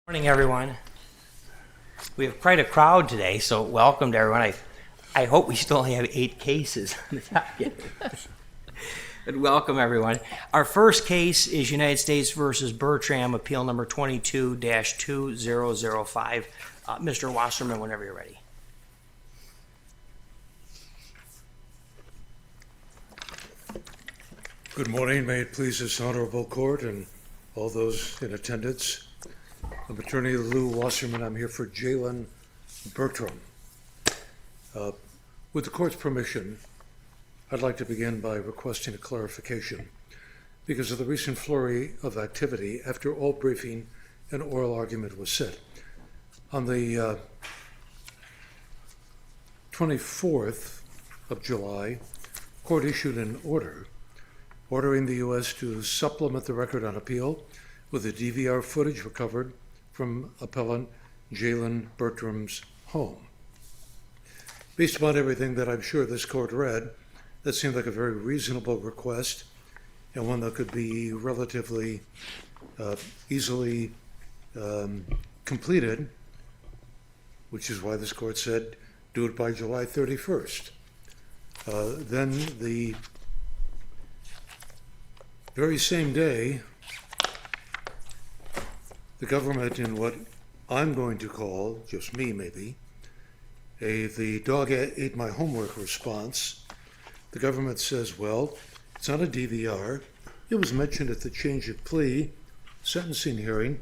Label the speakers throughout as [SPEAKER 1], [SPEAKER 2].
[SPEAKER 1] Morning, everyone. We have quite a crowd today, so welcome to everyone. I hope we still only have 8 cases on the docket. But welcome, everyone. Our first case is United States versus Bertram, appeal number 22-2005. Mr. Wasserman, whenever you're ready.
[SPEAKER 2] Good morning. May it please this honorable court and all those in attendance. I'm Attorney Lou Wasserman. I'm here for Jalen Bertram. With the court's permission, I'd like to begin by requesting a clarification because of the recent flurry of activity after all briefing and oral argument was set. On the 24th of July, court issued an order ordering the U.S. to supplement the record on appeal with the DVR footage recovered from appellant Jalen Bertram's home. Based upon everything that I'm sure this court read, that seemed like a very reasonable request and one that could be relatively easily completed, which is why this court said do it by July 31st. Then the very same day, the government, in what I'm going to call, just me maybe, the dog ate my homework response, the government says, well, it's not a DVR. It was mentioned at the change of plea sentencing hearing,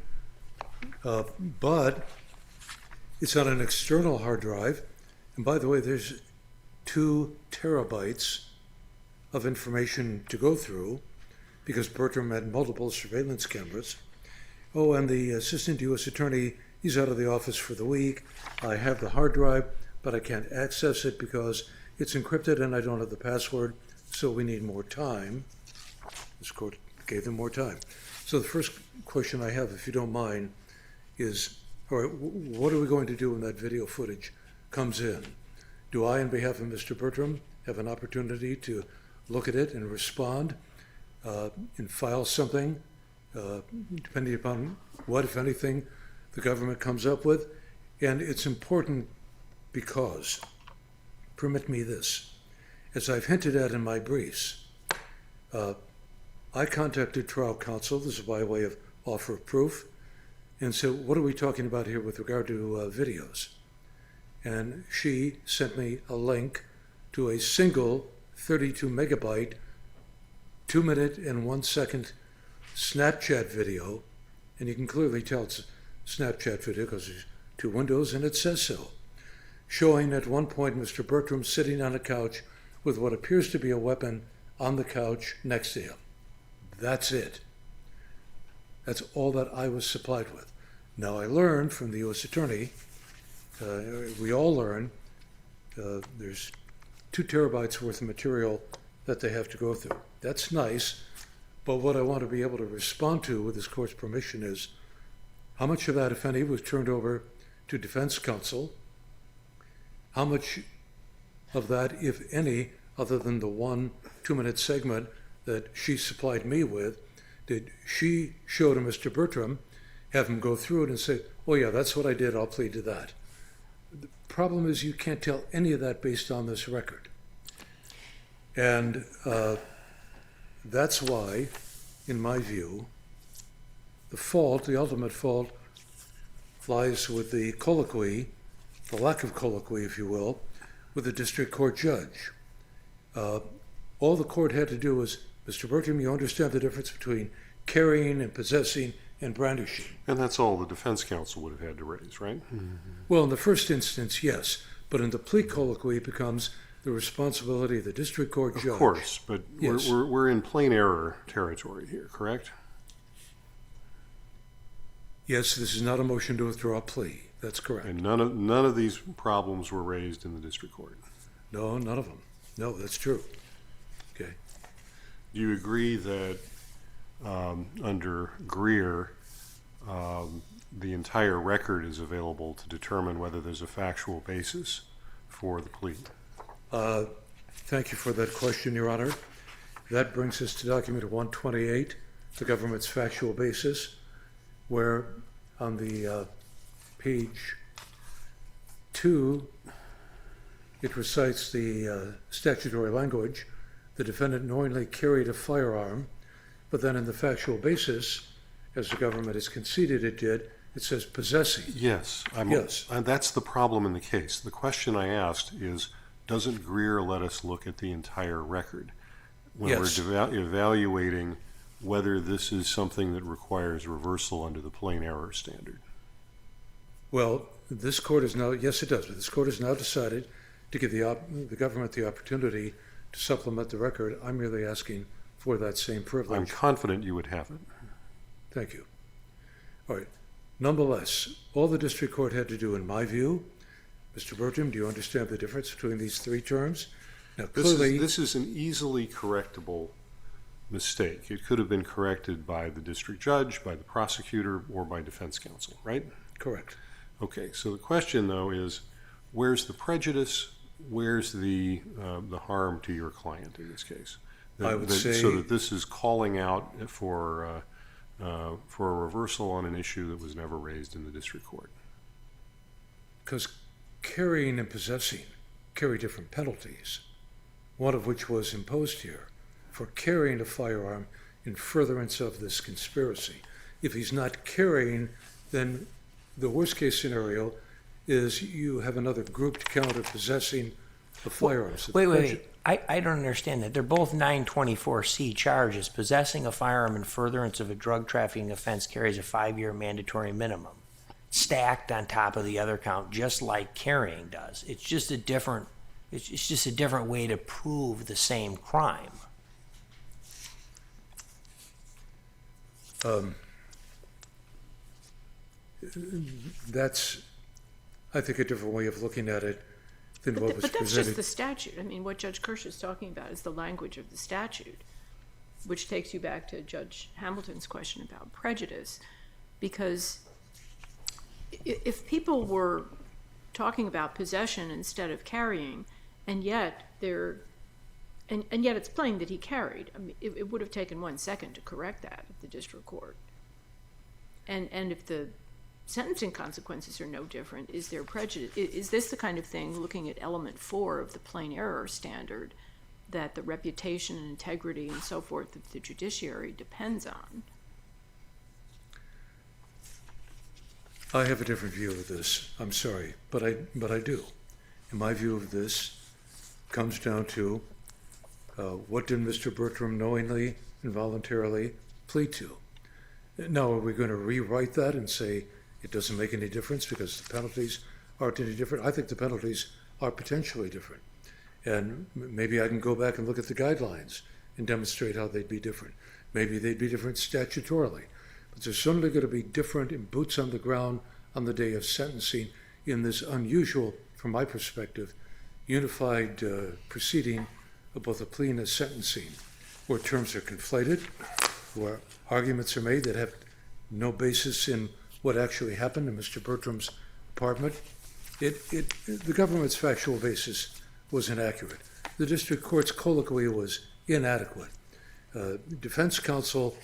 [SPEAKER 2] but it's on an external hard drive. And by the way, there's 2 terabytes of information to go through because Bertram had multiple surveillance cameras. Oh, and the assistant U.S. attorney, he's out of the office for the week. I have the hard drive, but I can't access it because it's encrypted and I don't have the password, so we need more time. This court gave them more time. So the first question I have, if you don't mind, is, all right, what are we going to do when that video footage comes in? Do I, on behalf of Mr. Bertram, have an opportunity to look at it and respond and file something, depending upon what, if anything, the government comes up with? And it's important because, permit me this, as I've hinted at in my briefs, I contacted trial counsel, this is by way of offer of proof, and said, what are we talking about here with regard to videos? And she sent me a link to a single 32 megabyte, 2-minute and 1-second Snapchat video, and you can clearly tell it's a Snapchat video because there's 2 windows and it says so, showing at one point Mr. Bertram sitting on a couch with what appears to be a weapon on the couch next to him. That's it. That's all that I was supplied with. Now I learned from the U.S. attorney, we all learn, there's 2 terabytes worth of material that they have to go through. That's nice. But what I want to be able to respond to with this court's permission is how much of that, if any, was turned over to defense counsel? How much of that, if any, other than the 1 2-minute segment that she supplied me with, did she show to Mr. Bertram, have him go through it and say, oh yeah, that's what I did, I'll plead to that? The problem is you can't tell any of that based on this record. And that's why, in my view, the ultimate fault, lies with the colloquy, the lack of colloquy, if you will, with the district court judge. All the court had to do was, Mr. Bertram, you understand the difference between carrying and possessing and brandishing.
[SPEAKER 3] And that's all the defense counsel would have had to raise, right?
[SPEAKER 2] Mm-hmm. Well, in the first instance, yes. But in the plea colloquy, it becomes the responsibility of the district court judge.
[SPEAKER 3] Of course, but yes. We're in plain error territory here, correct?
[SPEAKER 2] Yes, this is not a motion to withdraw a plea. That's correct.
[SPEAKER 3] And none of these problems were raised in the district court.
[SPEAKER 2] No, none of them. No, that's true. Okay.
[SPEAKER 3] Do you agree that under Greer, the entire record is available to determine whether there's a factual basis for the plea?
[SPEAKER 2] Thank you for that question, Your Honor. That brings us to document 128, the government's factual basis, where on the page 2, it recites the statutory language. The defendant knowingly carried a firearm, but then in the factual basis, as the government has conceded it did, it says possessing.
[SPEAKER 3] Yes.
[SPEAKER 2] Yes.
[SPEAKER 3] That's the problem in the case. The question I asked is, doesn't Greer let us look at the entire record when
[SPEAKER 2] Yes.
[SPEAKER 3] we're evaluating whether this is something that requires reversal under the plain error standard?
[SPEAKER 2] Well, this court is now, yes it does, but this court has now decided to give the government the opportunity to supplement the record. I'm merely asking for that same privilege.
[SPEAKER 3] I'm confident you would have it.
[SPEAKER 2] Thank you. All right. Nonetheless, all the district court had to do, in my view, Mr. Bertram, do you understand the difference between these three terms? Now, clearly,
[SPEAKER 3] This is an easily correctable mistake. It could have been corrected by the district judge, by the prosecutor, or by defense counsel, right?
[SPEAKER 2] correct.
[SPEAKER 3] Okay, so the question though is, where's the prejudice? Where's the harm to your client in this case?
[SPEAKER 2] I would say
[SPEAKER 3] so that this is calling out for a reversal on an issue that was never raised in the district court.
[SPEAKER 2] because carrying and possessing carry different penalties, one of which was imposed here for carrying a firearm in furtherance of this conspiracy. If he's not carrying, then the worst case scenario is you have another grouped count of possessing a firearm. So
[SPEAKER 1] Wait. I don't understand that. They're both 924C charges. Possessing a firearm in furtherance of a drug trafficking offense carries a 5-year mandatory minimum, stacked on top of the other count, just like carrying does. It's just a different way to prove the same crime.
[SPEAKER 2] That's, I think, a different way of looking at it than what was
[SPEAKER 4] But that's
[SPEAKER 2] presented.
[SPEAKER 4] just the statute. I mean, what Judge Kirsch is talking about is the language of the statute, which takes you back to Judge Hamilton's question about prejudice. Because if people were talking about possession instead of carrying, and yet and yet it's plain that he carried, I mean, it would have taken 1 second to correct that at the district court. And if the sentencing consequences are no different, is there prejudice? Is this the kind of thing, looking at element 4 of the plain error standard, that the reputation and integrity and so forth of the judiciary depends on?
[SPEAKER 2] I have a different view of this. I'm sorry, but I do. And my view of this comes down to what did Mr. Bertram knowingly and voluntarily plead to? Now, are we going to rewrite that and say it doesn't make any difference because the penalties aren't any different? I think the penalties are potentially different. And maybe I can go back and look at the guidelines and demonstrate how they'd be different. Maybe they'd be different statutorily. But they're certainly going to be different in boots on the ground on the day of sentencing in this unusual, from my perspective, unified proceeding of both a plea and a sentencing, where terms are conflated, where arguments are made that have no basis in what actually happened in Mr. Bertram's apartment. The government's factual basis was inaccurate. The district court's colloquy was inadequate. Defense counsel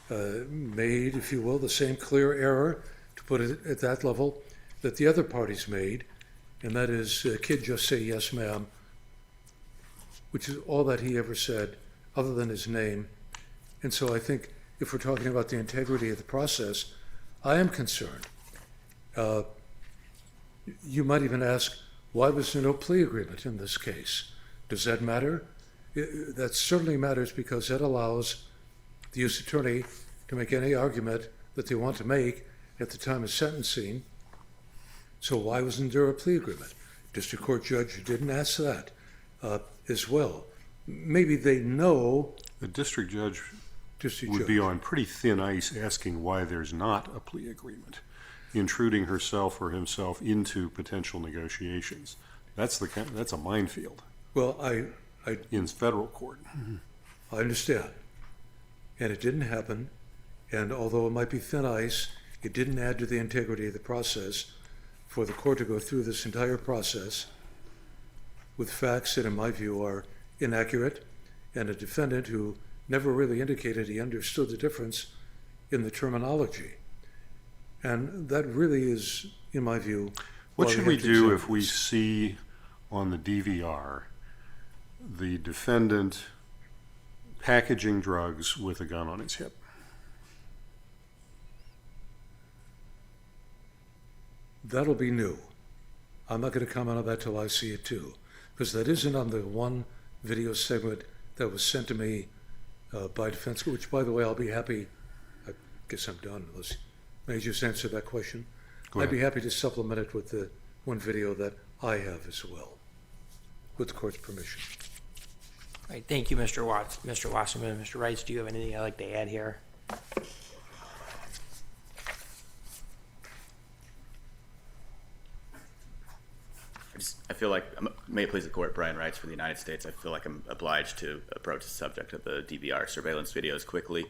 [SPEAKER 2] made, if you will, the same clear error, to put it at that level, that the other parties made, and that is, kid, just say yes, ma'am, which is all that he ever said, other than his name. And so I think if we're talking about the integrity of the process, I am concerned. You might even ask, why was there no plea agreement in this case? Does that matter? That certainly matters, because that allows the U.S. attorney to make any argument that they want to make at the time of sentencing. So why wasn't there a plea agreement? District court judge didn't ask that as well. Maybe they know.
[SPEAKER 3] The district judge would be on pretty thin ice asking why there's not a plea agreement, intruding herself or himself into potential negotiations. That's a minefield.
[SPEAKER 2] Well,
[SPEAKER 3] in federal court.
[SPEAKER 2] I understand. And it didn't happen. And although it might be thin ice, it didn't add to the integrity of the process for the court to go through this entire process with facts that, in my view, are inaccurate, and a defendant who never really indicated he understood the difference in the terminology. And that really is, in my view,
[SPEAKER 3] What
[SPEAKER 2] why
[SPEAKER 3] should
[SPEAKER 2] have
[SPEAKER 3] we
[SPEAKER 2] to
[SPEAKER 3] do
[SPEAKER 2] examine
[SPEAKER 3] if we
[SPEAKER 2] this.
[SPEAKER 3] see on the DVR the defendant packaging drugs with a gun on his hip?
[SPEAKER 2] That'll be new. I'm not going to comment on that till I see it too, because that isn't on the one video segment that was sent to me by defense, which, by the way, I'll be happy. I guess I'm done. Unless may I just answer that question?
[SPEAKER 3] Go
[SPEAKER 2] I'd be
[SPEAKER 3] ahead.
[SPEAKER 2] happy to supplement it with the one video that I have as well, with the court's permission.
[SPEAKER 1] All right, thank you, Mr. Watts, Mr. Wasserman. Mr. Rice, do you have anything you'd like to add here?
[SPEAKER 5] I feel like, may it please the court, Brian Wrights for the United States. I feel like I'm obliged to approach the subject of the DVR surveillance videos quickly.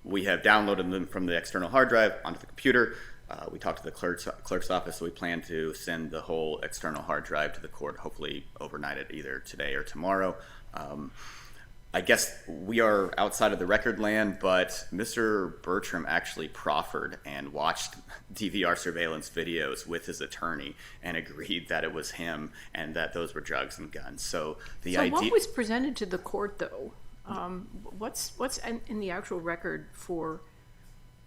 [SPEAKER 5] We have downloaded them from the external hard drive onto the computer. We talked to the clerk's office, so we plan to send the whole external hard drive to the court, hopefully overnight it either today or tomorrow. I guess we are outside of the record land, but Mr. Bertram actually proffered and watched DVR surveillance videos with his attorney and agreed that it was him and that those were drugs and guns. So
[SPEAKER 4] what was presented to the court, though? What's in the actual record for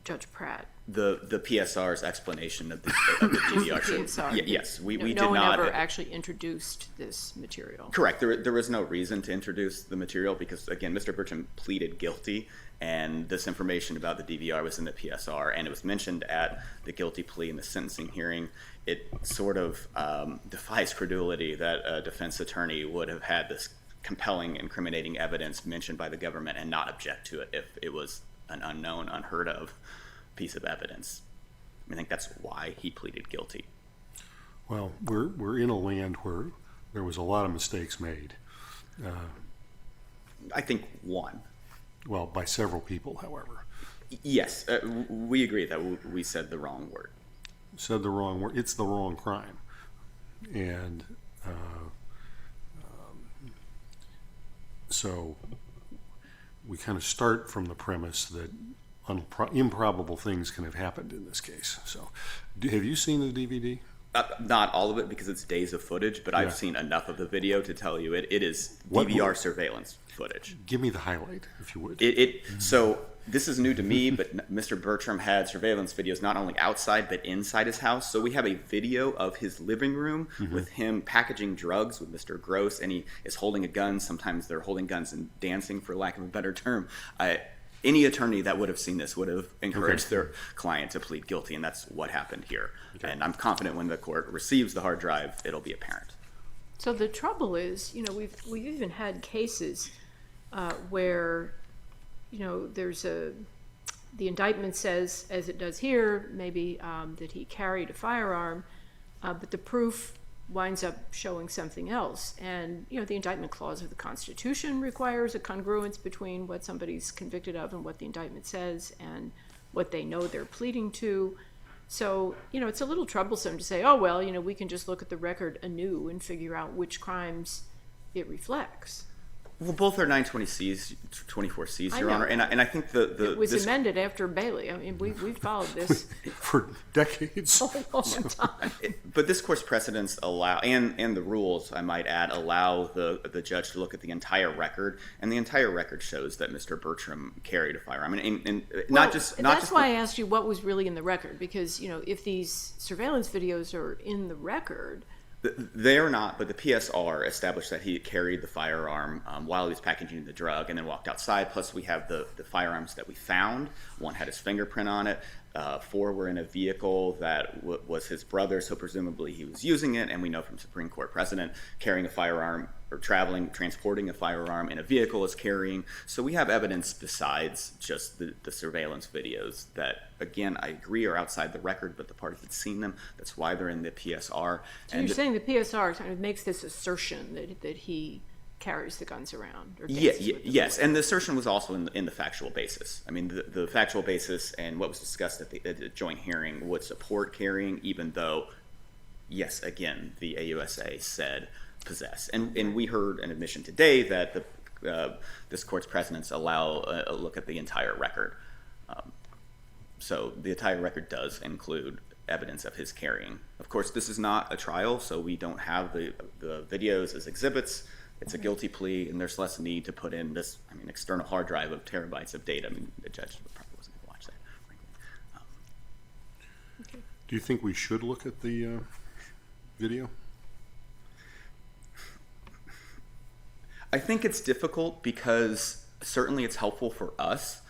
[SPEAKER 4] Judge Pratt?
[SPEAKER 5] The PSR's explanation of the DVR.
[SPEAKER 4] PSR.
[SPEAKER 5] Yes, we
[SPEAKER 4] no
[SPEAKER 5] did
[SPEAKER 4] one
[SPEAKER 5] not
[SPEAKER 4] ever actually introduced this material.
[SPEAKER 5] Correct. There was no reason to introduce the material because, again, Mr. Bertram pleaded guilty, and this information about the DVR was in the PSR, and it was mentioned at the guilty plea in the sentencing hearing. It sort of defies credulity that a defense attorney would have had this compelling, incriminating evidence mentioned by the government and not object to it if it was an unknown, unheard of piece of evidence. I think that's why he pleaded guilty.
[SPEAKER 3] Well, we're in a land where there was a lot of mistakes made.
[SPEAKER 5] I think one.
[SPEAKER 3] Well, by several people, however.
[SPEAKER 5] Yes, we agree that we said the wrong word.
[SPEAKER 3] Said the wrong word. It's the wrong crime. And so we kind of start from the premise that improbable things can have happened in this case. So have you seen the DVD?
[SPEAKER 5] Not all of it because it's days of footage, but
[SPEAKER 3] Yeah.
[SPEAKER 5] I've seen enough of the video to tell you it is
[SPEAKER 3] What-
[SPEAKER 5] DVR surveillance footage.
[SPEAKER 3] Give me the highlight, if you would.
[SPEAKER 5] So this is new to me, but Mr. Bertram had surveillance videos not only outside but inside his house. So we have a video of his living room with him packaging drugs with Mr. Gross, and he is holding a gun. Sometimes they're holding guns and dancing, for lack of a better term. Any attorney that would have seen this would have encouraged their client to plead guilty, and that's what happened here.
[SPEAKER 3] Okay.
[SPEAKER 5] And I'm confident when the court receives the hard drive, it'll be apparent.
[SPEAKER 4] So the trouble is, we've even had cases where, there's the indictment says, as it does here, maybe that he carried a firearm, but the proof winds up showing something else. And, the indictment clause of the Constitution requires a congruence between what somebody's convicted of and what the indictment says and what they know they're pleading to. So, it's a little troublesome to say, oh, well, we can just look at the record anew and figure out which crimes it reflects.
[SPEAKER 5] Well, both are 920Cs, 24Cs,
[SPEAKER 4] I
[SPEAKER 5] Your
[SPEAKER 4] know.
[SPEAKER 5] Honor, and I think
[SPEAKER 4] It was amended after Bailey. I mean, we've followed this
[SPEAKER 3] For decades.
[SPEAKER 4] a long time.
[SPEAKER 5] But this court's precedents allow, and the rules, I might add, allow the judge to look at the entire record, and the entire record shows that Mr. Bertram carried a firearm, and not just.
[SPEAKER 4] That's why I asked you what was really in the record, because if these surveillance videos are in the record.
[SPEAKER 5] They are not, but the PSR established that he carried the firearm while he was packaging the drug and then walked outside. Plus, we have the firearms that we found. One had his fingerprint on it. 4 were in a vehicle that was his brother's, so presumably he was using it. And we know from Supreme Court precedent, carrying a firearm or transporting a firearm in a vehicle is carrying. So we have evidence besides just the surveillance videos that, again, I agree are outside the record, but the parties had seen them. That's why they're in the PSR.
[SPEAKER 4] So you're saying the PSR kind of makes this assertion that he carries the guns around? Or dances with them?
[SPEAKER 5] Yes, and the assertion was also in the factual basis. I mean, the factual basis and what was discussed at the joint hearing would support carrying, even though, yes, again, the AUSA said possess. And we heard an admission today that this court's precedents allow a look at the entire record. So the entire record does include evidence of his carrying. Of course, this is not a trial, so we don't have the videos as exhibits. It's a guilty plea, and there's less need to put in this, external hard drive of terabytes of data. The judge probably wasn't going to watch that, frankly.
[SPEAKER 3] Do you think we should look at the video?
[SPEAKER 5] I think it's difficult because certainly it's helpful for us,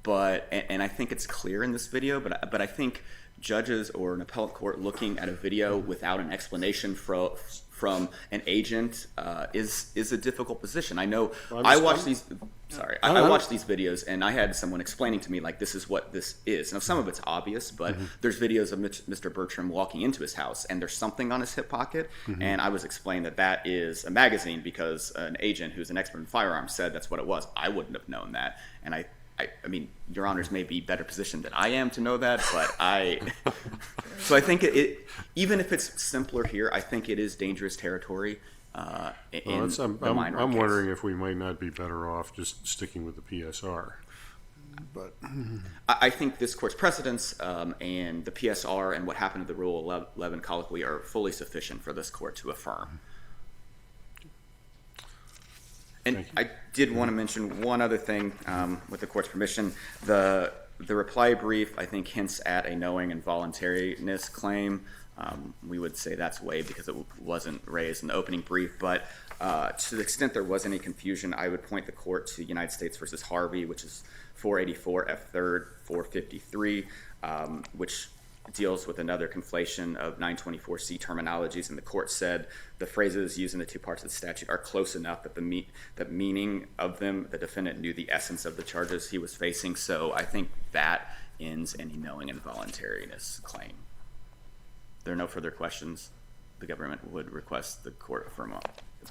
[SPEAKER 5] but I think it's clear in this video. But I think judges or an appellate court looking at a video without an explanation from an agent is a difficult position. I know. I watched these videos, and I had someone explaining to me, like, this is what this is. Now, some of it's obvious, but there's videos of Mr. Bertram walking into his house, and there's something on his hip pocket, and I was explained that is a magazine because an agent who's an expert in firearms said that's what it was. I wouldn't have known that, and I mean, Your Honors may be better positioned than I am to know that, but so I think it even if it's simpler here, I think it is dangerous territory. I'm
[SPEAKER 3] wondering if we might not be better off just sticking with the PSR. But
[SPEAKER 5] I think this court's precedents and the PSR and what happened to the Rule 11 colloquy are fully sufficient for this court to affirm. And I did want to mention one other thing with the court's permission. The reply brief, I think, hints at a knowing and voluntariness claim. We would say that's waived because it wasn't raised in the opening brief. But to the extent there was any confusion, I would point the court to United States v. Harvey, which is 484 F. 3rd 453, which deals with another conflation of 924C terminologies, and the court said the phrases used in the two parts of the statute are close enough that the meaning of them, the defendant knew the essence of the charges he was facing. So I think that ends any knowing and voluntariness claim. There are no further questions. The government would request the court affirm all.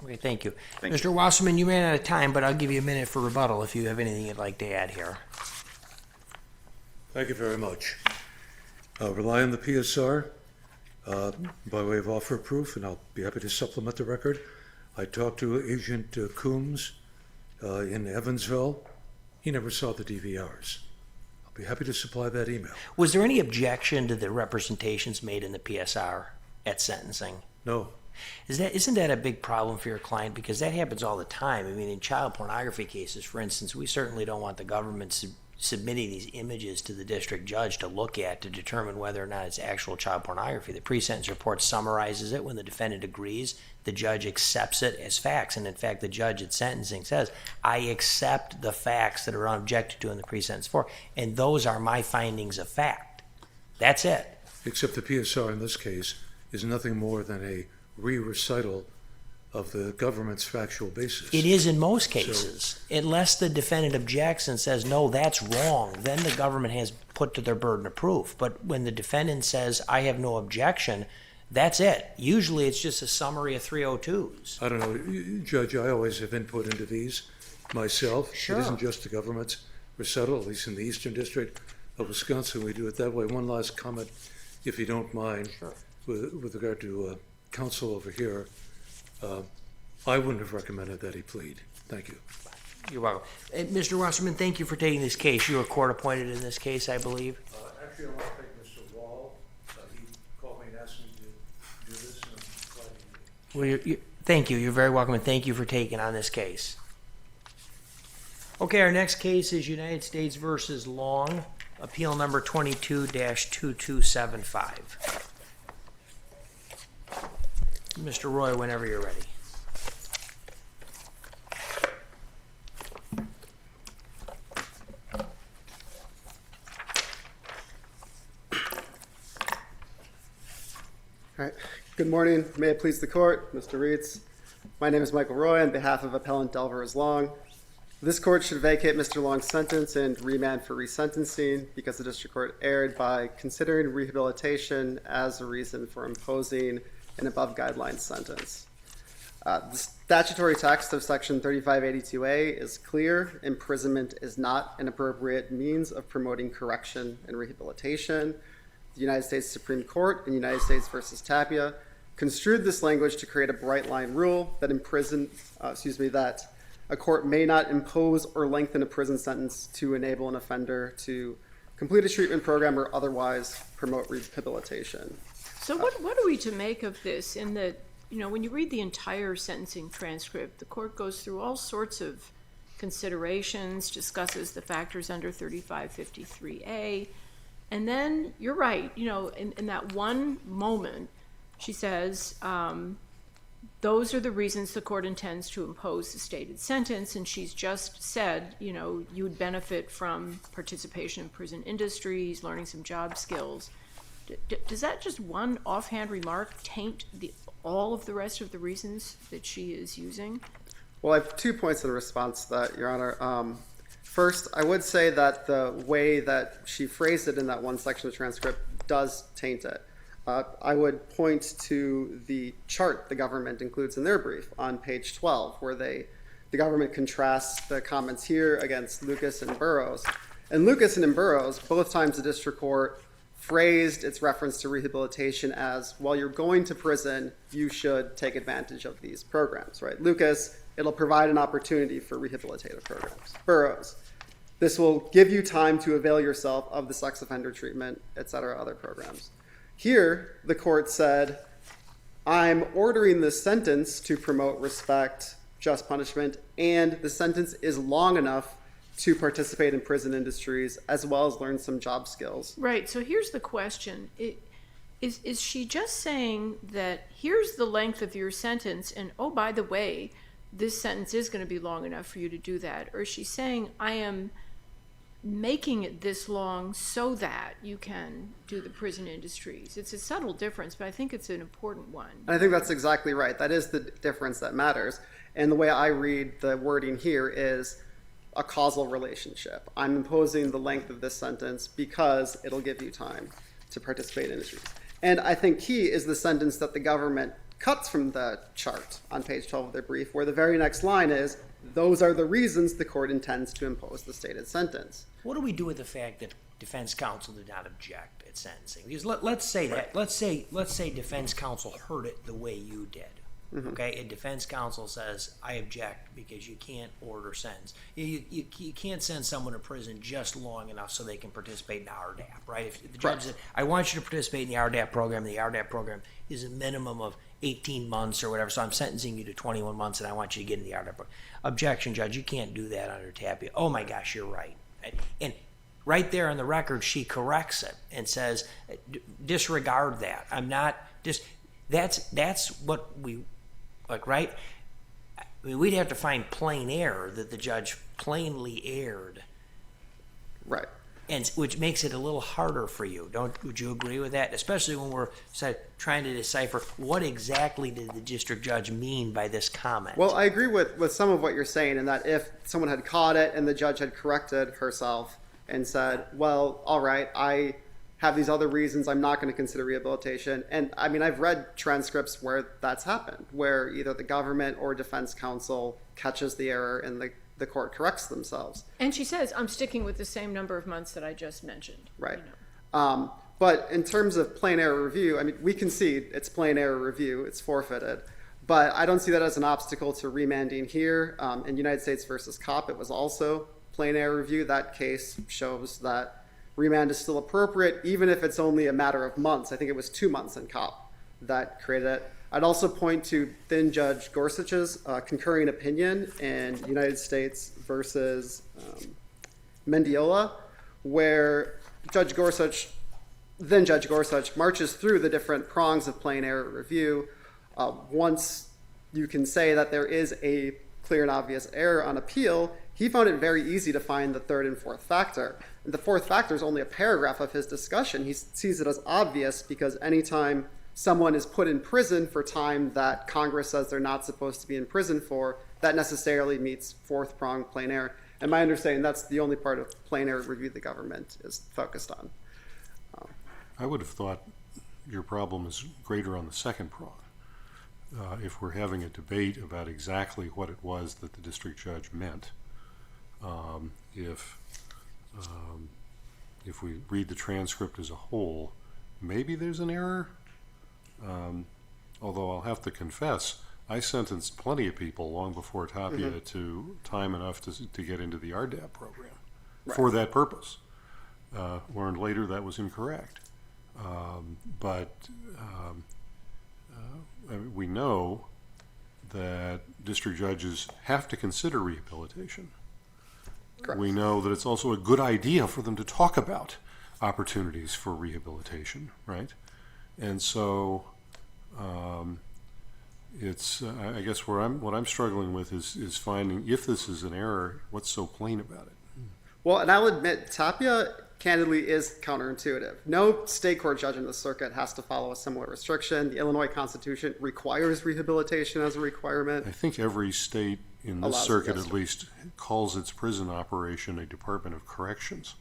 [SPEAKER 1] Okay, thank you.
[SPEAKER 5] Thank
[SPEAKER 1] Mr. Wasserman, you ran out of time, but I'll give you a minute for rebuttal if you have anything you'd like to add here.
[SPEAKER 2] Thank you very much. Rely on the PSR by way of offer of proof, and I'll be happy to supplement the record. I talked to Agent Coombs in Evansville. He never saw the DVRs. I'll be happy to supply that email.
[SPEAKER 1] Was there any objection to the representations made in the PSR at sentencing?
[SPEAKER 2] No.
[SPEAKER 1] Isn't that a big problem for your client? Because that happens all the time. I mean, in child pornography cases, for instance, we certainly don't want the government submitting these images to the district judge to look at to determine whether or not it's actual child pornography. The pre-sentence report summarizes it. When the defendant agrees, the judge accepts it as facts. And in fact, the judge at sentencing says, I accept the facts that are unobjected to in the pre-sentence report, and those are my findings of fact. That's it.
[SPEAKER 2] Except the PSR in this case is nothing more than a re-recital of the government's factual basis.
[SPEAKER 1] It is in most cases. Unless the defendant objects and says, no, that's wrong, then the government has put to their burden of proof. But when the defendant says, I have no objection, that's it. Usually it's just a summary of 302s.
[SPEAKER 2] I don't know, Judge, I always have input into these myself.
[SPEAKER 1] Sure.
[SPEAKER 2] It isn't just the government's recital, at least in the Eastern District of Wisconsin, we do it that way. One last comment, if you don't mind,
[SPEAKER 1] Sure.
[SPEAKER 2] with regard to counsel over here. I wouldn't have recommended that he plead. Thank you.
[SPEAKER 1] You're welcome. And Mr. Wasserman, thank you for taking this case. You were court appointed in this case, I believe.
[SPEAKER 2] Actually, I want to thank Mr. Wall. He called me and asked me to do this, and I'm glad he did.
[SPEAKER 1] Well, thank you. You're very welcome, and thank you for taking on this case. Okay, our next case is United States versus Long, appeal number 22-2275. Mr. Roy, whenever you're ready.
[SPEAKER 6] All right. Good morning. May it please the court, Mr. Reitz. My name is Michael Roy on behalf of Appellant Delvers Long. This court should vacate Mr. Long's sentence and remand for resentencing because the district court erred by considering rehabilitation as a reason for imposing an above-guideline sentence. The statutory text of Section 3582A is clear. Imprisonment is not an appropriate means of promoting correction and rehabilitation. The United States Supreme Court in United States v. Tapia construed this language to create a bright-line rule that that a court may not impose or lengthen a prison sentence to enable an offender to complete a treatment program, or otherwise promote rehabilitation.
[SPEAKER 4] So what are we to make of this in that, when you read the entire sentencing transcript, the court goes through all sorts of considerations, discusses the factors under 3553A, and then you're right, in that one moment, she says, those are the reasons the court intends to impose the stated sentence, and she's just said, you would benefit from participation in prison industries, learning some job skills. Does that just one offhand remark taint all of the rest of the reasons that she is using?
[SPEAKER 6] Well, I have 2 points in response to that, Your Honor. First, I would say that the way that she phrased it in that one section of the transcript does taint it. I would point to the chart the government includes in their brief on page 12, where the government contrasts the comments here against Lucas and Burroughs. And Lucas and in Burroughs, both times the district court phrased its reference to rehabilitation as, while you're going to prison, you should take advantage of these programs, right? Lucas, it'll provide an opportunity for rehabilitative programs. Burroughs, this will give you time to avail yourself of the sex offender treatment, et cetera, other programs. Here, the court said, I'm ordering this sentence to promote respect, just punishment, and the sentence is long enough to participate in prison industries as well as learn some job skills.
[SPEAKER 4] Right, so here's the question. Is she just saying that here's the length of your sentence, and oh, by the way, this sentence is going to be long enough for you to do that? Or is she saying, I am making it this long so that you can do the prison industries? It's a subtle difference, but I think it's an important one.
[SPEAKER 6] And I think that's exactly right. That is the difference that matters. And the way I read the wording here is a causal relationship. I'm imposing the length of this sentence because it'll give you time to participate in industries. And I think key is the sentence that the government cuts from the chart on page 12 of their brief, where the very next line is, those are the reasons the court intends to impose the stated sentence.
[SPEAKER 1] What do we do with the fact that defense counsel did not object at sentencing? Because let's say that. Let's say defense counsel heard it the way you did. Mm-hmm. Okay, and defense counsel says, I object because you can't order sentence. You can't send someone to prison just long enough so they can participate in the RDAP, right? If the judge said, I want you to participate in the RDAP program, and the RDAP program is a minimum of 18 months or whatever, so I'm sentencing you to 21 months and I want you to get in the RDAP program. Objection, judge, you can't do that under Tapia. Oh my gosh, you're right. And right there on the record, she corrects it and says, disregard that. I'm not just, that's what we, like, right? I mean, we'd have to find plain error, that the judge plainly erred.
[SPEAKER 6] Right.
[SPEAKER 1] And which makes it a little harder for you. Would you agree with that? Especially when we're trying to decipher what exactly did the district judge mean by this comment?
[SPEAKER 6] Well, I agree with some of what you're saying, in that if someone had caught it and the judge had corrected herself and said, well, all right, I have these other reasons, I'm not going to consider rehabilitation. And I mean, I've read transcripts where that's happened, where either the government or defense counsel catches the error and the court corrects themselves.
[SPEAKER 4] And she says, I'm sticking with the same number of months that I just mentioned.
[SPEAKER 6] Right. But in terms of plain error review, I mean, we concede it's plain error review, it's forfeited. But I don't see that as an obstacle to remanding here. In United States versus Kopp, it was also plain error review. That case shows that remand is still appropriate, even if it's only a matter of months. I think it was 2 months in Kopp that created it. I'd also point to then Judge Gorsuch's concurring opinion in United States versus Mendiola, where Judge Gorsuch marches through the different prongs of plain error review. Once you can say that there is a clear and obvious error on appeal, he found it very easy to find the third and fourth factor. And the fourth factor is only a paragraph of his discussion. He sees it as obvious because anytime someone is put in prison for time that Congress says they're not supposed to be in prison for, that necessarily meets fourth prong plain error. And my understanding, that's the only part of plain error review the government is focused on.
[SPEAKER 3] I would have thought your problem is greater on the second prong. If we're having a debate about exactly what it was that the district judge meant, if we read the transcript as a whole, maybe there's an error. Although I'll have to confess, I sentenced plenty of people long before Tapia to time enough to get into the RDAP program for that purpose. learned later that was incorrect. But we know that district judges have to consider rehabilitation.
[SPEAKER 6] Correct.
[SPEAKER 3] We know that it's also a good idea for them to talk about opportunities for rehabilitation, right? And so it's I guess what I'm struggling with is finding, if this is an error, what's so plain about it?
[SPEAKER 6] Well, and I'll admit, Tapia candidly is counterintuitive. No state court judge in the circuit has to follow a similar restriction. The Illinois Constitution requires rehabilitation as a requirement.
[SPEAKER 3] I think every state in this
[SPEAKER 6] Allows it,
[SPEAKER 3] circuit
[SPEAKER 6] yes.
[SPEAKER 3] at least calls its prison operation a Department of Corrections.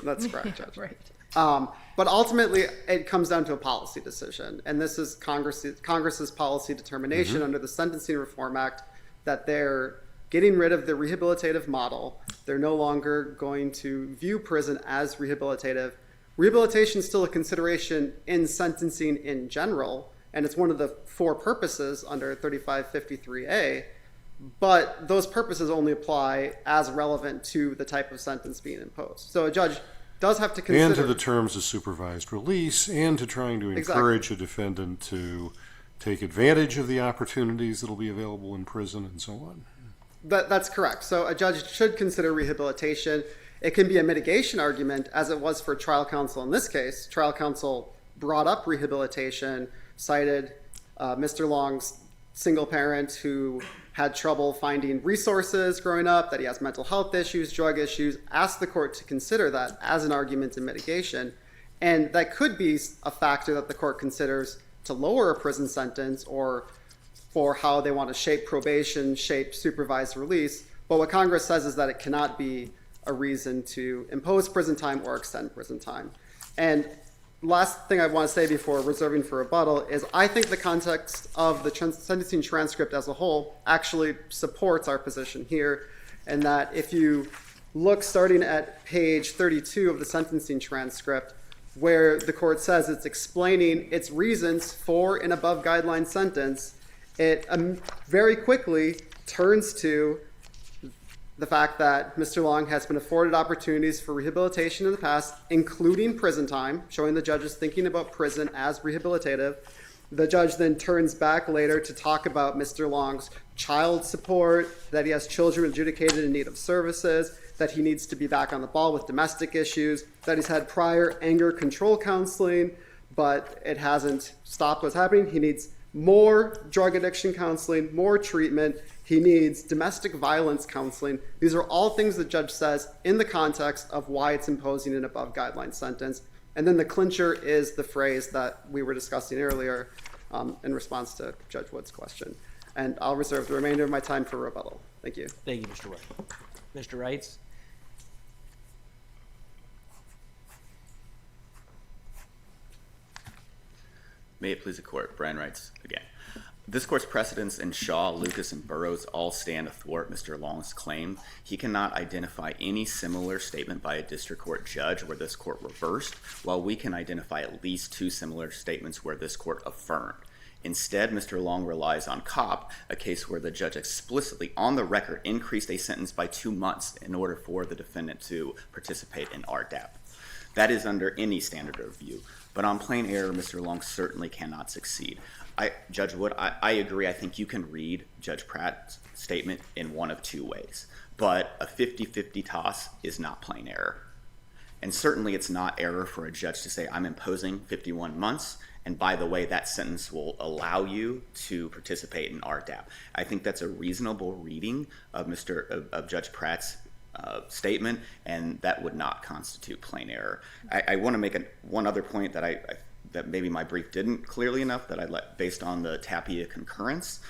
[SPEAKER 6] That's correct, Judge.
[SPEAKER 4] Right.
[SPEAKER 6] But ultimately, it comes down to a policy decision, and this is Congress's policy determination under the Sentencing Reform Act that they're getting rid of the rehabilitative model. They're no longer going to view prison as rehabilitative. Rehabilitation is still a consideration in sentencing in general, and it's one of the 4 purposes under 3553A, but those purposes only apply as relevant to the type of sentence being imposed. So a judge does have to consider...
[SPEAKER 3] And to the terms of supervised release, and to trying to encourage a defendant to take advantage of the opportunities that will be available in prison and so on.
[SPEAKER 6] That's correct. So a judge should consider rehabilitation. It can be a mitigation argument, as it was for trial counsel in this case. Trial counsel brought up rehabilitation, cited Mr. Long's single parent who had trouble finding resources growing up, that he has mental health issues, drug issues, asked the court to consider that as an argument in mitigation. And that could be a factor that the court considers to lower a prison sentence or for how they want to shape probation, shape supervised release. But what Congress says is that it cannot be a reason to impose prison time or extend prison time. And last thing I want to say before reserving for rebuttal is I think the context of the sentencing transcript as a whole actually supports our position here, and that if you look starting at page 32 of the sentencing transcript, where the court says it's explaining its reasons for an above guideline sentence, it very quickly turns to the fact that Mr. Long has been afforded opportunities for rehabilitation in the past, including prison time, showing the judge is thinking about prison as rehabilitative. The judge then turns back later to talk about Mr. Long's child support, that he has children adjudicated in need of services, that he needs to be back on the ball with domestic issues, that he's had prior anger control counseling, but it hasn't stopped what's happening. He needs more drug addiction counseling, more treatment. He needs domestic violence counseling. These are all things the judge says in the context of why it's imposing an above guideline sentence. And then the clincher is the phrase that we were discussing earlier in response to Judge Wood's question. And I'll reserve the remainder of my time for rebuttal. Thank you.
[SPEAKER 1] Thank you, Mr. White. Mr. Wrights?
[SPEAKER 5] May it please the court, Brian Wrights again. This court's precedents in Shaw, Lucas, and Burroughs all stand athwart Mr. Long's claim. He cannot identify any similar statement by a district court judge where this court reversed, while we can identify at least 2 similar statements where this court affirmed. Instead, Mr. Long relies on Kopp, a case where the judge explicitly on the record increased a sentence by 2 months in order for the defendant to participate in RDAP. That is under any standard of review. But on plain error, Mr. Long certainly cannot succeed. Judge Wood, I agree. I think you can read Judge Pratt's statement in one of 2 ways. But a 50-50 toss is not plain error. And certainly it's not error for a judge to say, I'm imposing 51 months, and by the way, that sentence will allow you to participate in RDAP. I think that's a reasonable reading of Judge Pratt's statement, and that would not constitute plain error. I want to make one other point that that maybe my brief didn't clearly enough, that I let based on the Tapia concurrence.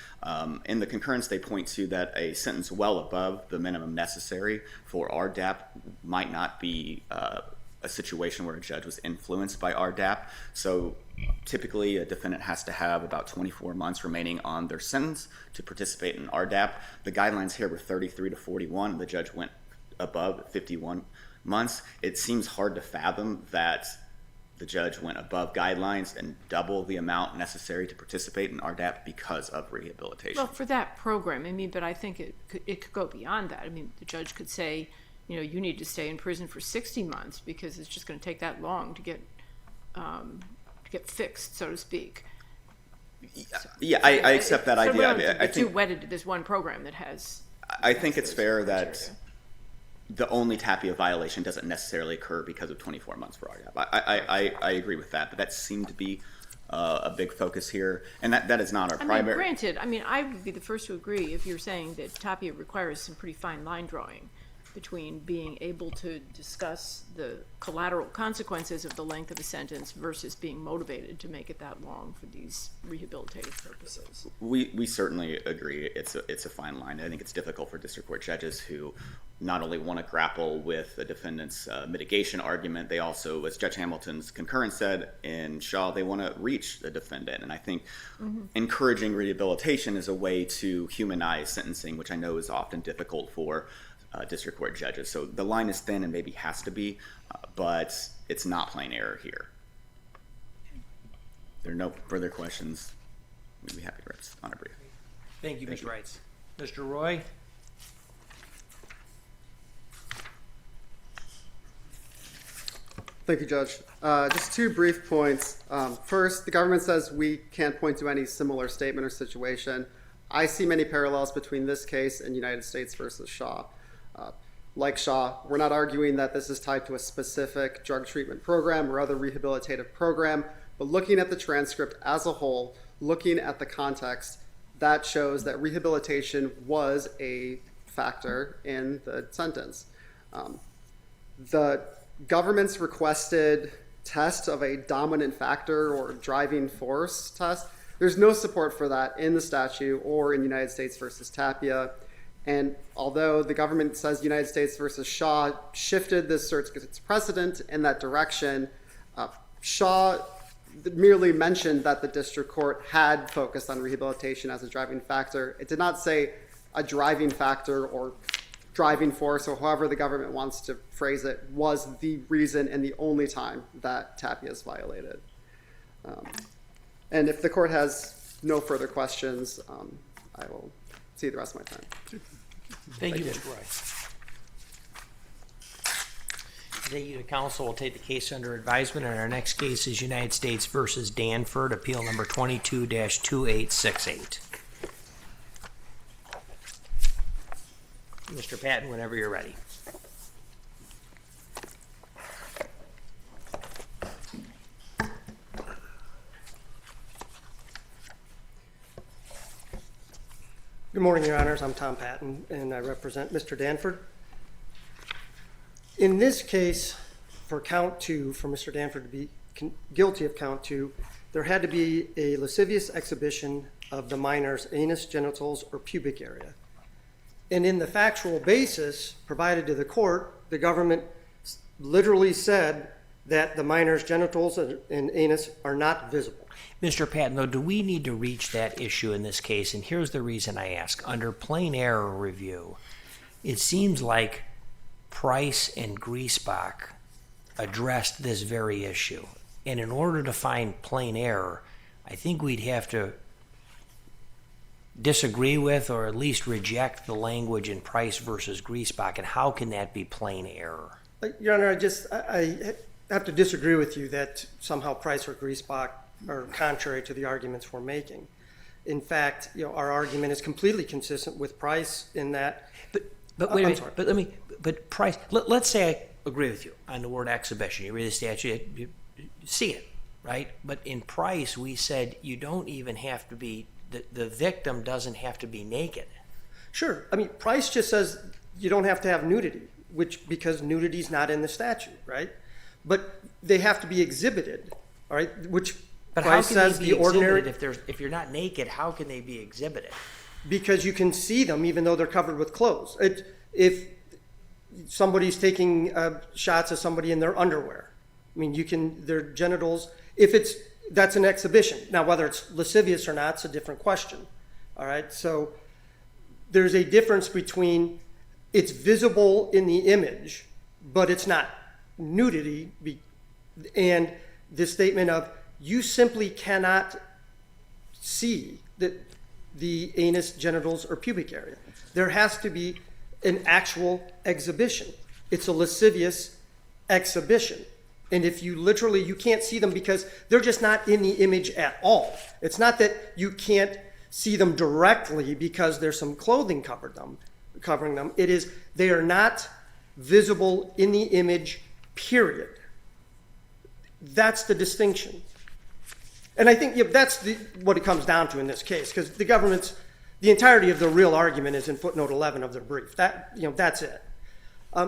[SPEAKER 5] In the concurrence, they point to that a sentence well above the minimum necessary for RDAP might not be a situation where a judge was influenced by RDAP. So typically a defendant has to have about 24 months remaining on their sentence to participate in RDAP. The guidelines here were 33 to 41, and the judge went above 51 months. It seems hard to fathom that the judge went above guidelines and double the amount necessary to participate in RDAP because of rehabilitation.
[SPEAKER 4] Well, for that program, but I think it could go beyond that. The judge could say, you need to stay in prison for 60 months because it's just going to take that long to get fixed, so to speak.
[SPEAKER 5] Yeah, I accept that
[SPEAKER 4] So we
[SPEAKER 5] idea.
[SPEAKER 4] don't have to
[SPEAKER 5] I
[SPEAKER 4] be too
[SPEAKER 5] think
[SPEAKER 4] wedded to this one program that has.
[SPEAKER 5] I think it's fair that
[SPEAKER 4] criteria.
[SPEAKER 5] the only TAPIA violation doesn't necessarily occur because of 24 months for RDAP. I agree with that, but that seemed to be a big focus here, and that is not our primary.
[SPEAKER 4] Granted, I would be the first to agree if you're saying that TAPIA requires some pretty fine line drawing between being able to discuss the collateral consequences of the length of a sentence versus being motivated to make it that long for these rehabilitative purposes.
[SPEAKER 5] We certainly agree. It's a fine line. I think it's difficult for district court judges who not only want to grapple with the defendant's mitigation argument, they also, as Judge Hamilton's concurrence said in Shaw, they want to reach the defendant. And I think encouraging rehabilitation is a way to humanize sentencing, which I know is often difficult for district court judges. So the line is thin and maybe has to be, but it's not plain error here. If there are no further questions, we'd be happy to rest on a brief.
[SPEAKER 1] Thank you, Mr. Wrights. Mr. Roy?
[SPEAKER 6] Thank you, Judge. Just 2 brief points. First, the government says we can't point to any similar statement or situation. I see many parallels between this case and United States versus Shaw. Like Shaw, we're not arguing that this is tied to a specific drug treatment program or other rehabilitative program, but looking at the transcript as a whole, looking at the context, that shows that rehabilitation was a factor in the sentence. The government's requested test of a dominant factor or driving force test, there's no support for that in the statute or in United States versus Tapia. And although the government says United States versus Shaw shifted this circuit's precedent in that direction, Shaw merely mentioned that the district court had focused on rehabilitation as a driving factor. It did not say a driving factor or driving force, or however the government wants to phrase it, was the reason and the only time that Tapia is violated. And if the court has no further questions, I will see the rest of my time.
[SPEAKER 1] Thank you, Mr. Roy. Thank you to counsel. We'll take the case under advisement, and our next case is United States versus Danford, appeal number 22-2868. Mr. Patton, whenever you're ready.
[SPEAKER 7] Good morning, Your Honors. I'm Tom Patton, and I represent Mr. Danford. In this case, for count 2, for Mr. Danford to be guilty of count 2, there had to be a lascivious exhibition of the minor's anus, genitals, or pubic area. And in the factual basis provided to the court, the government literally said that the minor's genitals and anus are not visible.
[SPEAKER 1] Mr. Patton, though, do we need to reach that issue in this case? And here's the reason I ask. Under plain error review, it seems like Price and Griesbach addressed this very issue. And in order to find plain error, I think we'd have to disagree with or at least reject the language in Price versus Griesbach. And how can that be plain error?
[SPEAKER 7] Your Honor, I have to disagree with you that somehow Price or Griesbach are contrary to the arguments we're making. In fact, our argument is completely consistent with Price in that.
[SPEAKER 1] But wait a minute. But Price. Let's say I agree with you on the word exhibition. You read the statute, you see it, right? But in Price, we said you don't even have to be. The victim doesn't have to be naked.
[SPEAKER 7] Sure. I mean, Price just says you don't have to have nudity, because nudity is not in the statute, right? But they have to be exhibited, all right? Which
[SPEAKER 1] But
[SPEAKER 7] Price
[SPEAKER 1] how can
[SPEAKER 7] says
[SPEAKER 1] they be
[SPEAKER 7] the ordinary.
[SPEAKER 1] exhibited if you're not naked? How can they be exhibited?
[SPEAKER 7] Because you can see them even though they're covered with clothes. If somebody's taking shots of somebody in their underwear, I mean, their genitals. That's an exhibition. Now, whether it's lascivious or not, it's a different question. All right. So there's a difference between it's visible in the image, but it's not nudity, and the statement of you simply cannot see the anus, genitals, or pubic area. There has to be an actual exhibition. It's a lascivious exhibition. And if you literally, you can't see them because they're just not in the image at all. It's not that you can't see them directly because there's some clothing covering them. It is, they are not visible in the image, period. That's the distinction. And I think that's what it comes down to in this case, because the entirety of the real argument is in footnote 11 of their brief. That's it.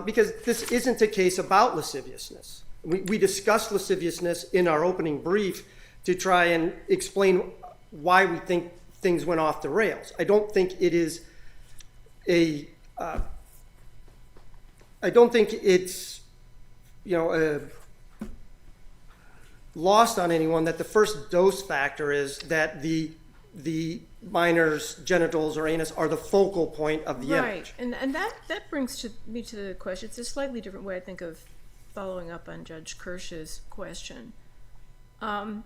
[SPEAKER 7] Because this isn't a case about lasciviousness. We discussed lasciviousness in our opening brief to try and explain why we think things went off the rails. I don't think it is I don't think it's, lost on anyone that the first dose factor is that the minor's genitals or anus are the focal point of the image.
[SPEAKER 4] Right, and that brings me to the question. It's a slightly different way, I think, of following up on Judge Kirsch's question.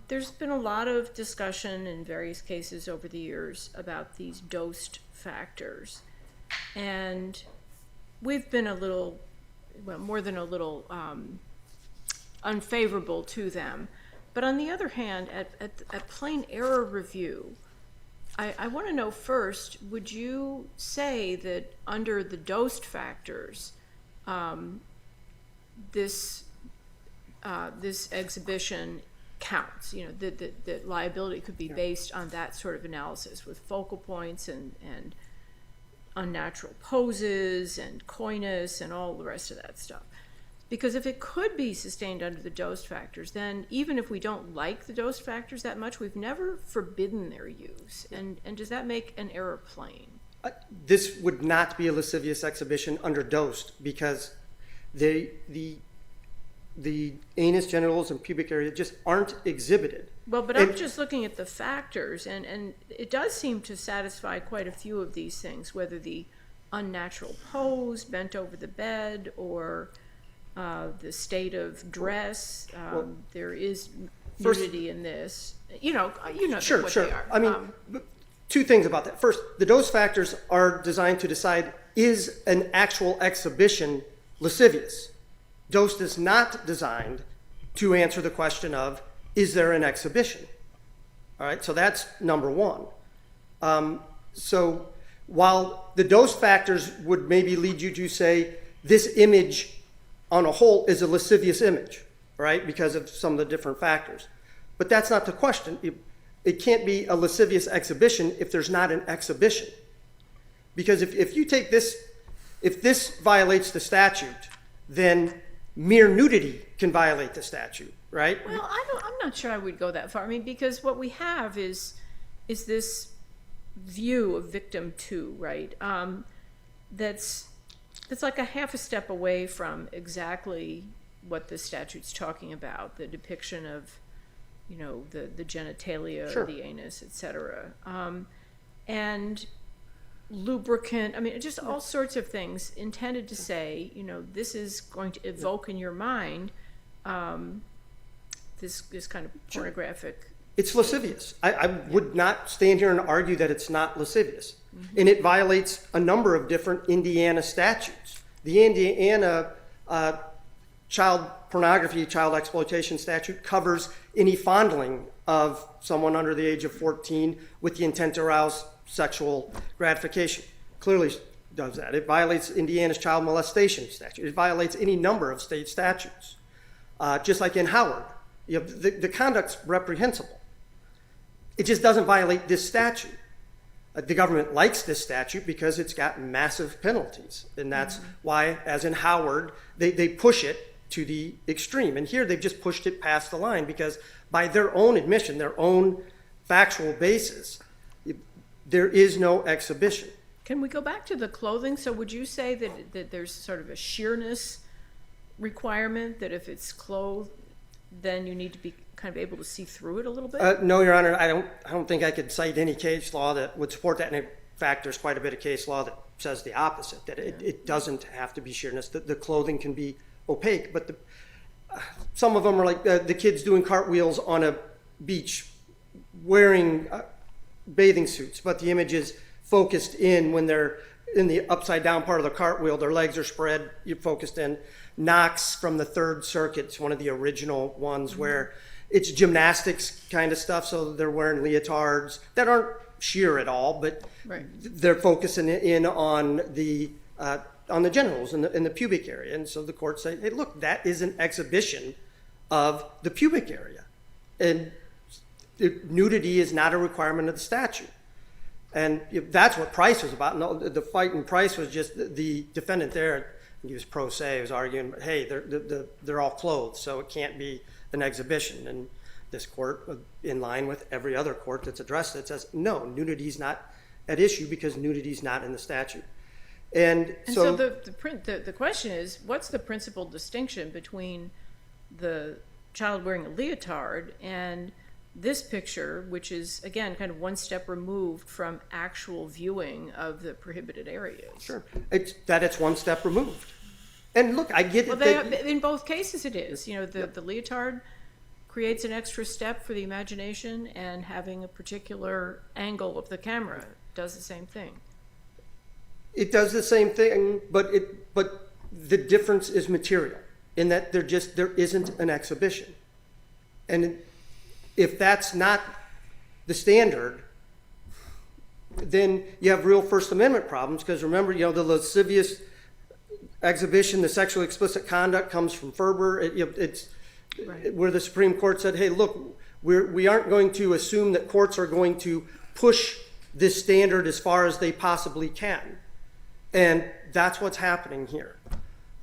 [SPEAKER 4] There's been a lot of discussion in various cases over the years about these dosed factors. And we've been more than a little unfavorable to them. But on the other hand, at plain error review, I want to know first, would you say that under the dosed factors, this exhibition counts, that liability could be based on that sort of analysis with focal points and unnatural poses and coyness and all the rest of that stuff? Because if it could be sustained under the dosed factors, then even if we don't like the dosed factors that much, we've never forbidden their use. And does that make an error plain?
[SPEAKER 7] This would not be a lascivious exhibition under dosed because the anus, genitals, and pubic area just aren't exhibited.
[SPEAKER 4] Well, but I'm just looking at the factors, and it does seem to satisfy quite a few of these things, whether the unnatural pose, bent over the bed, or the state of dress. There is nudity in this. You know
[SPEAKER 7] Sure.
[SPEAKER 4] what they are.
[SPEAKER 7] I mean, two things about that. First, the dose factors are designed to decide, is an actual exhibition lascivious? Dosed is not designed to answer the question of, is there an exhibition? All right, so that's number one. So while the dose factors would maybe lead you to say, this image on a whole is a lascivious image, right, because of some of the different factors. But that's not the question. It can't be a lascivious exhibition if there's not an exhibition. Because if you take this, if this violates the statute, then mere nudity can violate the statute, right?
[SPEAKER 4] Well, I'm not sure I would go that far. I mean, because what we have is this view of victim two, right? That's like a half a step away from exactly what the statute's talking about, the depiction of, the genitalia,
[SPEAKER 7] Sure.
[SPEAKER 4] the anus, etc. And lubricant, I mean, just all sorts of things intended to say, this is going to evoke in your mind this kind of pornographic.
[SPEAKER 7] It's lascivious. I would not stand here and argue that it's not lascivious. Mm-hmm. And it violates a number of different Indiana statutes. The Indiana child pornography, child exploitation statute covers any fondling of someone under the age of 14 with the intent to arouse sexual gratification. Clearly does that. It violates Indiana's child molestation statute. It violates any number of state statutes. Just like in Howard, the conduct's reprehensible. It just doesn't violate this statute. The government likes this statute because it's got massive penalties. And that's why, as in Howard, they push it to the extreme. And here they've just pushed it past the line because by their own admission, their own factual basis, there is no exhibition.
[SPEAKER 4] Can we go back to the clothing? So would you say that there's sort of a sheerness requirement, that if it's clothed, then you need to be kind of able to see through it a little bit?
[SPEAKER 7] No, Your Honor, I don't think I could cite any case law that would support that. And in fact, there's quite a bit of case law that says the opposite, that it doesn't have to be sheerness. The clothing can be opaque, but some of them are like the kids doing cartwheels on a beach wearing bathing suits, but the image is focused in when they're in the upside down part of the cartwheel, their legs are spread, you're focused in. Knox from the Third Circuit, it's one of the original ones where it's gymnastics kind of stuff, so they're wearing leotards that aren't sheer at all, but
[SPEAKER 4] Right.
[SPEAKER 7] they're focusing in on the genitals in the pubic area. And so the court say, hey, look, that is an exhibition of the pubic area. And nudity is not a requirement of the statute. And that's what Price was about. No, the fight in Price was just the defendant there, he was pro se, was arguing, hey, they're all clothed, so it can't be an exhibition. And this court, in line with every other court that's addressed it, says, no, nudity is not at issue because nudity is not in the statute. And
[SPEAKER 4] so the question is, what's the principal distinction between the child wearing a leotard and this picture, which is, again, kind of one step removed from actual viewing of the prohibited areas?
[SPEAKER 7] Sure. It's one step removed. And look, I get
[SPEAKER 4] Well,
[SPEAKER 7] it.
[SPEAKER 4] in both cases it is. You know, the leotard creates an extra step for the imagination, and having a particular angle of the camera does the same thing.
[SPEAKER 7] It does the same thing, but the difference is material in that there isn't an exhibition. And if that's not the standard, then you have real First Amendment problems, because remember, the lascivious exhibition, the sexually explicit conduct comes from Ferber. It's
[SPEAKER 4] Right.
[SPEAKER 7] where the Supreme Court said, hey, look, we aren't going to assume that courts are going to push this standard as far as they possibly can. And that's what's happening here.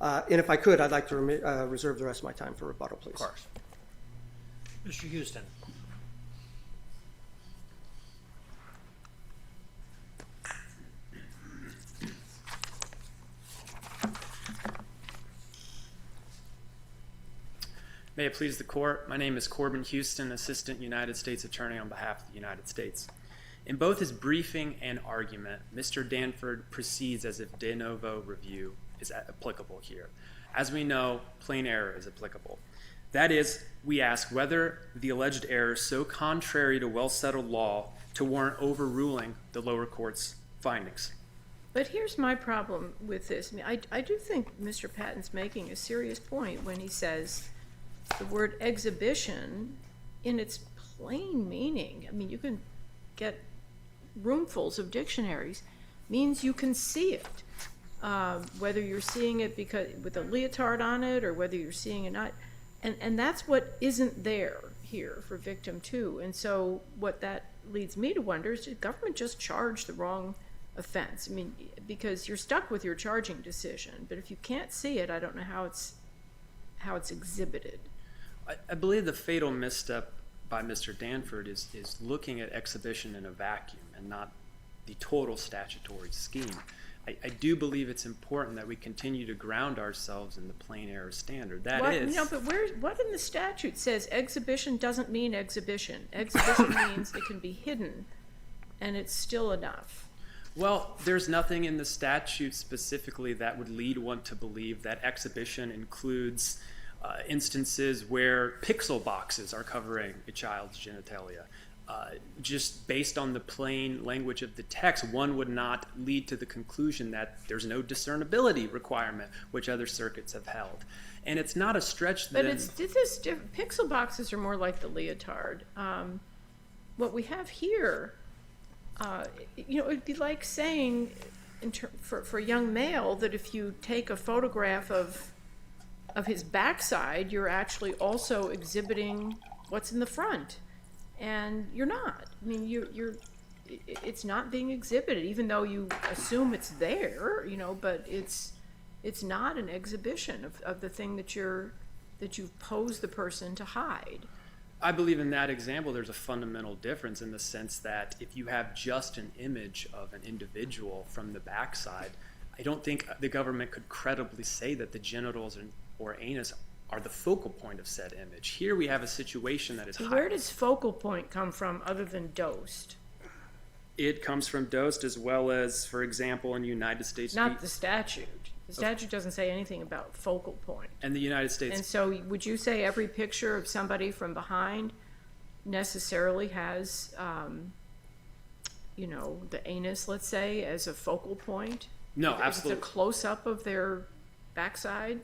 [SPEAKER 7] And if I could, I'd like to reserve the rest of my time for rebuttal, please.
[SPEAKER 1] Of course. Mr. Houston.
[SPEAKER 8] May it please the court, my name is Corbin Houston, Assistant United States Attorney on behalf of the United States. In both his briefing and argument, Mr. Danford proceeds as if de novo review is applicable here. As we know, plain error is applicable. That is, we ask whether the alleged error is so contrary to well-settled law to warrant overruling the lower court's findings.
[SPEAKER 4] But here's my problem with this. I mean, I do think Mr. Patton's making a serious point when he says the word exhibition, in its plain meaning, I mean, you can get roomfuls of dictionaries, means you can see it. Whether you're seeing it because with a leotard on it or whether you're seeing it not. And that's what isn't there here for victim 2. And so what that leads me to wonder is, did government just charge the wrong offense? I mean, because you're stuck with your charging decision, but if you can't see it, I don't know how it's exhibited.
[SPEAKER 8] I believe the fatal misstep by Mr. Danford is looking at exhibition in a vacuum and not the total statutory scheme. I do believe it's important that we continue to ground ourselves in the plain error standard. But
[SPEAKER 4] what in the statute says exhibition doesn't mean exhibition? Exhibition means it can be hidden, and it's still enough.
[SPEAKER 8] Well, there's nothing in the statute specifically that would lead one to believe that exhibition includes instances where pixel boxes are covering a child's genitalia. Just based on the plain language of the text, one would not lead to the conclusion that there's no discernibility requirement, which other circuits have held. And it's not a stretch then.
[SPEAKER 4] But pixel boxes are more like the leotard. What we have here, it'd be like saying for a young male that if you take a photograph of his backside, you're actually also exhibiting what's in the front. And you're not. I mean, it's not being exhibited, even though you assume it's there, but it's not an exhibition of the thing that you've posed the person to hide.
[SPEAKER 8] I believe in that example there's a fundamental difference in the sense that if you have just an image of an individual from the backside, I don't think the government could credibly say that the genitals or anus are the focal point of said image. Here we have a situation that is high.
[SPEAKER 4] Where does focal point come from other than dosed?
[SPEAKER 8] It comes from dosed as well as, for example, in the United States.
[SPEAKER 4] Not the statute. The statute doesn't say anything about focal point.
[SPEAKER 8] And the United States.
[SPEAKER 4] And so would you say every picture of somebody from behind necessarily has, the anus, let's say, as a focal point?
[SPEAKER 8] No,
[SPEAKER 4] If
[SPEAKER 8] absolutely.
[SPEAKER 4] it's a close-up of their backside?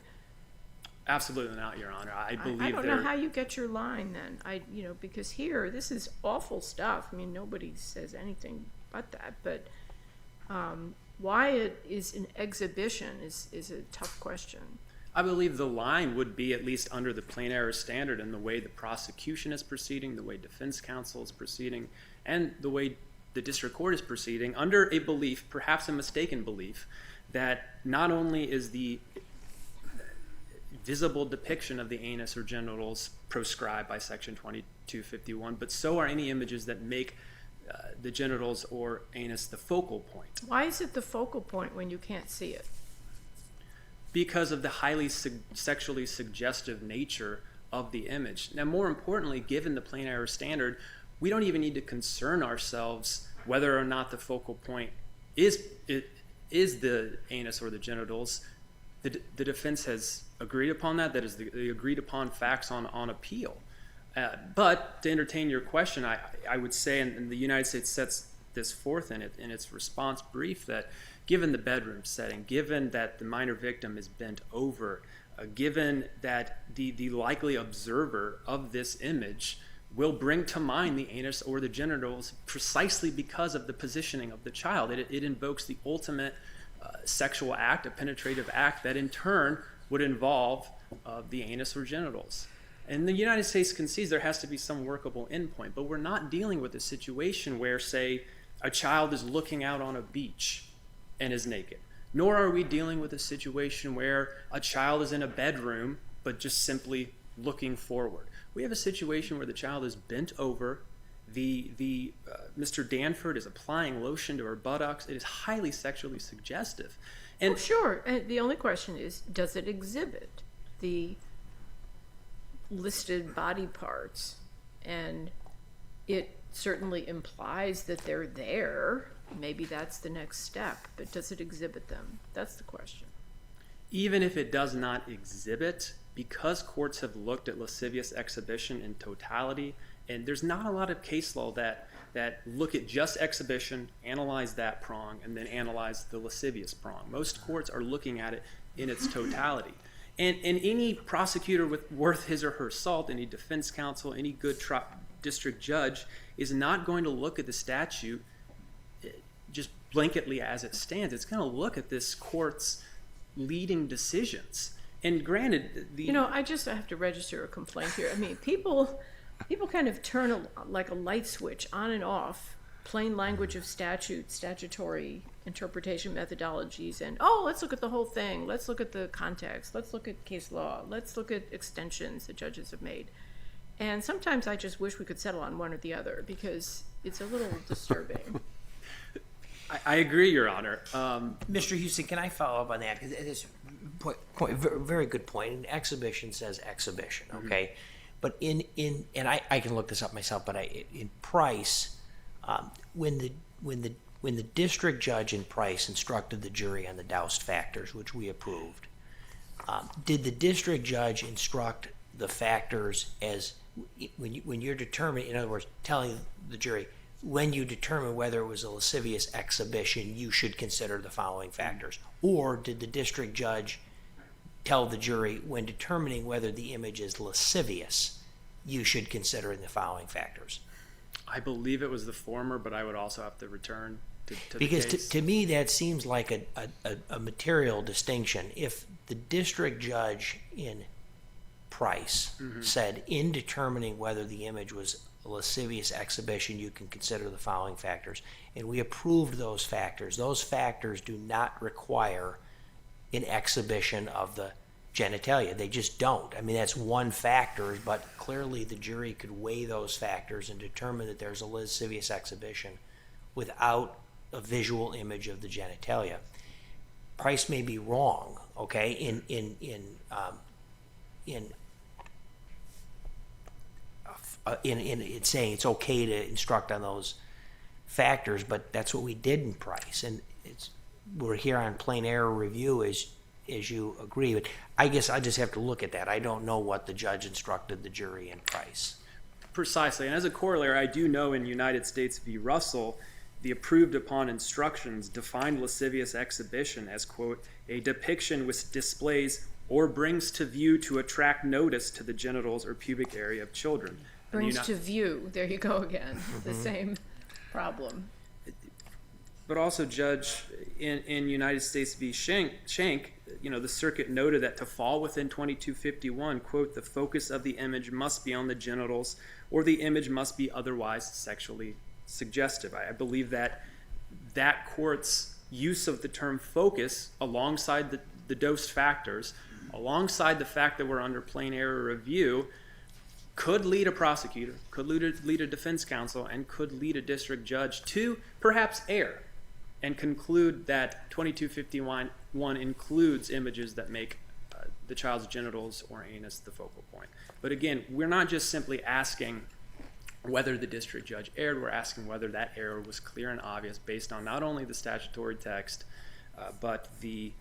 [SPEAKER 8] Absolutely not, Your Honor. I believe
[SPEAKER 4] I don't know how you get your line then. Because here, this is awful stuff. I mean, nobody says anything but that, but why it is an exhibition is a tough question.
[SPEAKER 8] I believe the line would be at least under the plain error standard in the way the prosecution is proceeding, the way defense counsel is proceeding, and the way the district court is proceeding, under a belief, perhaps a mistaken belief, that not only is the visible depiction of the anus or genitals proscribed by Section 2251, but so are any images that make the genitals or anus the focal point.
[SPEAKER 4] Why is it the focal point when you can't see it?
[SPEAKER 8] Because of the highly sexually suggestive nature of the image. Now, more importantly, given the plain error standard, we don't even need to concern ourselves whether or not the focal point is the anus or the genitals. The defense has agreed upon that. That is the agreed upon facts on appeal. But to entertain your question, I would say, and the United States sets this forth in its response brief, that given the bedroom setting, given that the minor victim is bent over, given that the likely observer of this image will bring to mind the anus or the genitals precisely because of the positioning of the child. It invokes the ultimate sexual act, a penetrative act that in turn would involve the anus or genitals. And the United States concedes there has to be some workable endpoint, but we're not dealing with a situation where, say, a child is looking out on a beach and is naked. Nor are we dealing with a situation where a child is in a bedroom but just simply looking forward. We have a situation where the child is bent over. Mr. Danford is applying lotion to her buttocks. It is highly sexually suggestive. And
[SPEAKER 4] Sure. And the only question is, does it exhibit the listed body parts? And it certainly implies that they're there. Maybe that's the next step, but does it exhibit them? That's the question.
[SPEAKER 8] even if it does not exhibit, because courts have looked at lascivious exhibition in totality, and there's not a lot of case law that look at just exhibition, analyze that prong, and then analyze the lascivious prong. Most courts are looking at it in its totality. And any prosecutor worth his or her salt, any defense counsel, any good district judge is not going to look at the statute just blanketly as it stands. It's going to look at this court's leading decisions. And granted,
[SPEAKER 4] I have to register a complaint here. I mean, people kind of turn like a light switch on and off, plain language of statute, statutory interpretation methodologies, and let's look at the whole thing. Let's look at the context. Let's look at case law. Let's look at extensions that judges have made. And sometimes I just wish we could settle on one or the other because it's a little disturbing.
[SPEAKER 8] I agree, Your Honor.
[SPEAKER 1] Mr. Houston, can I follow up on that? Because this point, very good point. And exhibition says exhibition, okay? But and I can look this up myself. But in Price, when the district judge in Price instructed the jury on the Doust factors, which we approved, did the district judge instruct the factors as when you're determining, in other words, telling the jury, when you determine whether it was a lascivious exhibition, you should consider the following factors? Or did the district judge tell the jury, when determining whether the image is lascivious, you should consider the following factors?
[SPEAKER 8] I believe it was the former, but I would also have to return to the
[SPEAKER 1] because
[SPEAKER 8] case.
[SPEAKER 1] to me that seems like a material distinction. If the district judge in Price said, in determining whether the image was a lascivious exhibition, you can consider the following factors, and we approved those factors do not require an exhibition of the genitalia. They just don't. I mean, that's one factor, but clearly the jury could weigh those factors and determine that there's a lascivious exhibition without a visual image of the genitalia. Price may be wrong, okay, in it's saying it's okay to instruct on those factors, but that's what we did in Price, and we're here on plain error review as you agree. But I guess I just have to look at that. I don't know what the judge instructed the jury in Price.
[SPEAKER 8] Precisely, and as a corollary, I do know in United States v. Russell, the approved upon instructions defined lascivious exhibition as, quote, a depiction which displays or brings to view to attract notice to the genitals or pubic area of children.
[SPEAKER 4] Brings to view, there you go again, the same problem.
[SPEAKER 8] But also, Judge, in United States v. Schenck, the circuit noted that to fall within 2251, quote, the focus of the image must be on the genitals or the image must be otherwise sexually suggestive. I believe that court's use of the term focus alongside the dosed factors, alongside the fact that we're under plain error review, could lead a prosecutor, could lead a defense counsel, and could lead a district judge to perhaps err and conclude that 2251 includes images that make the child's genitals or anus the focal point. But again, we're not just simply asking whether the district judge erred, we're asking whether that error was clear and obvious based on not only the statutory text, but the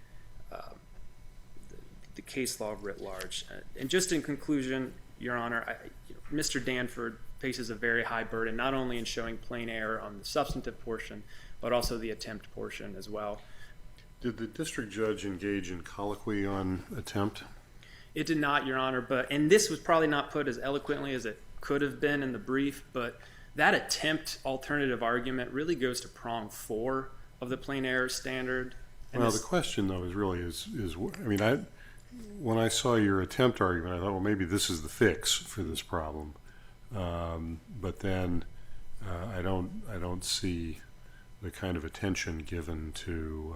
[SPEAKER 8] case law writ large. And just in conclusion, Your Honor, Mr. Danford faces a very high burden, not only in showing plain error on the substantive portion, but also the attempt portion as well.
[SPEAKER 3] Did the district judge engage in colloquy on attempt?
[SPEAKER 8] It did not, Your Honor, and this was probably not put as eloquently as it could have been in the brief, but that attempt alternative argument really goes to prong 4 of the plain error standard. And
[SPEAKER 3] well, the question, though, when I saw your attempt argument, I thought, well, maybe this is the fix for this problem. But then I don't see the kind of attention given to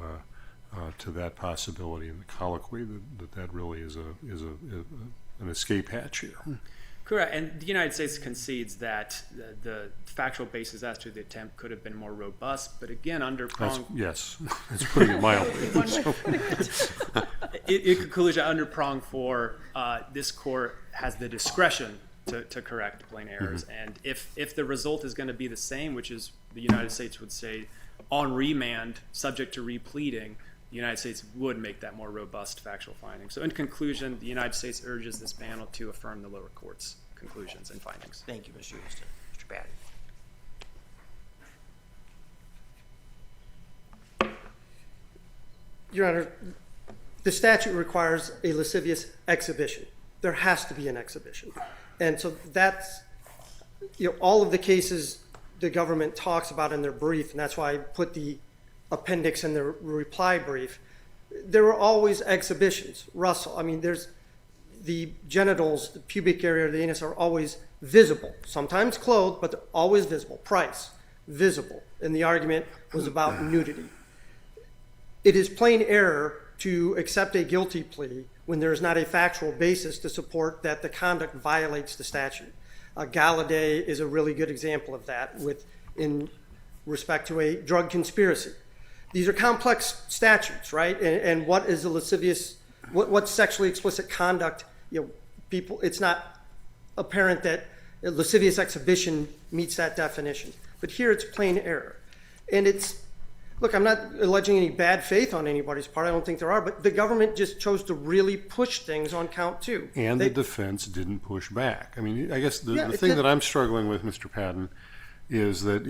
[SPEAKER 3] that possibility in the colloquy that really is an escape hatch here.
[SPEAKER 8] Correct, and the United States concedes that the factual basis as to the attempt could have been more robust, but again, under prong...
[SPEAKER 3] Yes, it's putting it mildly.
[SPEAKER 8] In conclusion, under prong 4, this court has the discretion to correct plain errors, and if the result is going to be the same, which is the United States would say on remand, subject to repleading, the United States would make that more robust factual finding. So in conclusion, the United States urges this panel to affirm the lower court's conclusions and findings.
[SPEAKER 1] Thank you, Mr. Houston. Mr. Batty.
[SPEAKER 7] Your Honor, the statute requires a lascivious exhibition. There has to be an exhibition. And so that's, all of the cases the government talks about in their brief, and that's why I put the appendix in the reply brief, there were always exhibitions. Russell, there's the genitals, the pubic area, the anus are always visible, sometimes clothed, but they're always visible. Price, visible. And the argument was about nudity. It is plain error to accept a guilty plea when there is not a factual basis to support that the conduct violates the statute. Gallaudet is a really good example of that in respect to a drug conspiracy. These are complex statutes, right? And what is a lascivious, what's sexually explicit conduct? It's not apparent that a lascivious exhibition meets that definition. But here it's plain error. And look, I'm not alleging any bad faith on anybody's part. I don't think there are. But the government just chose to really push things on count 2.
[SPEAKER 3] And the defense didn't push back. I guess the thing that I'm struggling with, Mr. Patton, is that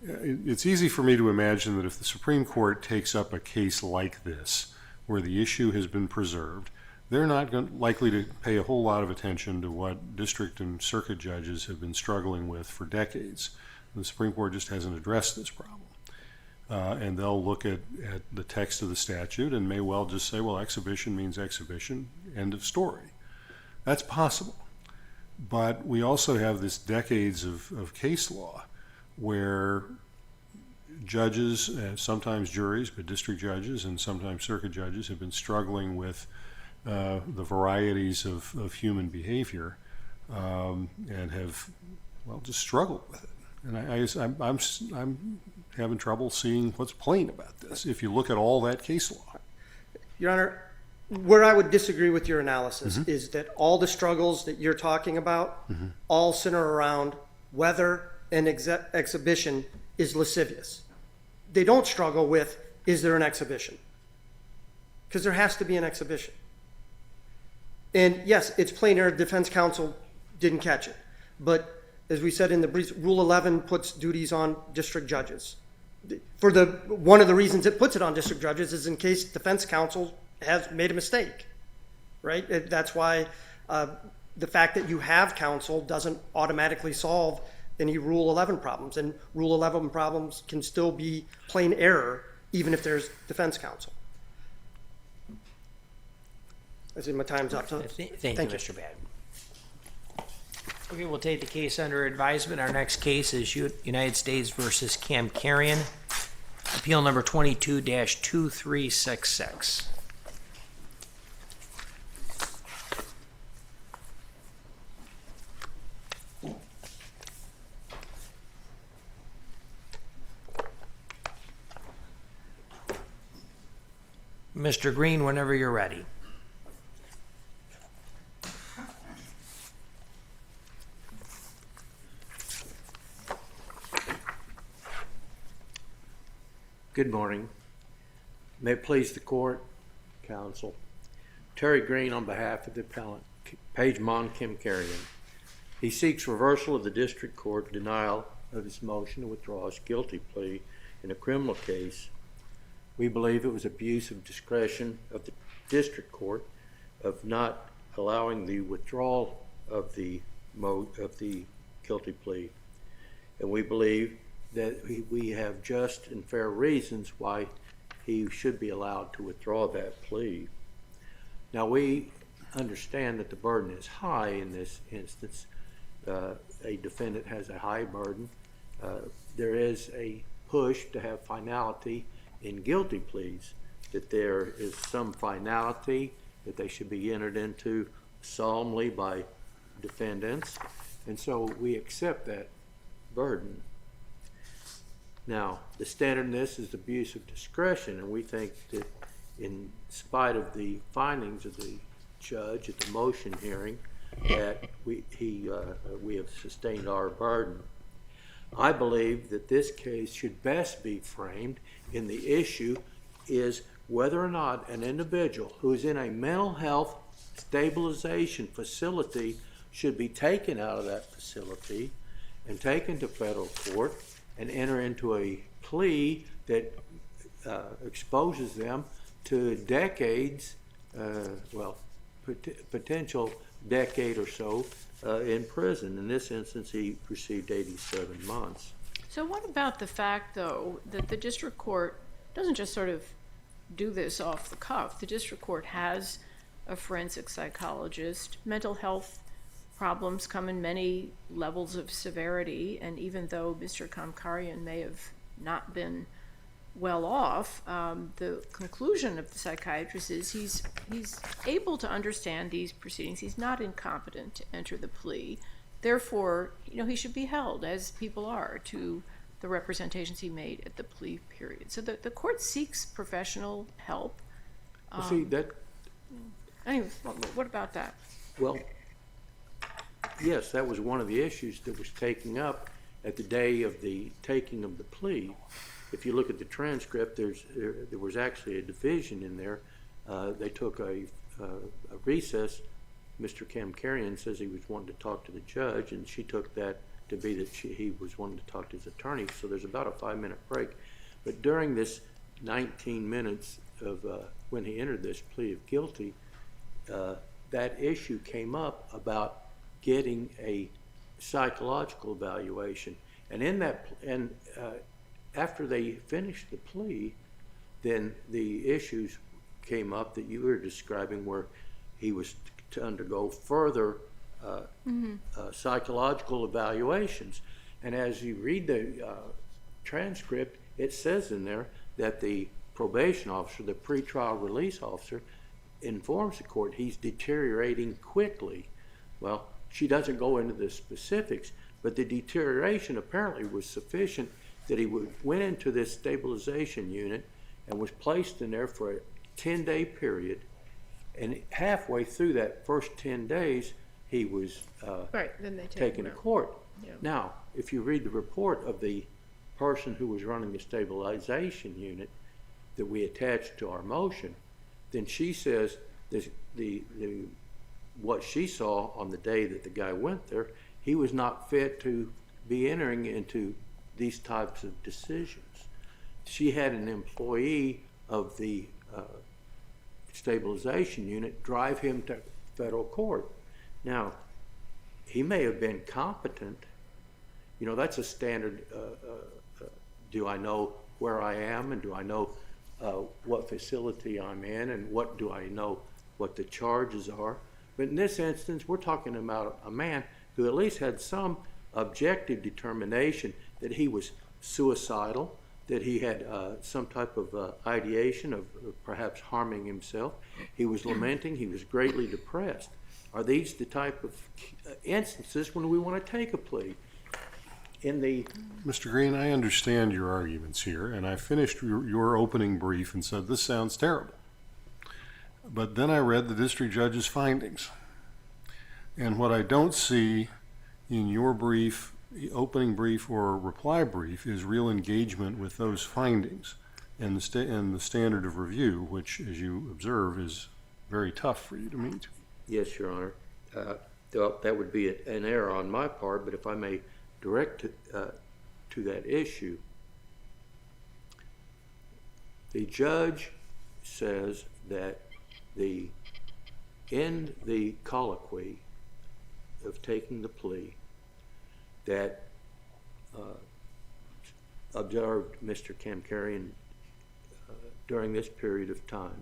[SPEAKER 3] it's easy for me to imagine that if the Supreme Court takes up a case like this, where the issue has been preserved, they're not likely to pay a whole lot of attention to what district and circuit judges have been struggling with for decades. The Supreme Court just hasn't addressed this problem. And they'll look at the text of the statute and may well just say, well, exhibition means exhibition, end of story. That's possible. But we also have this decades of case law where judges, sometimes juries, but district judges and sometimes circuit judges have been struggling with the varieties of human behavior and have, just struggled with it. And I'm having trouble seeing what's plain about this if you look at all that case law.
[SPEAKER 7] Your Honor, where I would disagree with your analysis is that all the struggles that you're talking about all center around whether an exhibition is lascivious. They don't struggle with, is there an exhibition? Because there has to be an exhibition. And yes, it's plain error. Defense counsel didn't catch it. But As we said in the brief, Rule 11 puts duties on district judges. One of the reasons it puts it on district judges is in case defense counsel has made a mistake, right? That's why the fact that you have counsel doesn't automatically solve any Rule 11 problems. And Rule 11 problems can still be plain error even if there's defense counsel. I see my time's up. So
[SPEAKER 1] Thank you, Mr. Batten. Okay, we'll take the case under advisement. Our next case is United States versus Kamkarian, appeal number 22-2366. Mr. Green, whenever you're ready.
[SPEAKER 9] Good morning. May it please the court, counsel. Terry Green on behalf of the appellant, Pagemon Kamkarian. He seeks reversal of the district court denial of his motion to withdraw his guilty plea in a criminal case. We believe it was abuse of discretion of the district court of not allowing the withdrawal of the guilty plea. And we believe that we have just and fair reasons why he should be allowed to withdraw that plea. Now, we understand that the burden is high in this instance. A defendant has a high burden. There is a push to have finality in guilty pleas, that there is some finality, that they should be entered into solemnly by defendants, and so we accept that burden. Now, the standard in this is abuse of discretion, and we think that in spite of the findings of the judge at the motion hearing, that we have sustained our burden. I believe that this case should best be framed in the issue is whether or not an individual who is in a mental health stabilization facility should be taken out of that facility and taken to federal court and enter into a plea that exposes them to decades, potential decade or so in prison. In this instance, he received 87 months.
[SPEAKER 4] So what about the fact, though, that the district court doesn't just sort of do this off the cuff? The district court has a forensic psychologist. Mental health problems come in many levels of severity, and even though Mr. Kamkarian may have not been well off, the conclusion of the psychiatrist is he's able to understand these proceedings. He's not incompetent to enter the plea. Therefore, he should be held, as people are, to the representations he made at the plea period. So the court seeks professional help. Anyway, what about that?
[SPEAKER 9] Well, yes, that was one of the issues that was taken up at the day of the taking of the plea. If you look at the transcript, there was actually a division in there. They took a recess. Mr. Kamkarian says he was wanting to talk to the judge, and she took that to be that he was wanting to talk to his attorney. So there's about a 5-minute break. But during this 19 minutes of when he entered this plea of guilty, that issue came up about getting a psychological evaluation. And in that, after they finished the plea, then the issues came up that you were describing, where he was to undergo further psychological evaluations. And as you read the transcript, it says in there that the probation officer, the pretrial release officer, informs the court he's deteriorating quickly. Well, she doesn't go into the specifics, but the deterioration apparently was sufficient that he went into this stabilization unit and was placed in there for a 10-day period. And halfway through that first 10 days, he was taken to court.
[SPEAKER 4] Yeah.
[SPEAKER 9] Now, if you read the report of the person who was running the stabilization unit that we attached to our motion, then she says what she saw on the day that the guy went there he was not fit to be entering into these types of decisions. She had an employee of the stabilization unit drive him to federal court. Now, he may have been competent. You know, that's a standard. Do I know where I am, and do I know what facility I'm in, and what do I know what the charges are? But in this instance, we're talking about a man who at least had some objective determination that he was suicidal, that he had some type of ideation of perhaps harming himself. He was lamenting. He was greatly depressed. Are these the type of instances when we want to take a plea?
[SPEAKER 3] Mr. Green, I understand your arguments here, and I finished your opening brief and said, this sounds terrible. But then I read the district judge's findings. And what I don't see in your brief, opening brief or reply brief, is real engagement with those findings and the standard of review, which, as you observe, is very tough for you to meet.
[SPEAKER 9] Yes, Your Honor. That would be an error on my part, but if I may direct to that issue, the judge says that in the colloquy of taking the plea, that observed Mr. Kamkarian during this period of time,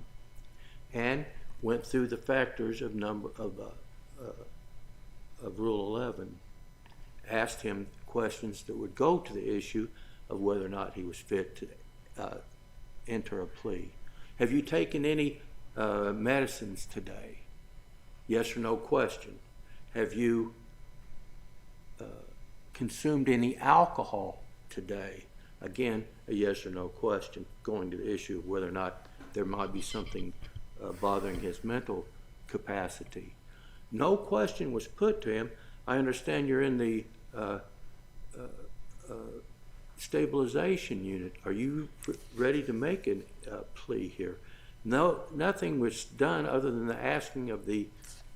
[SPEAKER 9] and went through the factors of Rule 11, asked him questions that would go to the issue of whether or not he was fit to enter a plea. Have you taken any medicines today? Yes or no question. Have you consumed any alcohol today? Again, a yes or no question, going to the issue of whether or not there might be something bothering his mental capacity. No question was put to him. I understand you're in the stabilization unit. Are you ready to make a plea here? No, nothing was done other than the asking of the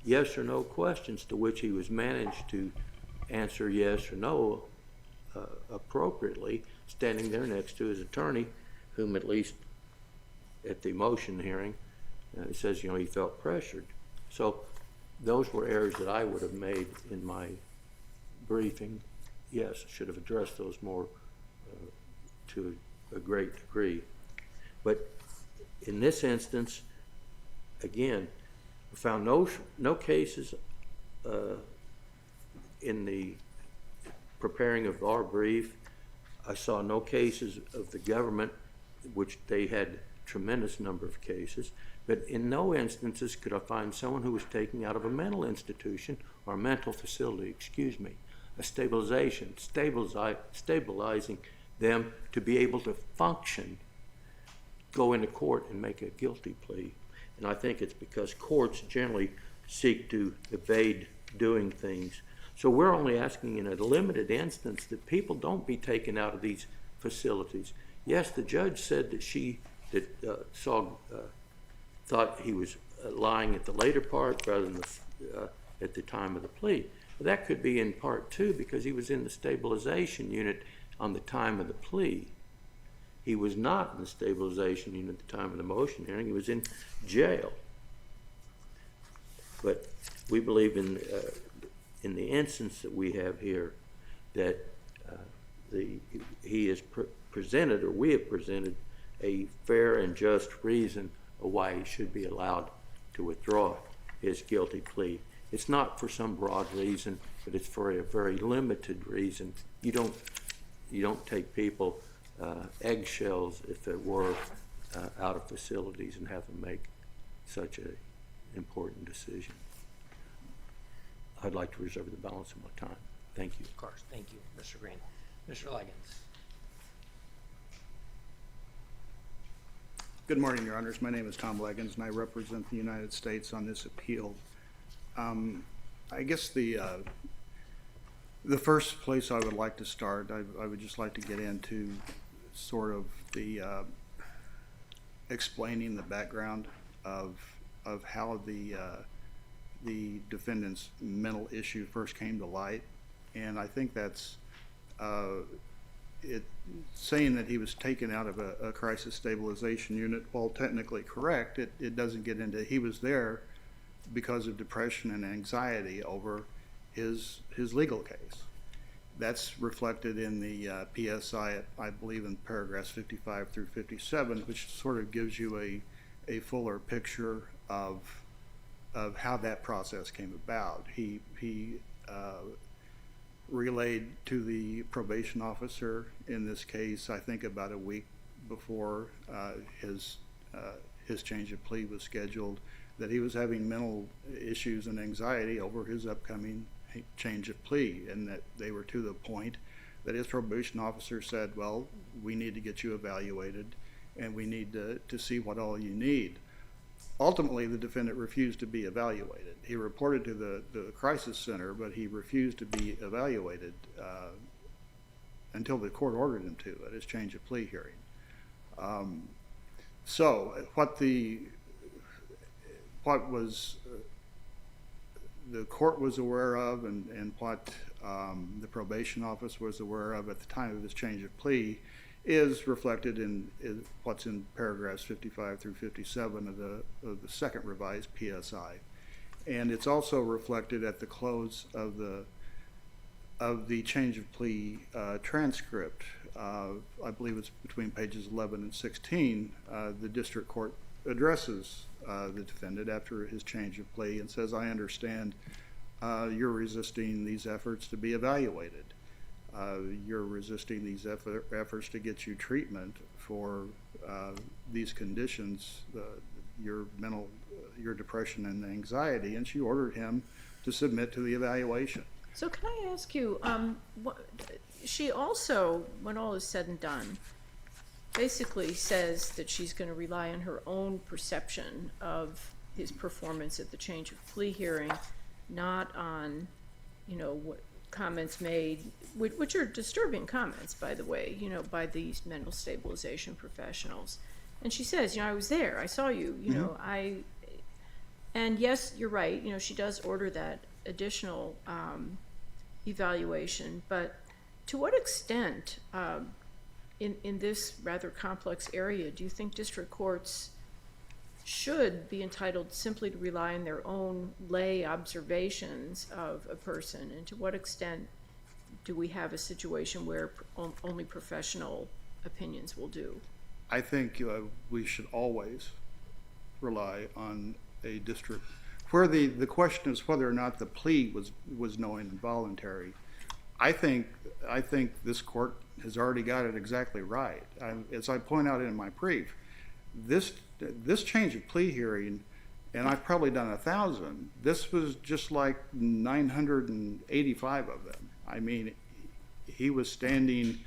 [SPEAKER 9] yes or no questions, to which he was managed to answer yes or no appropriately, standing there next to his attorney, whom at least at the motion hearing, he says, he felt pressured. So those were errors that I would have made in my briefing. Yes, should have addressed those more to a great degree. But in this instance, again, we found no cases in the preparing of our brief. I saw no cases of the government, which they had tremendous number of cases, but in no instances could I find someone who was taken out of a mental institution or a mental facility, a stabilization, stabilizing them to be able to function, go into court and make a guilty plea. And I think it's because courts generally seek to evade doing things. So we're only asking in a limited instance that people don't be taken out of these facilities. Yes, the judge said that thought he was lying at the later part rather than at the time of the plea. But that could be in part too, because he was in the stabilization unit on the time of the plea. He was not in the stabilization unit at the time of the motion hearing. He was in jail. But we believe in the instance that we have here that he has presented, or we have presented, a fair and just reason of why he should be allowed to withdraw his guilty plea. It's not for some broad reason, but it's for a very limited reason. You don't take people eggshells, if it were, out of facilities and have them make such an important decision. I'd like to reserve the balance of my time. Thank you.
[SPEAKER 1] Of course. Thank you, Mr. Green. Mr. Leggins.
[SPEAKER 10] Good morning, Your Honors. My name is Tom Leggins, and I represent the United States on this appeal. I guess the first place I would like to start, I would just like to get into sort of the explaining the background of how the defendant's mental issue first came to light. And I think that's saying that he was taken out of a crisis stabilization unit, while technically correct, it doesn't get into he was there because of depression and anxiety over his legal case. That's reflected in the PSI, I believe, in paragraphs 55 through 57, which sort of gives you a fuller picture of how that process came about. He relayed to the probation officer in this case, I think about a week before his change of plea was scheduled, that he was having mental issues and anxiety over his upcoming change of plea, and that they were to the point that his probation officer said, well, we need to get you evaluated and we need to see what all you need. Ultimately, the defendant refused to be evaluated. He reported to the crisis center, but he refused to be evaluated until the court ordered him to at his change of plea hearing. So what was the court was aware of and what the probation office was aware of at the time of his change of plea is reflected in what's in paragraphs 55 through 57 of the second revised PSI. And it's also reflected at the close of the change of plea transcript. I believe it's between pages 11 and 16. The district court addresses the defendant after his change of plea and says, I understand you're resisting these efforts to be evaluated. You're resisting these efforts to get you treatment for these conditions, your depression and anxiety, and she ordered him to submit to the evaluation.
[SPEAKER 4] So can I ask you, she also, when all is said and done, basically says that she's going to rely on her own perception of his performance at the change of plea hearing, not on, what comments made, which are disturbing comments, by the way, by these mental stabilization professionals. And she says, I was there, I saw you, and yes, you're right, she does order that additional evaluation, but to what extent in this rather complex area do you think district courts should be entitled simply to rely on their own lay observations of a person, and to what extent do we have a situation where only professional opinions will do?
[SPEAKER 10] I think we should always rely on a district where the question is whether or not the plea was knowing and voluntary. I think this court has already got it exactly right. As I point out in my brief, this change of plea hearing, and I've probably done 1,000, this was just like 985 of them. I mean, he was standing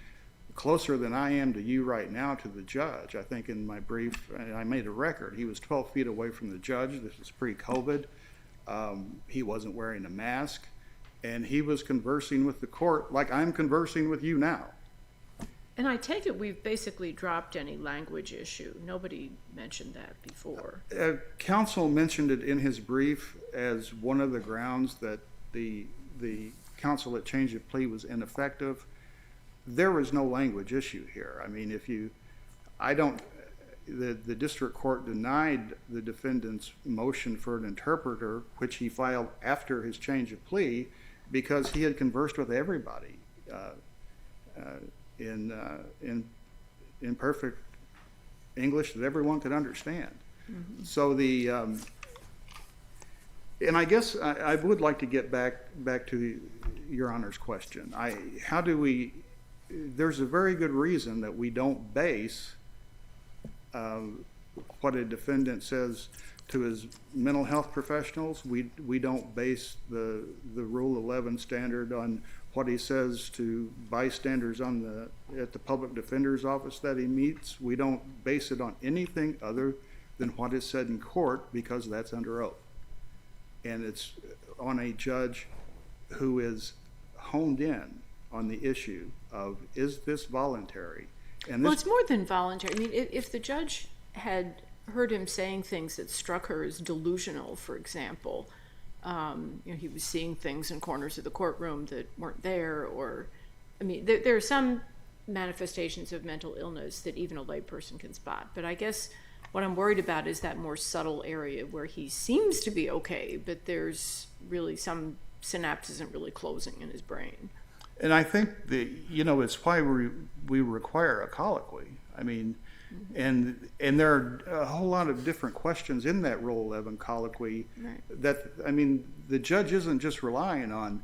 [SPEAKER 10] closer than I am to you right now to the judge. I think in my brief, I made a record. He was 12 feet away from the judge. This was pre-COVID. He wasn't wearing a mask, and he was conversing with the court like I'm conversing with you now.
[SPEAKER 4] And I take it we've basically dropped any language issue. Nobody mentioned that before.
[SPEAKER 10] Counsel mentioned it in his brief as one of the grounds that the counsel at change of plea was ineffective. There was no language issue here. I mean, the district court denied the defendant's motion for an interpreter, which he filed after his change of plea, because he had conversed with everybody in perfect English that everyone could understand. Mm-hmm. So and I guess I would like to get back to Your Honor's question. There's a very good reason that we don't base what a defendant says to his mental health professionals. We don't base the Rule 11 standard on what he says to bystanders at the public defender's office that he meets. We don't base it on anything other than what is said in court, because that's under oath. And it's on a judge who is honed in on the issue of, is this voluntary? And
[SPEAKER 4] well, it's more than voluntary. I mean, if the judge had heard him saying things that struck her as delusional, for example, He was seeing things in corners of the courtroom that weren't there, or, I mean, there are some manifestations of mental illness that even a layperson can spot. But I guess what I'm worried about is that more subtle area where he seems to be okay, but there's really some synapse isn't really closing in his brain.
[SPEAKER 10] And I think that, it's why we require a colloquy. I mean, and there are a whole lot of different questions in that Rule 11 colloquy.
[SPEAKER 4] Right.
[SPEAKER 10] The judge isn't just relying on,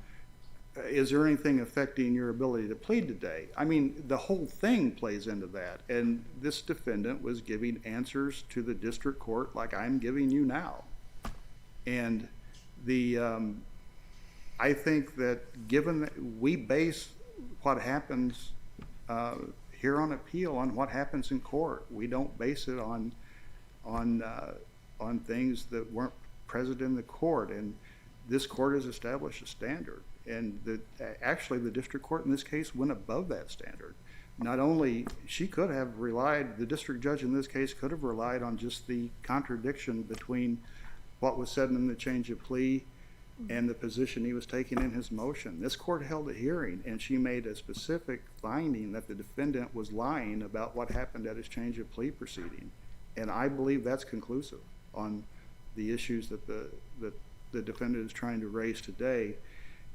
[SPEAKER 10] is there anything affecting your ability to plead today? I mean, the whole thing plays into that. And this defendant was giving answers to the district court like I'm giving you now. And I think that given that we base what happens here on appeal on what happens in court, we don't base it on things that weren't present in the court. And this court has established a standard. And actually the district court in this case went above that standard. Not only the district judge in this case could have relied on just the contradiction between what was said in the change of plea and the position he was taking in his motion. This court held a hearing, and she made a specific finding that the defendant was lying about what happened at his change of plea proceeding. And I believe that's conclusive on the issues that the defendant is trying to raise today.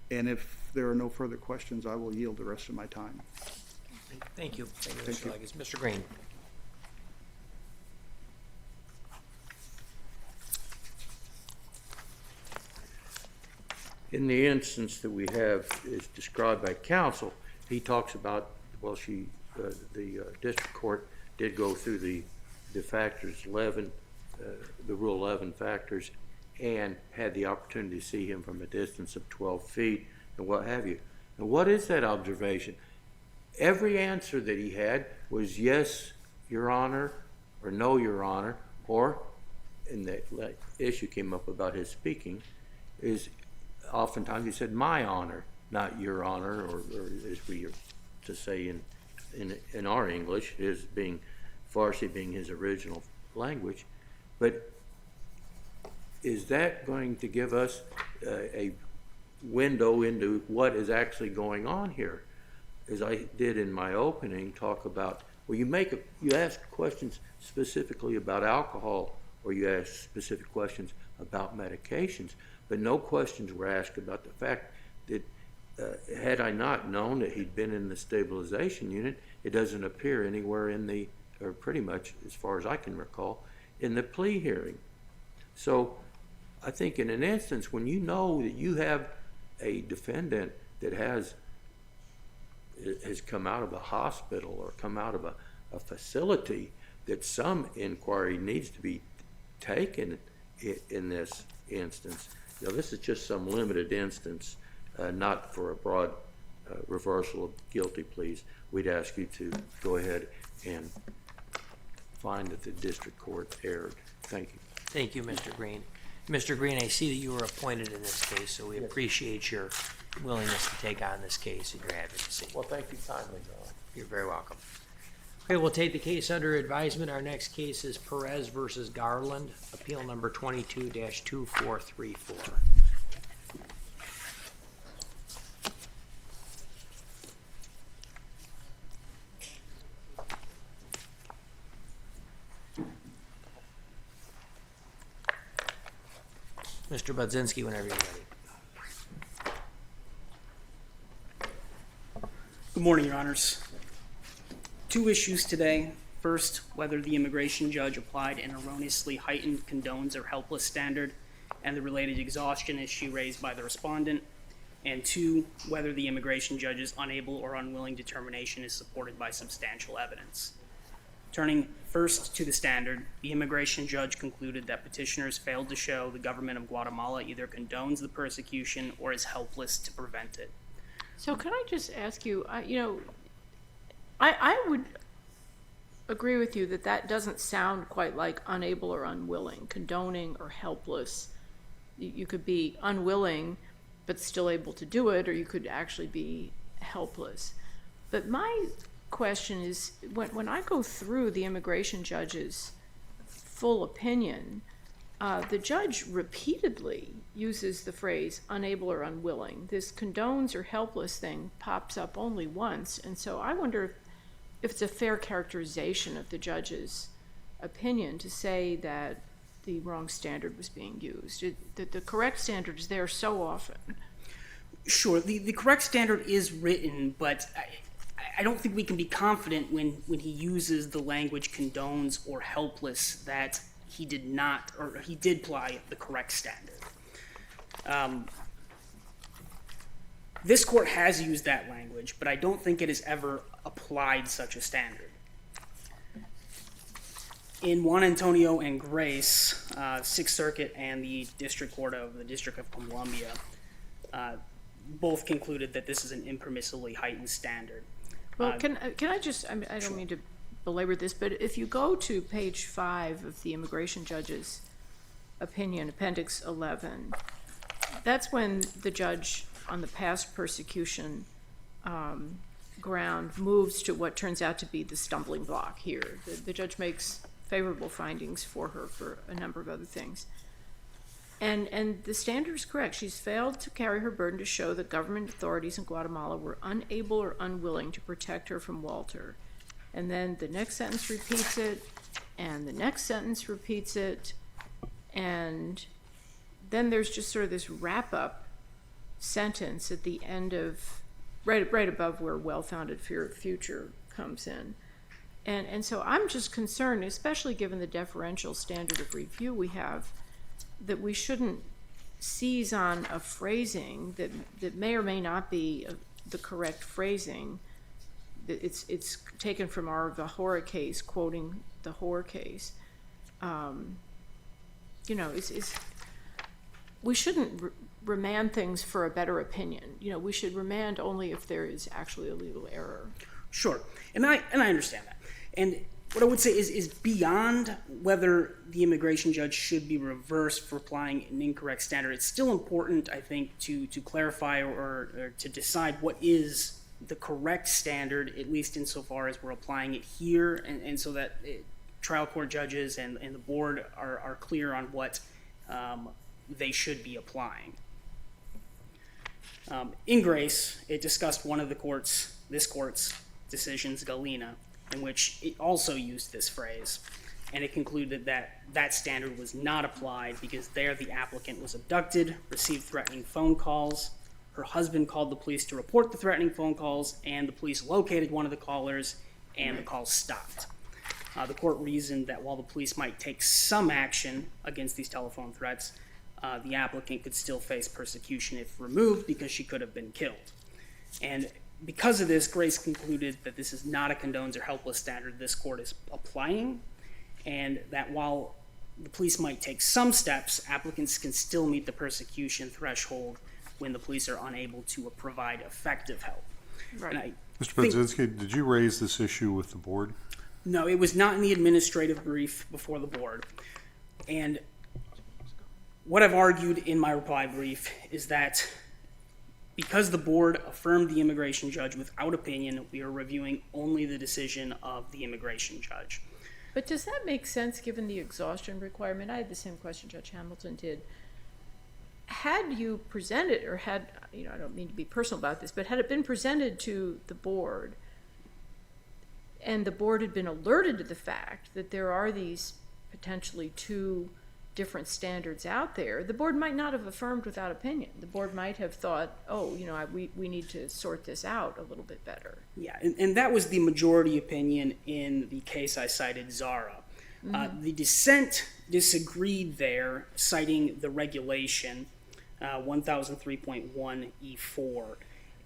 [SPEAKER 10] And if there are no further questions, I will yield the rest of my time.
[SPEAKER 1] Thank you. Thank you, Mr. Leggett. Mr. Green.
[SPEAKER 9] In the instance that we have is described by counsel, he talks about, the district court did go through the factors 11, the Rule 11 factors, and had the opportunity to see him from a distance of 12 feet and what have you. And what is that observation? Every answer that he had was yes, Your Honor, or no, Your Honor, or, and the issue came up about his speaking, is oftentimes he said my honor, not your honor, or as we are to say in our English, is being Farsi being his original language. But is that going to give us a window into what is actually going on here? As I did in my opening, talk about, well, you ask questions specifically about alcohol, or you ask specific questions about medications, but no questions were asked about the fact that had I not known that he'd been in the stabilization unit, it doesn't appear anywhere or pretty much as far as I can recall, in the plea hearing. So I think in an instance when you know that you have a defendant that has come out of a hospital or come out of a facility, that some inquiry needs to be taken in this instance. This is just some limited instance, not for a broad reversal of guilty pleas. We'd ask you to go ahead and find that the district court erred. Thank you.
[SPEAKER 1] Thank you, Mr. Green. Mr. Green, I see that you were appointed in this case, so we appreciate your willingness to take on this case and your advocacy.
[SPEAKER 9] Well, thank you kindly, John.
[SPEAKER 1] You're very welcome. Okay, we'll take the case under advisement. Our next case is Perez versus Garland, appeal number 22-2434. Mr. Budzinski, whenever you're ready.
[SPEAKER 11] Good morning, Your Honors. Two issues today. First, whether the immigration judge applied an erroneously heightened condones or helpless standard and the related exhaustion issue raised by the respondent. And two, whether the immigration judge's unable or unwilling determination is supported by substantial evidence. Turning first to the standard, the immigration judge concluded that petitioners failed to show the government of Guatemala either condones the persecution or is helpless to prevent it.
[SPEAKER 4] So can I just ask you, I would agree with you that doesn't sound quite like unable or unwilling, condoning or helpless. You could be unwilling but still able to do it, or you could actually be helpless. But my question is, when I go through the immigration judge's full opinion, the judge repeatedly uses the phrase unable or unwilling. This condones or helpless thing pops up only once, and so I wonder if it's a fair characterization of the judge's opinion to say that the wrong standard was being used. The correct standard is there so often.
[SPEAKER 11] Sure, the correct standard is written, but I don't think we can be confident when he uses the language condones or helpless that he did not, or he did apply the correct standard. This court has used that language, but I don't think it has ever applied such a standard. In Juan Antonio and Grace, Sixth Circuit and the District Court of the District of Columbia both concluded that this is an impermissibly heightened standard.
[SPEAKER 4] Well, can I just, I don't mean to belabor this, but if you go to page 5 of the immigration judge's opinion, Appendix 11, that's when the judge on the past persecution ground moves to what turns out to be the stumbling block here. The judge makes favorable findings for her for a number of other things. And the standard is correct. She's failed to carry her burden to show that government authorities in Guatemala were unable or unwilling to protect her from Walter. And then the next sentence repeats it, and the next sentence repeats it, and then there's just sort of this wrap-up sentence at the end of, right above where well-founded fear of future comes in. And so I'm just concerned, especially given the deferential standard of review we have, that we shouldn't seize on a phrasing that may or may not be the correct phrasing. It's taken from the Hora case, quoting the Hora case. We shouldn't remand things for a better opinion. We should remand only if there is actually a legal error.
[SPEAKER 11] Sure, and I understand that. And what I would say is beyond whether the immigration judge should be reversed for applying an incorrect standard, it's still important, I think, to clarify or to decide what is the correct standard, at least insofar as we're applying it here, and so that trial court judges and the board are clear on what they should be applying. In Grace, it discussed one of this court's decisions, Galena, in which it also used this phrase, and it concluded that that standard was not applied because there the applicant was abducted, received threatening phone calls, her husband called the police to report the threatening phone calls, and the police located one of the callers, and the calls stopped. The court reasoned that while the police might take some action against these telephone threats, the applicant could still face persecution if removed because she could have been killed. And because of this, Grace concluded that this is not a condones or helpless standard this court is applying, and that while the police might take some steps, applicants can still meet the persecution threshold when the police are unable to provide effective help.
[SPEAKER 4] Right.
[SPEAKER 3] Mr. Budzinski, did you raise this issue with the board?
[SPEAKER 11] No, it was not in the administrative brief before the board. And what I've argued in my reply brief is that because the board affirmed the immigration judge without opinion, we are reviewing only the decision of the immigration judge.
[SPEAKER 4] But does that make sense given the exhaustion requirement? I had the same question Judge Hamilton did. Had you presented, or I don't mean to be personal about this, but had it been presented to the board and the board had been alerted to the fact that there are these potentially two different standards out there, the board might not have affirmed without opinion. The board might have thought, we need to sort this out a little bit better.
[SPEAKER 11] Yeah, and that was the majority opinion in the case I cited, Zara. The dissent disagreed there, citing the regulation 1003.1E4.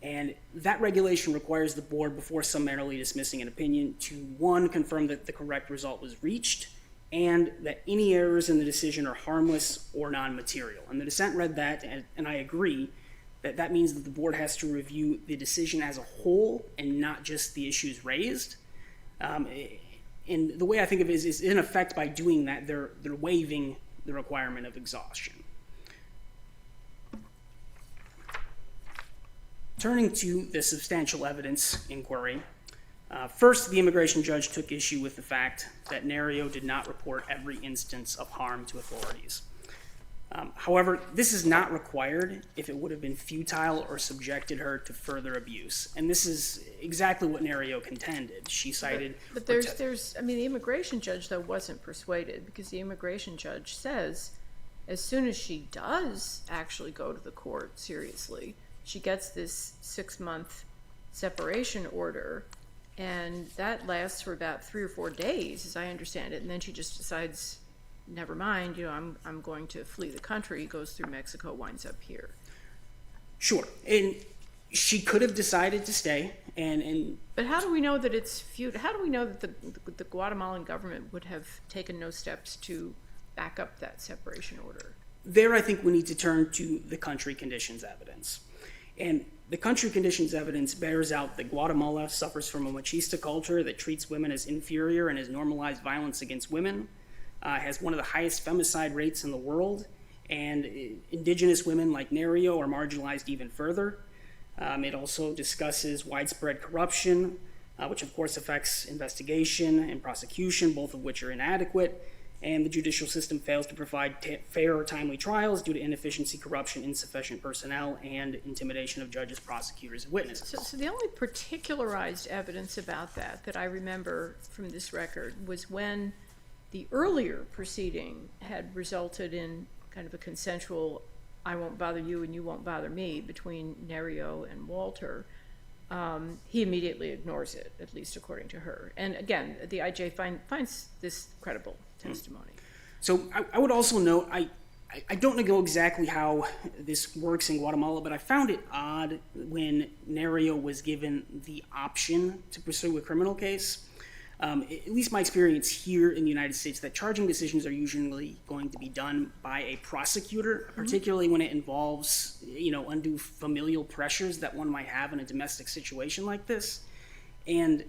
[SPEAKER 11] And that regulation requires the board, before summarily dismissing an opinion, to, one, confirm that the correct result was reached, and that any errors in the decision are harmless or non-material. And the dissent read that, and I agree, that means that the board has to review the decision as a whole and not just the issues raised. And the way I think of it is in effect, by doing that, they're waiving the requirement of exhaustion. Turning to the substantial evidence inquiry, First, the immigration judge took issue with the fact that Nerio did not report every instance of harm to authorities. However, this is not required if it would have been futile or subjected her to further abuse. And this is exactly what Nerio contended. She cited...
[SPEAKER 4] But there's, I mean, the immigration judge, though, wasn't persuaded, because the immigration judge says as soon as she does actually go to the court seriously, she gets this 6-month separation order, and that lasts for about 3 or 4 days, as I understand it, and then she just decides, never mind, you know, I'm going to flee the country, goes through Mexico, winds up here.
[SPEAKER 11] Sure. And she could have decided to stay, and
[SPEAKER 4] But how do we know that it's futile? How do we know that the Guatemalan government would have taken no steps to back up that separation order?
[SPEAKER 11] there I think we need to turn to the country conditions evidence. And the country conditions evidence bears out that Guatemala suffers from a machista culture that treats women as inferior and has normalized violence against women, has one of the highest femicide rates in the world, and indigenous women like Nerio are marginalized even further. It also discusses widespread corruption, which of course affects investigation and prosecution, both of which are inadequate, and the judicial system fails to provide fair or timely trials due to inefficiency, corruption, insufficient personnel, and intimidation of judges, prosecutors, and witnesses.
[SPEAKER 4] So the only particularized evidence about that I remember from this record was when the earlier proceeding had resulted in kind of a consensual "I won't bother you and you won't bother me" between Nerio and Walter. He immediately ignores it, at least according to her. And again, the IJ finds this credible testimony.
[SPEAKER 11] So I would also note, I don't know exactly how this works in Guatemala, but I found it odd when Nerio was given the option to pursue a criminal case. At least my experience here in the United States, that charging decisions are usually going to be done by a prosecutor, particularly when it involves, undue familial pressures that one might have in a domestic situation like this. And,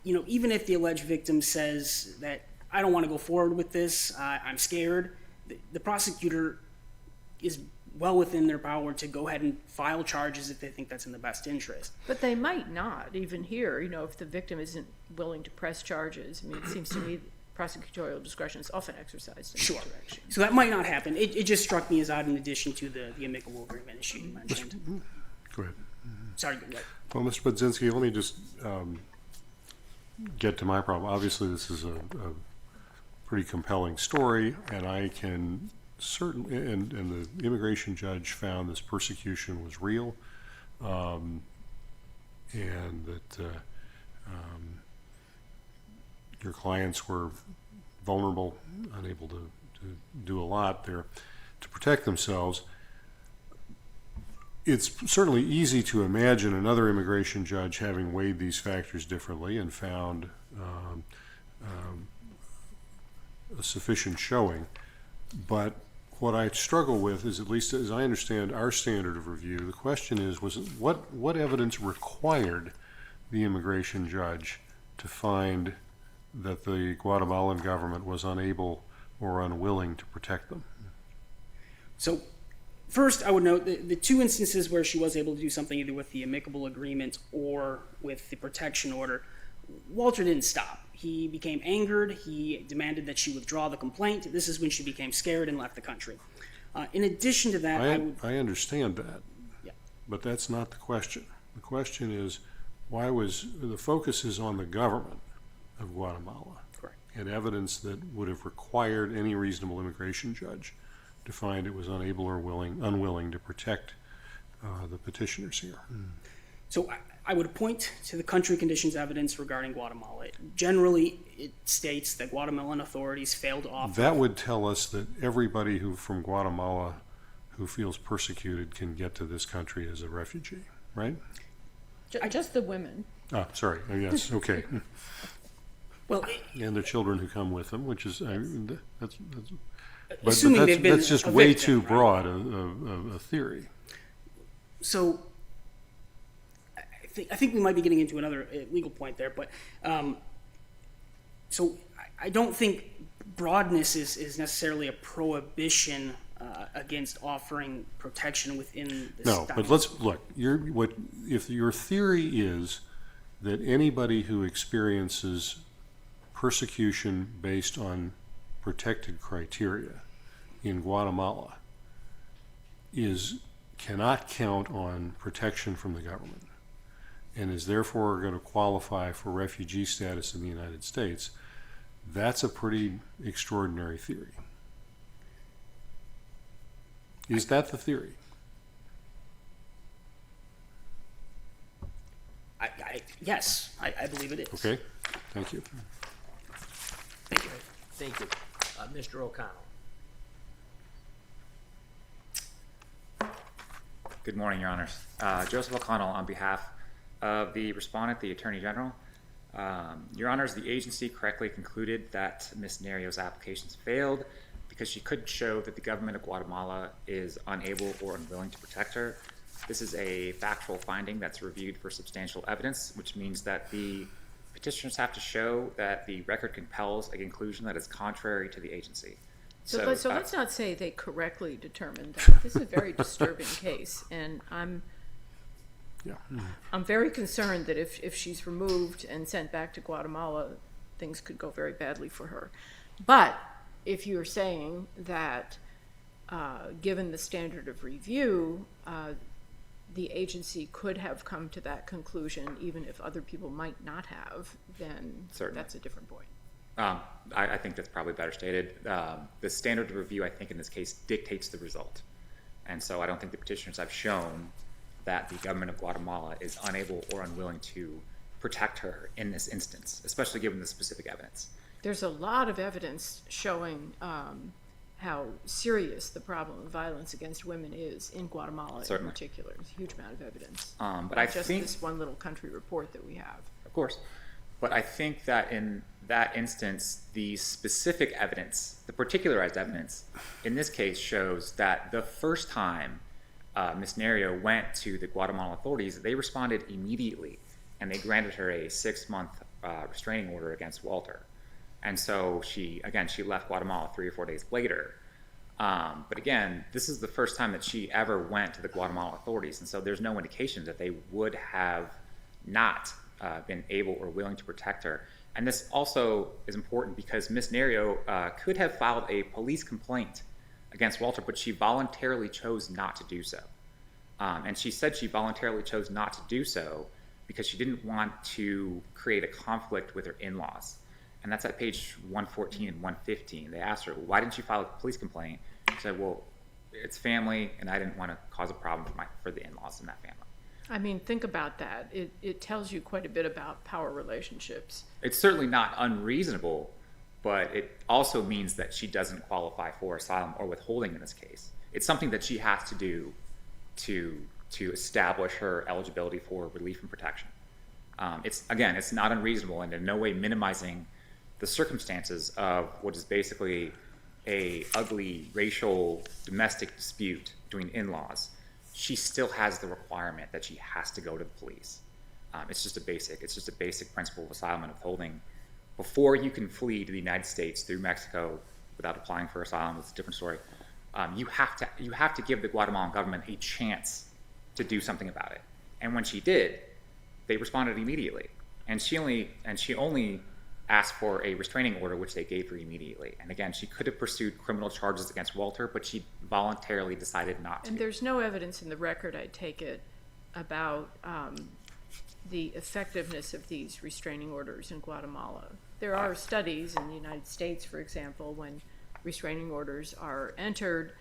[SPEAKER 11] even if the alleged victim says that, "I don't want to go forward with this, I'm scared," the prosecutor is well within their power to go ahead and file charges if they think that's in the best interest.
[SPEAKER 4] But they might not, even here, if the victim isn't willing to press charges. I mean, it seems to me prosecutorial discretion is often exercised in
[SPEAKER 11] Sure.
[SPEAKER 4] that direction.
[SPEAKER 11] So that might not happen. It just struck me as odd in addition to the amicable agreement issue you mentioned.
[SPEAKER 3] Go ahead.
[SPEAKER 11] Sorry, go ahead.
[SPEAKER 3] Well, Mr. Budzinski, let me just get to my problem. Obviously, this is a pretty compelling story, and I can certainly, and the immigration judge found this persecution was real, and that your clients were vulnerable, unable to do a lot there to protect themselves. It's certainly easy to imagine another immigration judge having weighed these factors differently and found a sufficient showing. But what I struggle with is, at least as I understand our standard of review, the question is, what evidence required the immigration judge to find that the Guatemalan government was unable or unwilling to protect them?
[SPEAKER 11] So first, I would note the two instances where she was able to do something either with the amicable agreement or with the protection order, Walter didn't stop. He became angered. He demanded that she withdraw the complaint. This is when she became scared and left the country. In addition to that,
[SPEAKER 3] I understand that,
[SPEAKER 11] Yeah.
[SPEAKER 3] but that's not the question. The question is, why was the focus is on the government of Guatemala,
[SPEAKER 11] Correct.
[SPEAKER 3] and evidence that would have required any reasonable immigration judge to find it was unable or unwilling to protect the petitioners here.
[SPEAKER 11] So I would point to the country conditions evidence regarding Guatemala. Generally, it states that Guatemalan authorities failed to offer.
[SPEAKER 3] That would tell us that everybody from Guatemala who feels persecuted can get to this country as a refugee, right?
[SPEAKER 4] Just the women.
[SPEAKER 3] Ah, sorry. Yes. Okay.
[SPEAKER 11] Well,
[SPEAKER 3] And the children who come with them, which is that's
[SPEAKER 11] assuming they've been
[SPEAKER 3] that's just
[SPEAKER 11] a
[SPEAKER 3] way
[SPEAKER 11] victim,
[SPEAKER 3] too
[SPEAKER 11] right?
[SPEAKER 3] broad a theory.
[SPEAKER 11] So I think we might be getting into another legal point there, but so I don't think broadness is necessarily a prohibition against offering protection within the
[SPEAKER 3] No, but let's look. If your theory is that anybody who experiences persecution based on protected criteria in Guatemala cannot count on protection from the government and is therefore going to qualify for refugee status in the United States, that's a pretty extraordinary theory. Is that the theory?
[SPEAKER 11] Yes, I believe it is.
[SPEAKER 3] Okay, thank you.
[SPEAKER 11] Thank you.
[SPEAKER 1] Thank you. Mr. O'Connell.
[SPEAKER 12] Good morning, Your Honors. Joseph O'Connell on behalf of the respondent, the Attorney General. Your Honors, the agency correctly concluded that Ms. Nerio's applications failed because she couldn't show that the government of Guatemala is unable or unwilling to protect her. This is a factual finding that's reviewed for substantial evidence, which means that the petitioners have to show that the record compels a conclusion that is contrary to the agency.
[SPEAKER 4] So let's not say they correctly determined that. This is a very disturbing case, and I'm very concerned that if she's removed and sent back to Guatemala, things could go very badly for her. But if you're saying that given the standard of review, the agency could have come to that conclusion even if other people might not have, then
[SPEAKER 12] Certainly.
[SPEAKER 4] That's a different point.
[SPEAKER 12] I think that's probably better stated. The standard of review, I think, in this case dictates the result. And so I don't think the petitioners have shown that the government of Guatemala is unable or unwilling to protect her in this instance, especially given the specific evidence.
[SPEAKER 4] There's a lot of evidence showing how serious the problem of violence against women is in Guatemala
[SPEAKER 12] Certainly.
[SPEAKER 4] in particular. There's a huge amount of evidence.
[SPEAKER 12] But
[SPEAKER 4] Not
[SPEAKER 12] I
[SPEAKER 4] just
[SPEAKER 12] think
[SPEAKER 4] this one little country report that we have.
[SPEAKER 12] Of course. But I think that in that instance, the specific evidence, the particularized evidence, in this case shows that the first time Ms. Nerio went to the Guatemalan authorities, they responded immediately, and they granted her a 6-month restraining order against Walter. And so she left Guatemala 3 or 4 days later. But again, this is the first time that she ever went to the Guatemalan authorities, and so there's no indication that they would have not been able or willing to protect her. And this also is important because Ms. Nerio could have filed a police complaint against Walter, but she voluntarily chose not to do so. And she said she voluntarily chose not to do so because she didn't want to create a conflict with her in-laws. And that's at page 114 and 115. They asked her, why didn't you file a police complaint? She said, well, it's family, and I didn't want to cause a problem for the in-laws in that family.
[SPEAKER 4] I mean, think about that. It tells you quite a bit about power relationships.
[SPEAKER 12] It's certainly not unreasonable, but it also means that she doesn't qualify for asylum or withholding in this case. It's something that she has to do to establish her eligibility for relief and protection. It's not unreasonable and in no way minimizing the circumstances of what is basically a ugly racial domestic dispute between in-laws. She still has the requirement that she has to go to the police. It's just a basic principle of asylum and withholding. Before you can flee to the United States through Mexico without applying for asylum, it's a different story. You have to give the Guatemalan government a chance to do something about it. And when she did, they responded immediately. And she only asked for a restraining order, which they gave her immediately. And again, she could have pursued criminal charges against Walter, but she voluntarily decided not to.
[SPEAKER 4] And there's no evidence in the record, I take it, about the effectiveness of these restraining orders in Guatemala. There are studies in the United States, for example, when restraining orders are entered,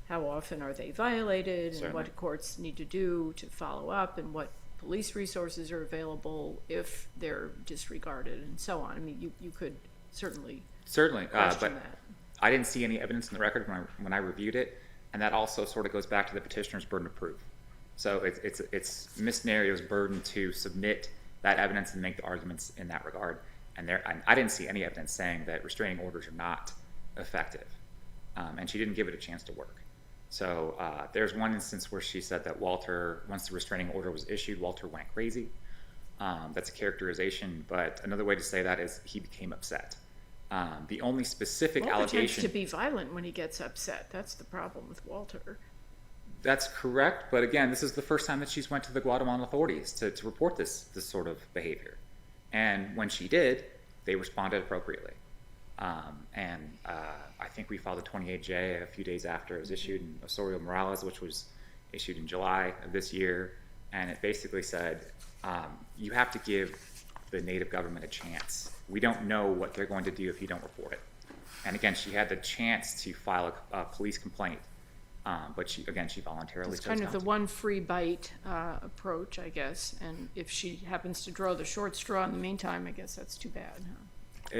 [SPEAKER 4] how often are they violated, and what courts need to do to follow up, and what police resources are available if they're disregarded, and so on. I mean, you could certainly question that.
[SPEAKER 12] I didn't see any evidence in the record when I reviewed it, and that also sort of goes back to the petitioner's burden of proof. So it's Ms. Nerio's burden to submit that evidence and make the arguments in that regard. And I didn't see any evidence saying that restraining orders are not effective, and she didn't give it a chance to work. So there's one instance where she said that Walter, once the restraining order was issued, Walter went crazy. That's a characterization, but another way to say that is he became upset. The only specific
[SPEAKER 4] Walter tends
[SPEAKER 12] allegation...
[SPEAKER 4] to be violent when he gets upset. That's the problem with Walter.
[SPEAKER 12] That's correct, but again, this is the first time that she's went to the Guatemalan authorities to report this sort of behavior. And when she did, they responded appropriately. I think we filed a 28J a few days after it was issued in Osorio Morales, which was issued in July of this year. And it basically said, you have to give the native government a chance. We don't know what they're going to do if you don't report it. And again, she had the chance to file a police complaint. But she voluntarily
[SPEAKER 4] It's
[SPEAKER 12] chose
[SPEAKER 4] kind of
[SPEAKER 12] not
[SPEAKER 4] the
[SPEAKER 12] to.
[SPEAKER 4] one free bite approach, I guess. And if she happens to draw the short straw in the meantime, I guess that's too bad. Huh?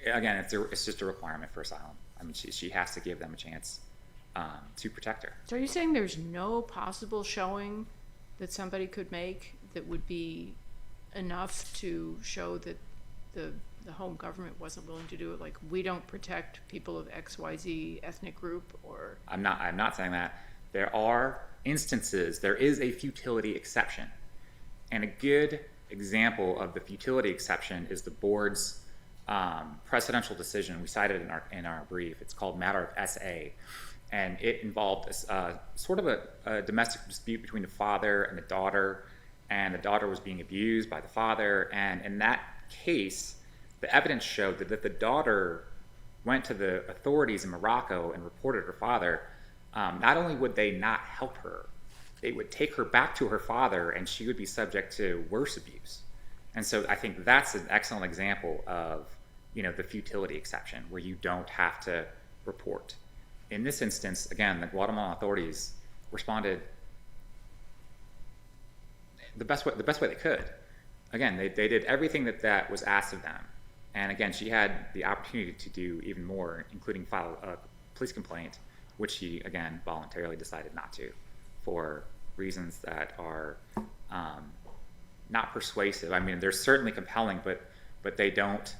[SPEAKER 12] Again, it's just a requirement for asylum. I mean, she has to give them a chance to protect her.
[SPEAKER 4] So are you saying there's no possible showing that somebody could make that would be enough to show that the home government wasn't willing to do it? Like, we don't protect people of XYZ ethnic group, or...
[SPEAKER 12] I'm not saying that. There are instances, there is a futility exception. And a good example of the futility exception is the board's precedential decision. We cited it in our brief. It's called Matter of SA. And it involved sort of a domestic dispute between the father and the daughter was being abused by the father. And in that case, the evidence showed that if the daughter went to the authorities in Morocco and reported her father, not only would they not help her, they would take her back to her father and she would be subject to worse abuse. And so I think that's an excellent example of, the futility exception, where you don't have to report. In this instance, again, the Guatemalan authorities responded the best way they could. Again, they did everything that was asked of them. And again, she had the opportunity to do even more, including file a police complaint, which she, again, voluntarily decided not to, for reasons that are not persuasive. I mean, they're certainly compelling, but they don't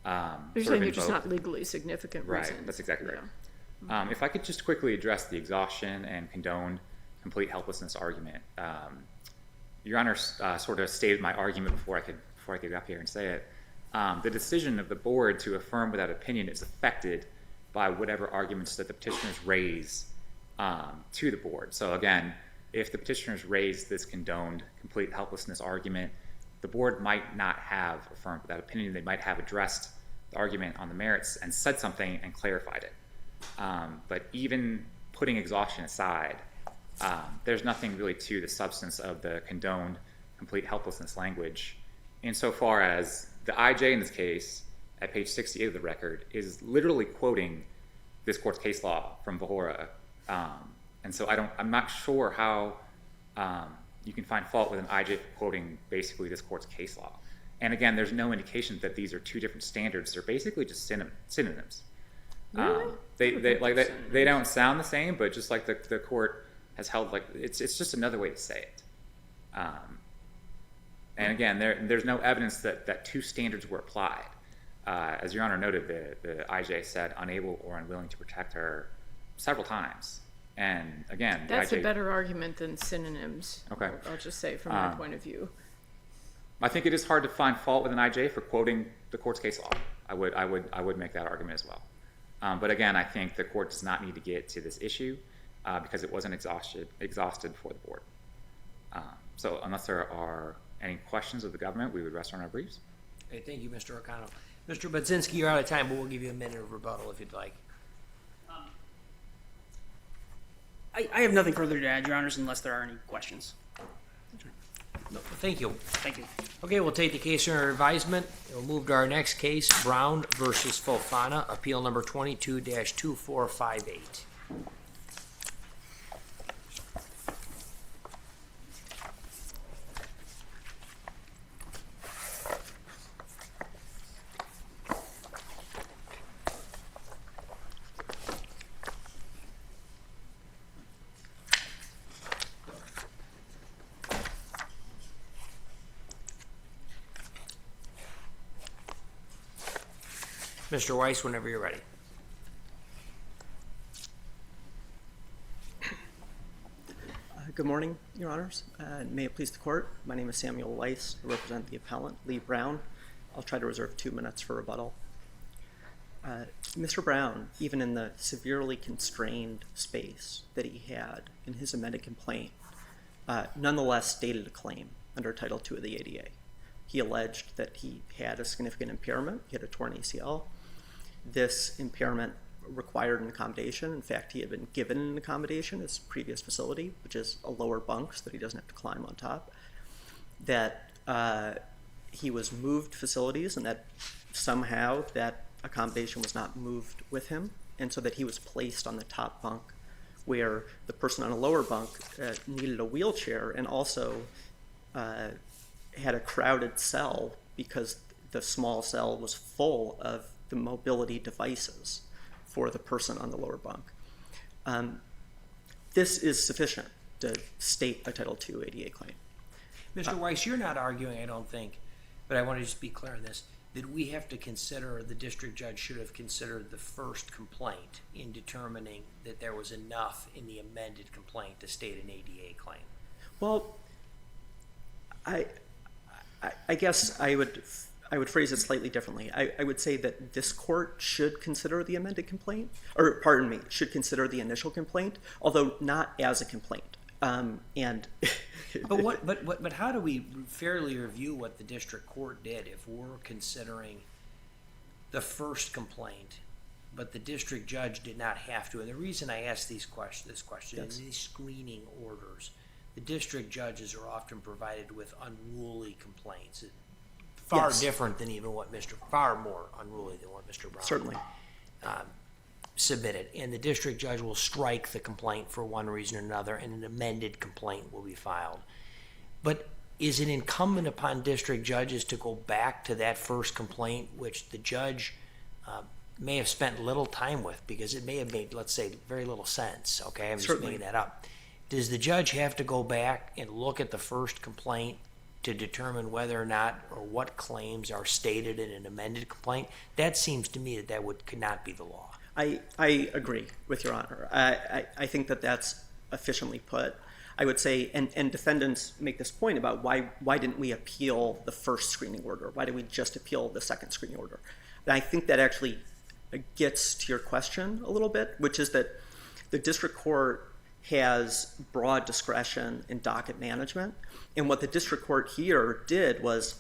[SPEAKER 4] You're saying they're just not legally significant reasons.
[SPEAKER 12] Right, that's exactly right.
[SPEAKER 4] Yeah.
[SPEAKER 12] If I could just quickly address the exhaustion and condoned complete helplessness argument. Your Honor sort of stated my argument before I could get up here and say it. The decision of the board to affirm without opinion is affected by whatever arguments that the petitioners raise to the board. So again, if the petitioners raise this condoned complete helplessness argument, the board might not have affirmed without opinion. They might have addressed the argument on the merits and said something and clarified it. But even putting exhaustion aside, there's nothing really to the substance of the condoned complete helplessness language, insofar as the IJ in this case, at page 68 of the record, is literally quoting this court's case law from Vahora. And so I'm not sure how you can find fault with an IJ quoting basically this court's case law. And again, there's no indication that these are two different standards. They're basically just synonyms.
[SPEAKER 4] Really?
[SPEAKER 12] They don't sound the same, but just like the court has held, like it's just another way to say it. And again, there's no evidence that two standards were applied. As Your Honor noted, the IJ said unable or unwilling to protect her several times. And again,
[SPEAKER 4] That's
[SPEAKER 12] the IJ,
[SPEAKER 4] a better argument than synonyms.
[SPEAKER 12] Okay.
[SPEAKER 4] I'll just say from my point of view.
[SPEAKER 12] I think it is hard to find fault with an IJ for quoting the court's case law. I would make that argument as well. But again, I think the court does not need to get to this issue because it wasn't exhausted before the board. So unless there are any questions of the government, we would rest on our briefs.
[SPEAKER 1] Okay, thank you, Mr. O'Connell. Mr. Budzinski, you're out of time, but we'll give you a minute of rebuttal if you'd like.
[SPEAKER 11] I have nothing further to add, Your Honors, unless there are any questions.
[SPEAKER 1] No, thank you.
[SPEAKER 11] Thank you.
[SPEAKER 1] Okay, we'll take the case under advisement. We'll move to our next case, Brown versus Fofana, appeal number 22-2458. Mr. Weiss, whenever you're ready.
[SPEAKER 13] Good morning, Your Honors. May it please the Court. My name is Samuel Weiss. I represent the appellant, Lee Brown. I'll try to reserve 2 minutes for rebuttal. Mr. Brown, even in the severely constrained space that he had in his amended complaint, nonetheless stated a claim under Title II of the ADA. He alleged that he had a significant impairment. He had a torn ACL. This impairment required an accommodation. In fact, he had been given an accommodation at his previous facility, which is a lower bunk so that he doesn't have to climb on top. That he was moved facilities and that somehow that accommodation was not moved with him, and so that he was placed on the top bunk where the person on a lower bunk needed a wheelchair and also had a crowded cell because the small cell was full of the mobility devices for the person on the lower bunk. This is sufficient to state a Title II ADA claim.
[SPEAKER 1] Mr. Weiss, you're not arguing, I don't think, but I want to just be clear on this, that we have to consider, the district judge should have considered the first complaint in determining that there was enough in the amended complaint to state an ADA claim.
[SPEAKER 13] Well, I guess I would phrase it slightly differently. I would say that this court should consider the amended complaint, or pardon me, should consider the initial complaint, although not as a complaint.
[SPEAKER 1] But how do we fairly review what the district court did if we're considering the first complaint, but the district judge did not have to? And the reason I ask this question
[SPEAKER 13] Yes.
[SPEAKER 1] in these screening orders, the district judges are often provided with unruly complaints. Far
[SPEAKER 13] Yes.
[SPEAKER 1] different than even far more unruly than what Mr. Brown
[SPEAKER 13] Certainly.
[SPEAKER 1] Submitted. And the district judge will strike the complaint for one reason or another, and an amended complaint will be filed. But is it incumbent upon district judges to go back to that first complaint, which the judge may have spent little time with because it may have made, let's say, very little sense? Okay, I'm just
[SPEAKER 13] Certainly.
[SPEAKER 1] making that up. Does the judge have to go back and look at the first complaint to determine whether or not, or what claims are stated in an amended complaint? That seems to me that could not be the law.
[SPEAKER 13] I agree with Your Honor. I think that that's efficiently put. I would say, and defendants make this point about why didn't we appeal the first screening order? Why did we just appeal the second screening order? And I think that actually gets to your question a little bit, which is that the district court has broad discretion in docket management. And what the district court here did was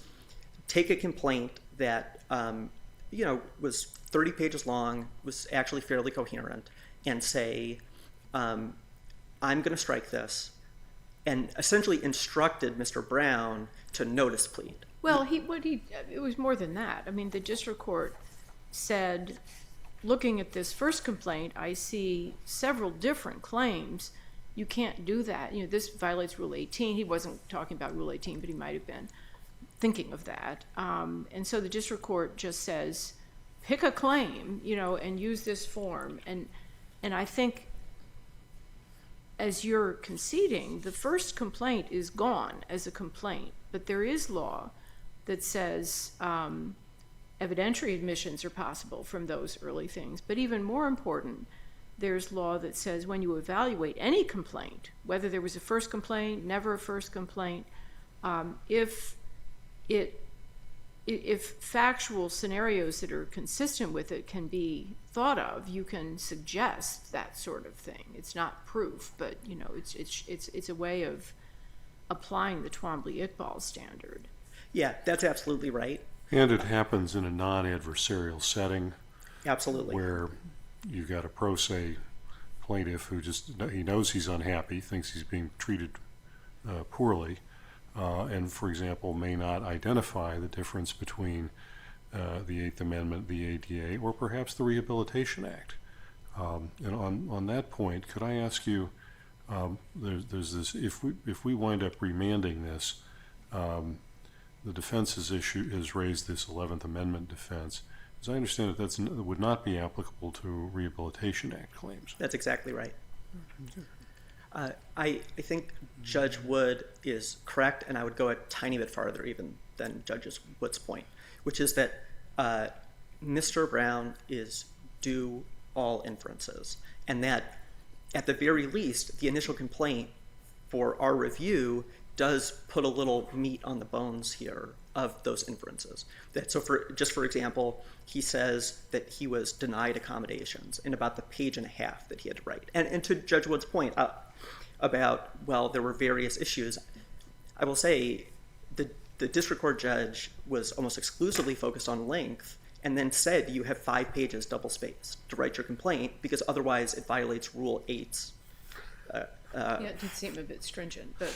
[SPEAKER 13] take a complaint that was 30 pages long, was actually fairly coherent, and say, I'm going to strike this, and essentially instructed Mr. Brown to notice plead.
[SPEAKER 4] Well, it was more than that. I mean, the district court said, looking at this first complaint, I see several different claims. You can't do that. This violates Rule 18. He wasn't talking about Rule 18, but he might have been thinking of that. And so the district court just says, pick a claim, and use this form. And I think, as you're conceding, the first complaint is gone as a complaint, but there is law that says evidentiary admissions are possible from those early things. But even more important, there's law that says when you evaluate any complaint, whether there was a first complaint, never a first complaint, if factual scenarios that are consistent with it can be thought of, you can suggest that sort of thing. It's not proof, but it's a way of applying the Twombly-Iqbal standard.
[SPEAKER 13] Yeah, that's absolutely right.
[SPEAKER 3] And it happens in a non-adversarial setting.
[SPEAKER 13] Absolutely.
[SPEAKER 3] Where you got a pro se plaintiff who he knows he's unhappy, thinks he's being treated poorly, and, for example, may not identify the difference between the Eighth Amendment, the ADA, or perhaps the Rehabilitation Act. And on that point, could I ask you, there's this, if we wind up remanding this, the defense has raised this 11th Amendment defense. As I understand it, that would not be applicable to Rehabilitation Act claims.
[SPEAKER 13] That's exactly right. I think Judge Wood is correct, and I would go a tiny bit farther even than Judge Wood's point, which is that Mr. Brown is due all inferences, and that at the very least, the initial complaint for our review does put a little meat on the bones here of those inferences. So for example, he says that he was denied accommodations in about the page and a half that he had to write. And to Judge Wood's point about, well, there were various issues, I will say the district court judge was almost exclusively focused on length and then said you have 5 pages double-spaced to write your complaint because otherwise it violates Rule 8's.
[SPEAKER 4] Yeah, it did seem a bit stringent, but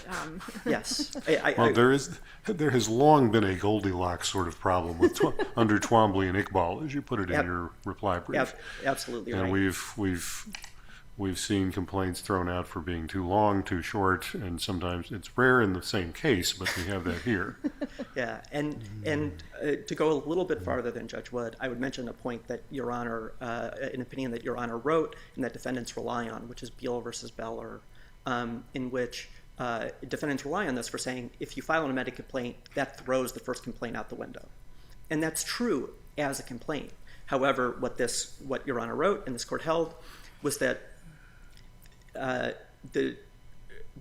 [SPEAKER 13] Yes.
[SPEAKER 3] Well, there has long been a Goldilocks sort of problem with under Twombly and Iqbal, as you put it in your reply brief.
[SPEAKER 13] Absolutely
[SPEAKER 3] And
[SPEAKER 13] right.
[SPEAKER 3] we've seen complaints thrown out for being too long, too short, and sometimes it's rare in the same case, but we have that here.
[SPEAKER 13] Yeah, and to go a little bit farther than Judge Wood, I would mention a point that Your Honor, an opinion that Your Honor wrote and that defendants rely on, which is Beal versus Beller, in which defendants rely on this for saying if you file an amended complaint, that throws the first complaint out the window. And that's true as a complaint. However, what Your Honor wrote and this court held was that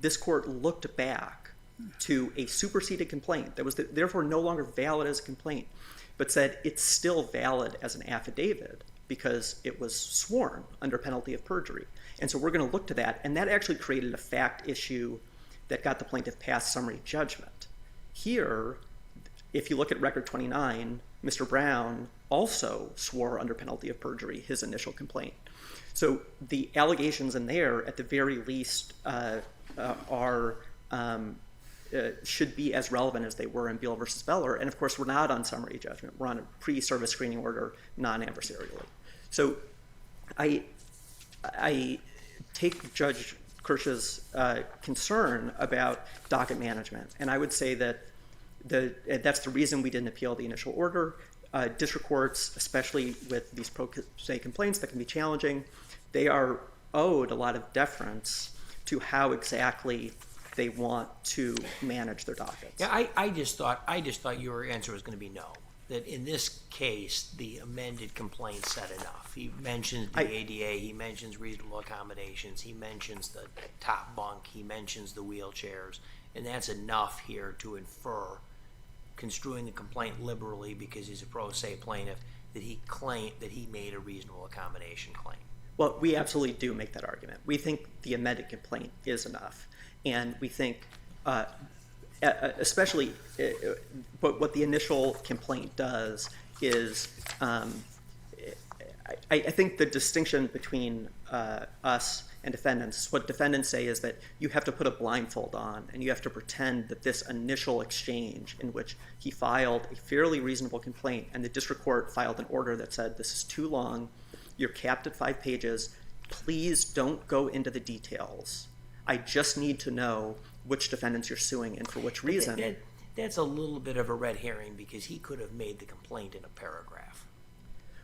[SPEAKER 13] this court looked back to a superseded complaint that was therefore no longer valid as a complaint, but said it's still valid as an affidavit because it was sworn under penalty of perjury. And so we're going to look to that, and that actually created a fact issue that got the plaintiff past summary judgment. Here, if you look at Record 29, Mr. Brown also swore under penalty of perjury his initial complaint. So the allegations in there, at the very least, should be as relevant as they were in Beal versus Beller. And of course, we're not on summary judgment. We're on a pre-service screening order, non-adversarially. So I take Judge Kirsch's concern about docket management, and I would say that that's the reason we didn't appeal the initial order. District courts, especially with these pro se complaints that can be challenging, they are owed a lot of deference to how exactly they want to manage their dockets.
[SPEAKER 1] Yeah, I just thought your answer was going to be no. That in this case, the amended complaint said enough. He mentions the ADA, he mentions reasonable accommodations, he mentions the top bunk, he mentions the wheelchairs, and that's enough here to infer, construing the complaint liberally because he's a pro se plaintiff, that he claimed that he made a reasonable accommodation claim.
[SPEAKER 13] Well, we absolutely do make that argument. We think the amended complaint is enough. And we think, especially, what the initial complaint does is, I think the distinction between us and defendants, what defendants say is that you have to put a blindfold on and you have to pretend that this initial exchange in which he filed a fairly reasonable complaint and the district court filed an order that said this is too long, you're capped at 5 pages, please don't go into the details. I just need to know which defendants you're suing and for which reason.
[SPEAKER 1] That's a little bit of a red herring because he could have made the complaint in a paragraph.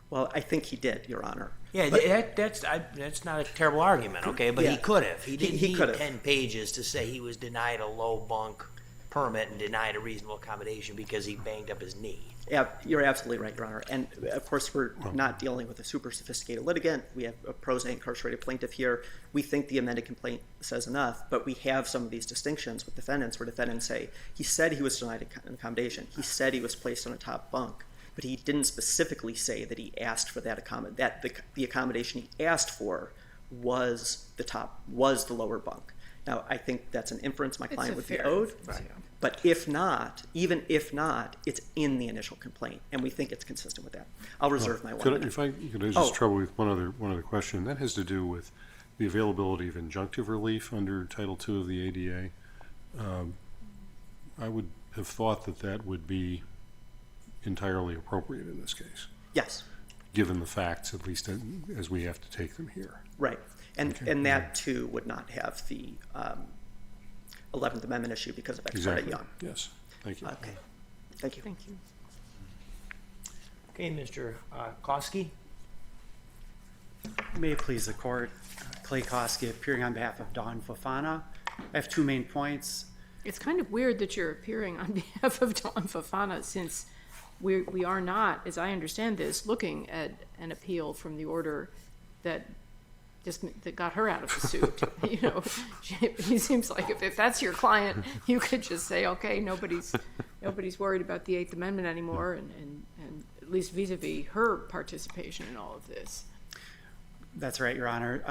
[SPEAKER 13] Well, I think he did, Your Honor.
[SPEAKER 1] Yeah, but that's not a terrible argument, okay? But he could have. He didn't need 10 pages to say he was denied a low bunk permit and denied a reasonable accommodation because he banged up his knee.
[SPEAKER 13] Yeah, you're absolutely right, Your Honor. And of course, we're not dealing with a super sophisticated litigant. We have a pro se incarcerated plaintiff here. We think the amended complaint says enough, but we have some of these distinctions with defendants where defendants say, he said he was denied an accommodation. He said he was placed on a top bunk, but he didn't specifically say that he asked for that the accommodation he asked for was the lower bunk. Now, I think that's an inference my client would be owed.
[SPEAKER 4] Right.
[SPEAKER 13] But if not, even if not, it's in the initial complaint, and we think it's consistent with that. I'll reserve my 1 minute.
[SPEAKER 3] If I could just trouble with one other question, that has to do with the availability of injunctive relief under Title II of the ADA. I would have thought that would be entirely appropriate in this case.
[SPEAKER 13] Yes.
[SPEAKER 3] Given the facts, at least as we have to take them here.
[SPEAKER 13] Right. And that, too, would not have the 11th Amendment issue because of Ex parte Young.
[SPEAKER 3] Yes. Thank you.
[SPEAKER 13] Okay. Thank you.
[SPEAKER 4] Thank you.
[SPEAKER 1] Okay, Mr. Koski.
[SPEAKER 14] May it please the court, Clay Koski appearing on behalf of Don Fofana. I have 2 main points.
[SPEAKER 4] It's kind of weird that you're appearing on behalf of Don Fofana since we are not, as I understand this, looking at an appeal from the order that that got her out of the suit. You know, he seems like if that's your client, you could just say, okay, nobody's worried about the Eighth Amendment anymore, and at least vis-a-vis her participation in all of this.
[SPEAKER 14] That's right, Your Honor.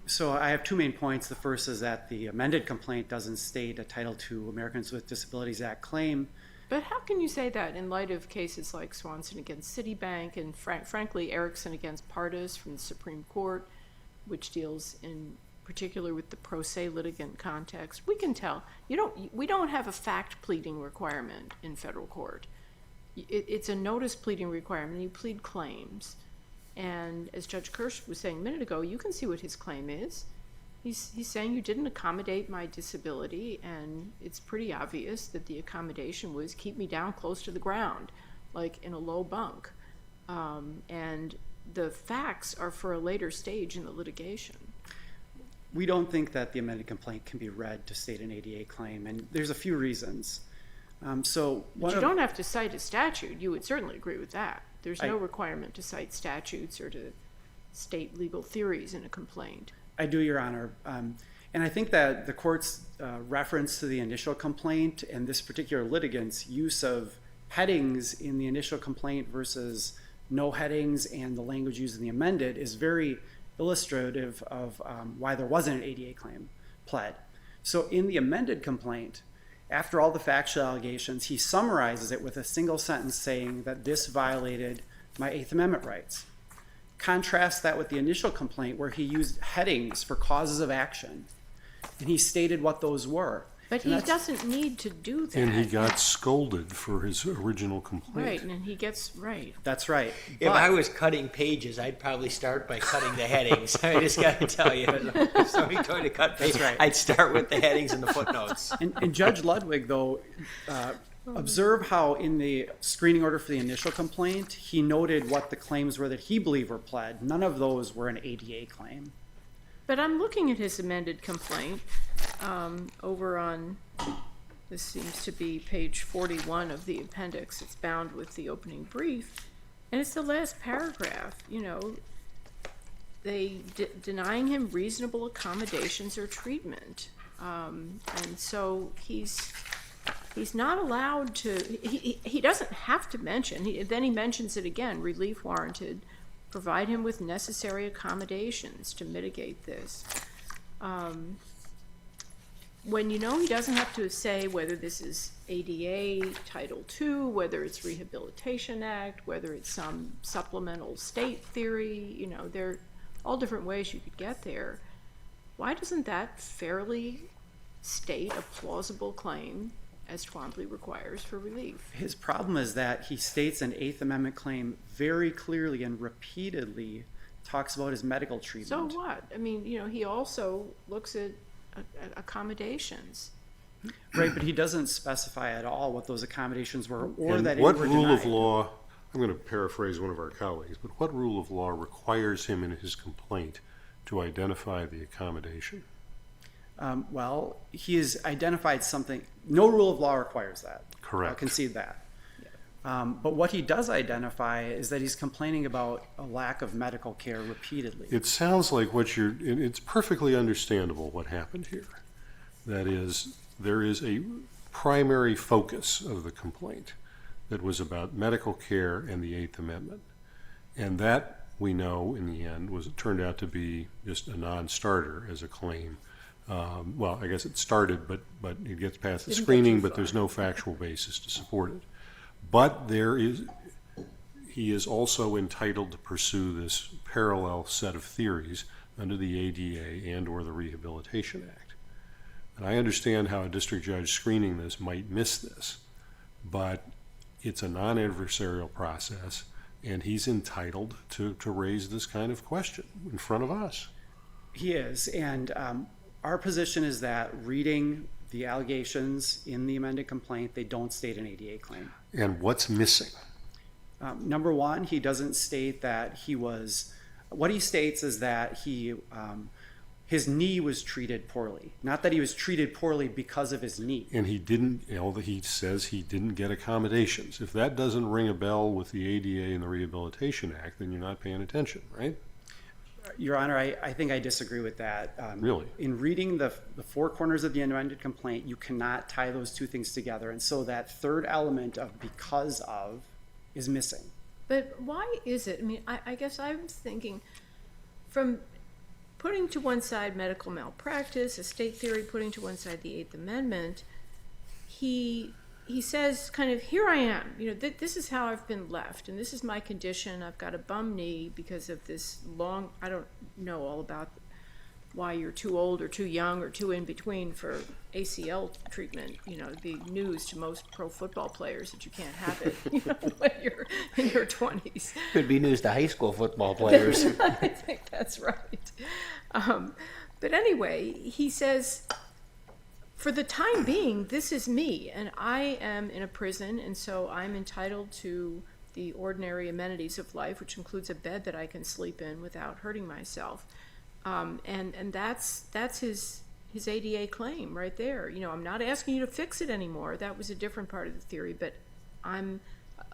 [SPEAKER 14] So I have two main points. The first is that the amended complaint doesn't state a Title II Americans with Disabilities Act claim.
[SPEAKER 4] But how can you say that in light of cases like Swanson against Citibank and frankly Erickson against Partis from the Supreme Court, which deals in particular with the pro se litigant context? We can tell. We don't have a fact pleading requirement in federal court. It's a notice pleading requirement. You plead claims. And as Judge Kirsch was saying a minute ago, you can see what his claim is. He's saying you didn't accommodate my disability, and it's pretty obvious that the accommodation was keep me down close to the ground, like in a low bunk. And the facts are for a later stage in the litigation.
[SPEAKER 14] We don't think that the amended complaint can be read to state an ADA claim, and there's a few reasons.
[SPEAKER 4] But you don't have to cite a statute. You would certainly agree with that. There's no requirement to cite statutes or to state legal theories in a complaint.
[SPEAKER 14] I do, Your Honor. And I think that the court's reference to the initial complaint and this particular litigant's use of headings in the initial complaint versus no headings and the language used in the amended is very illustrative of why there wasn't an ADA claim pled. So in the amended complaint, after all the factual allegations, he summarizes it with a single sentence saying that this violated my Eighth Amendment rights. Contrast that with the initial complaint where he used headings for causes of action, and he stated what those were.
[SPEAKER 4] But he doesn't need to do that.
[SPEAKER 3] And he got scolded for his original complaint.
[SPEAKER 4] Right, and he gets, right.
[SPEAKER 14] That's right.
[SPEAKER 1] If I was cutting pages, I'd probably start by cutting the headings. I just got to tell you, if somebody's going to cut pages,
[SPEAKER 14] right.
[SPEAKER 1] I'd start with the headings and the footnotes.
[SPEAKER 14] And Judge Ludwig, though, observe how in the screening order for the initial complaint, he noted what the claims were that he believed were pled. None of those were an ADA claim.
[SPEAKER 4] But I'm looking at his amended complaint over on, this seems to be page 41 of the appendix. It's bound with the opening brief. And it's the last paragraph, you know, they denying him reasonable accommodations or treatment. And so he's not allowed to, he doesn't have to mention, then he mentions it again, relief warranted, provide him with necessary accommodations to mitigate this. When you know he doesn't have to say whether this is ADA, Title II, whether it's Rehabilitation Act, whether it's some supplemental state theory, you know, there are all different ways you could get there. Why doesn't that fairly state a plausible claim as Twombly requires for relief?
[SPEAKER 14] His problem is that he states an Eighth Amendment claim very clearly and repeatedly talks about his medical treatment.
[SPEAKER 4] So what? I mean, you know, he also looks at accommodations.
[SPEAKER 14] Right, but he doesn't specify at all what those accommodations were or
[SPEAKER 3] And
[SPEAKER 14] that
[SPEAKER 3] what
[SPEAKER 14] any were
[SPEAKER 3] rule of
[SPEAKER 14] denied.
[SPEAKER 3] law, I'm going to paraphrase one of our colleagues, but what rule of law requires him in his complaint to identify the accommodation?
[SPEAKER 14] Well, he has identified something. No rule of law requires that.
[SPEAKER 3] Correct.
[SPEAKER 14] I'll concede that. But what he does identify is that he's complaining about a lack of medical care repeatedly.
[SPEAKER 3] It sounds like it's perfectly understandable what happened here. That is, there is a primary focus of the complaint that was about medical care and the Eighth Amendment. And that, we know, in the end, turned out to be just a non-starter as a claim. Well, I guess it started, but it gets past the screening, but there's no factual basis to support it. But he is also entitled to pursue this parallel set of theories under the ADA and or the Rehabilitation Act. And I understand how a district judge screening this might miss this, but it's a non-adversarial process, and he's entitled to raise this kind of question in front of us.
[SPEAKER 14] He is, and our position is that reading the allegations in the amended complaint, they don't state an ADA claim.
[SPEAKER 3] And what's missing?
[SPEAKER 14] Number one, he doesn't state that what he states is that his knee was treated poorly. Not that he was treated poorly because of his knee.
[SPEAKER 3] And he says he didn't get accommodations. If that doesn't ring a bell with the ADA and the Rehabilitation Act, then you're not paying attention, right?
[SPEAKER 14] Your Honor, I think I disagree with that.
[SPEAKER 3] Really?
[SPEAKER 14] In reading the four corners of the amended complaint, you cannot tie those two things together. And so that third element of because of is missing.
[SPEAKER 4] But why is it? I mean, I guess I'm thinking from putting to one side medical malpractice, estate theory, putting to one side the Eighth Amendment, he says kind of, here I am, you know, this is how I've been left, and this is my condition. I've got a bum knee because of this long, I don't know all about why you're too old or too young or too in between for ACL treatment. You know, it'd be news to most pro football players that you can't have it, you know, when you're in your 20s.
[SPEAKER 1] Could be news to high school football players.
[SPEAKER 4] I think that's right. But anyway, he says, for the time being, this is me, and I am in a prison, and so I'm entitled to the ordinary amenities of life, which includes a bed that I can sleep in without hurting myself. And that's his ADA claim right there. You know, I'm not asking you to fix it anymore. That was a different part of the theory, but I'm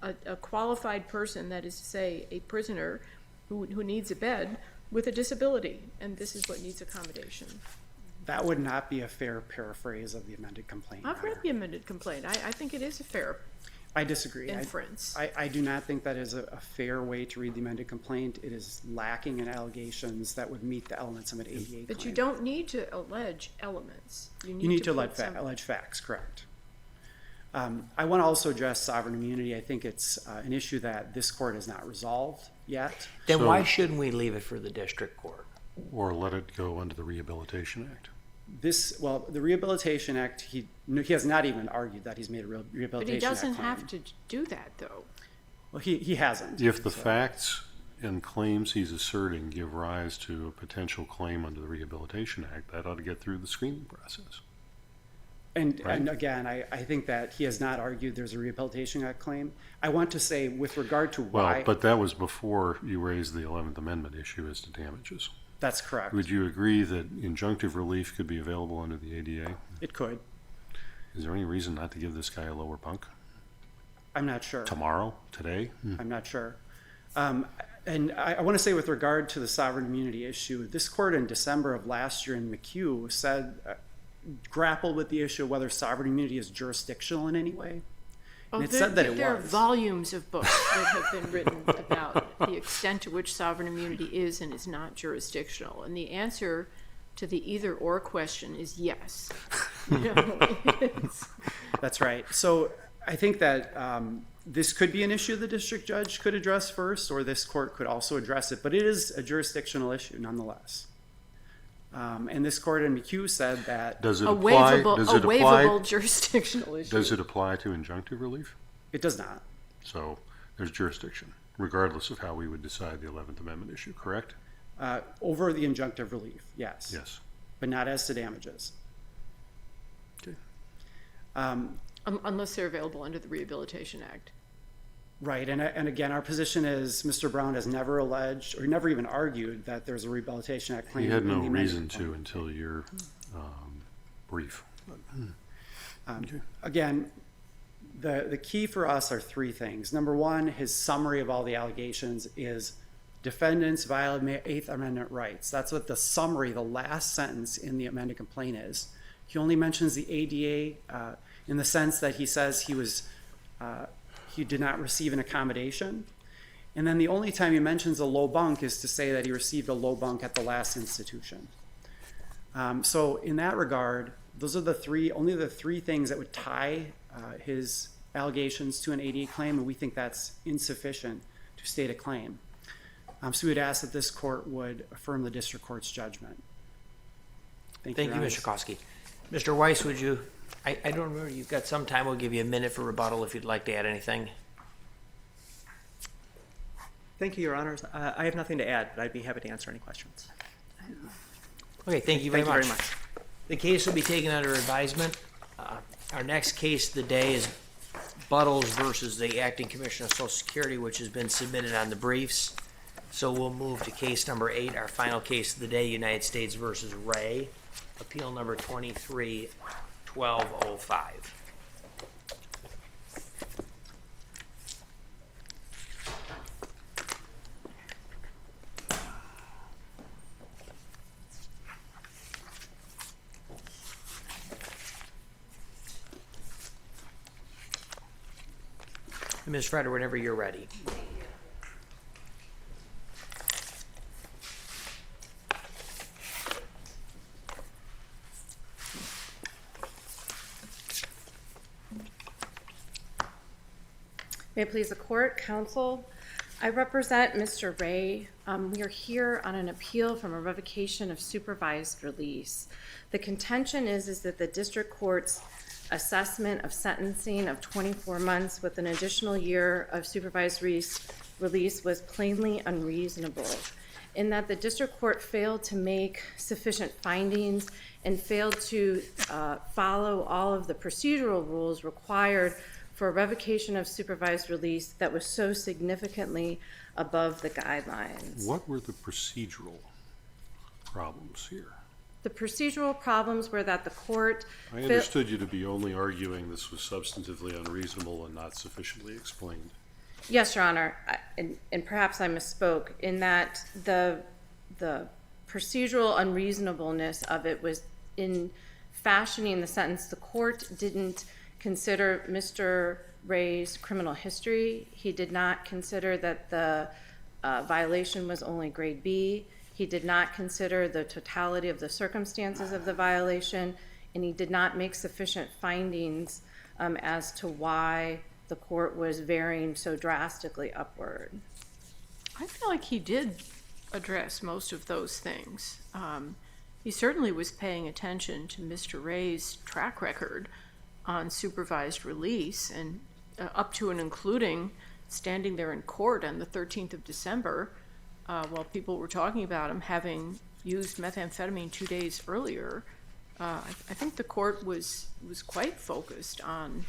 [SPEAKER 4] a qualified person, that is to say, a prisoner who needs a bed with a disability, and this is what needs accommodation.
[SPEAKER 14] That would not be a fair paraphrase of the amended complaint.
[SPEAKER 4] I've read the amended complaint. I think it is a fair
[SPEAKER 14] I disagree.
[SPEAKER 4] inference.
[SPEAKER 14] I do not think that is a fair way to read the amended complaint. It is lacking in allegations that would meet the elements of an ADA claim.
[SPEAKER 4] But you don't need to allege elements.
[SPEAKER 14] You need to
[SPEAKER 4] put
[SPEAKER 14] allege facts, correct. I want to also address sovereign immunity. I think it's an issue that this court has not resolved yet.
[SPEAKER 1] Then why shouldn't we leave it for the district court?
[SPEAKER 3] Or let it go under the Rehabilitation Act?
[SPEAKER 14] The Rehabilitation Act, he has not even argued that he's made a Rehabilitation Act
[SPEAKER 4] But he doesn't
[SPEAKER 14] claim.
[SPEAKER 4] have to do that, though.
[SPEAKER 14] Well, he hasn't.
[SPEAKER 3] If the facts and claims he's asserting give rise to a potential claim under the Rehabilitation Act, that ought to get through the screening process.
[SPEAKER 14] And
[SPEAKER 3] Right.
[SPEAKER 14] again, I think that he has not argued there's a Rehabilitation Act claim. I want to say with regard to why...
[SPEAKER 3] Well, but that was before you raised the 11th Amendment issue as to damages.
[SPEAKER 14] That's correct.
[SPEAKER 3] Would you agree that injunctive relief could be available under the ADA?
[SPEAKER 14] It could.
[SPEAKER 3] Is there any reason not to give this guy a lower bunk?
[SPEAKER 14] I'm not sure.
[SPEAKER 3] Tomorrow? Today?
[SPEAKER 14] I'm not sure. And I want to say with regard to the sovereign immunity issue, this court in December of last year in McHugh said, grappled with the issue of whether sovereign immunity is jurisdictional in any way. And it said that it
[SPEAKER 4] there
[SPEAKER 14] was.
[SPEAKER 4] are volumes of books that have been written about the extent to which sovereign immunity is and is not jurisdictional. And the answer to the either-or question is yes. You know,
[SPEAKER 14] That's right. So I think that this could be an issue the district judge could address first, or this court could also address it. But it is a jurisdictional issue nonetheless. And this court in McHugh said that
[SPEAKER 3] Does it
[SPEAKER 4] a
[SPEAKER 3] apply?
[SPEAKER 4] waivable jurisdictional issue.
[SPEAKER 3] Does it apply to injunctive relief?
[SPEAKER 14] it does not.
[SPEAKER 3] So there's jurisdiction, regardless of how we would decide the 11th Amendment issue, correct?
[SPEAKER 14] Over the injunctive relief, yes.
[SPEAKER 3] Yes.
[SPEAKER 14] But not as to damages.
[SPEAKER 3] Okay.
[SPEAKER 4] Unless they're available under the Rehabilitation Act.
[SPEAKER 14] Right, and again, our position is Mr. Brown has never alleged, or never even argued, that there's a Rehabilitation Act claim.
[SPEAKER 3] He had
[SPEAKER 14] in
[SPEAKER 3] no
[SPEAKER 14] the amended
[SPEAKER 3] reason to
[SPEAKER 14] complaint.
[SPEAKER 3] until your brief.
[SPEAKER 14] Again, the key for us are three things. Number one, his summary of all the allegations is defendants violate Eighth Amendment rights. That's what the summary, the last sentence in the amended complaint is. He only mentions the ADA in the sense that he says he did not receive an accommodation. And then the only time he mentions a low bunk is to say that he received a low bunk at the last institution. So in that regard, those are only the three things that would tie his allegations to an ADA claim, and we think that's insufficient to state a claim. So we would ask that this court would affirm the district court's judgment.
[SPEAKER 1] Thank you,
[SPEAKER 14] Your
[SPEAKER 1] Mr.
[SPEAKER 14] Honors.
[SPEAKER 1] Koski. Mr. Weiss, would you, I don't remember, you've got some time, we'll give you a minute for rebuttal if you'd like to add anything.
[SPEAKER 13] Thank you, Your Honors. I have nothing to add, but I'd be happy to answer any questions.
[SPEAKER 1] Okay, thank you very
[SPEAKER 13] Thank you
[SPEAKER 1] much.
[SPEAKER 13] very much.
[SPEAKER 1] The case will be taken under advisement. Our next case of the day is Buttles versus the Acting Commissioner of Social Security, which has been submitted on the briefs. So we'll move to case number 8, our final case of the day, United States versus Ray, appeal number 23-1205. Ms. Freder, whenever you're ready.
[SPEAKER 15] May it please the court, counsel. I represent Mr. Ray. We are here on an appeal from a revocation of supervised release. The contention is that the district court's assessment of sentencing of 24 months with an additional year of supervised release was plainly unreasonable, in that the district court failed to make sufficient findings and failed to follow all of the procedural rules required for a revocation of supervised release that was so significantly above the guidelines.
[SPEAKER 3] What were the procedural problems here?
[SPEAKER 15] The procedural problems were that the court...
[SPEAKER 3] I understood you to be only arguing this was substantively unreasonable and not sufficiently explained.
[SPEAKER 15] Yes, Your Honor, and perhaps I misspoke in that the procedural unreasonableness of it was in fashioning the sentence. The court didn't consider Mr. Ray's criminal history. He did not consider that the violation was only grade B. He did not consider the totality of the circumstances of the violation, and he did not make sufficient findings as to why the court was varying so drastically upward.
[SPEAKER 4] I feel like he did address most of those things. He certainly was paying attention to Mr. Ray's track record on supervised release, and up to and including standing there in court on the 13th of December while people were talking about him having used methamphetamine 2 days earlier. I think the court was quite focused on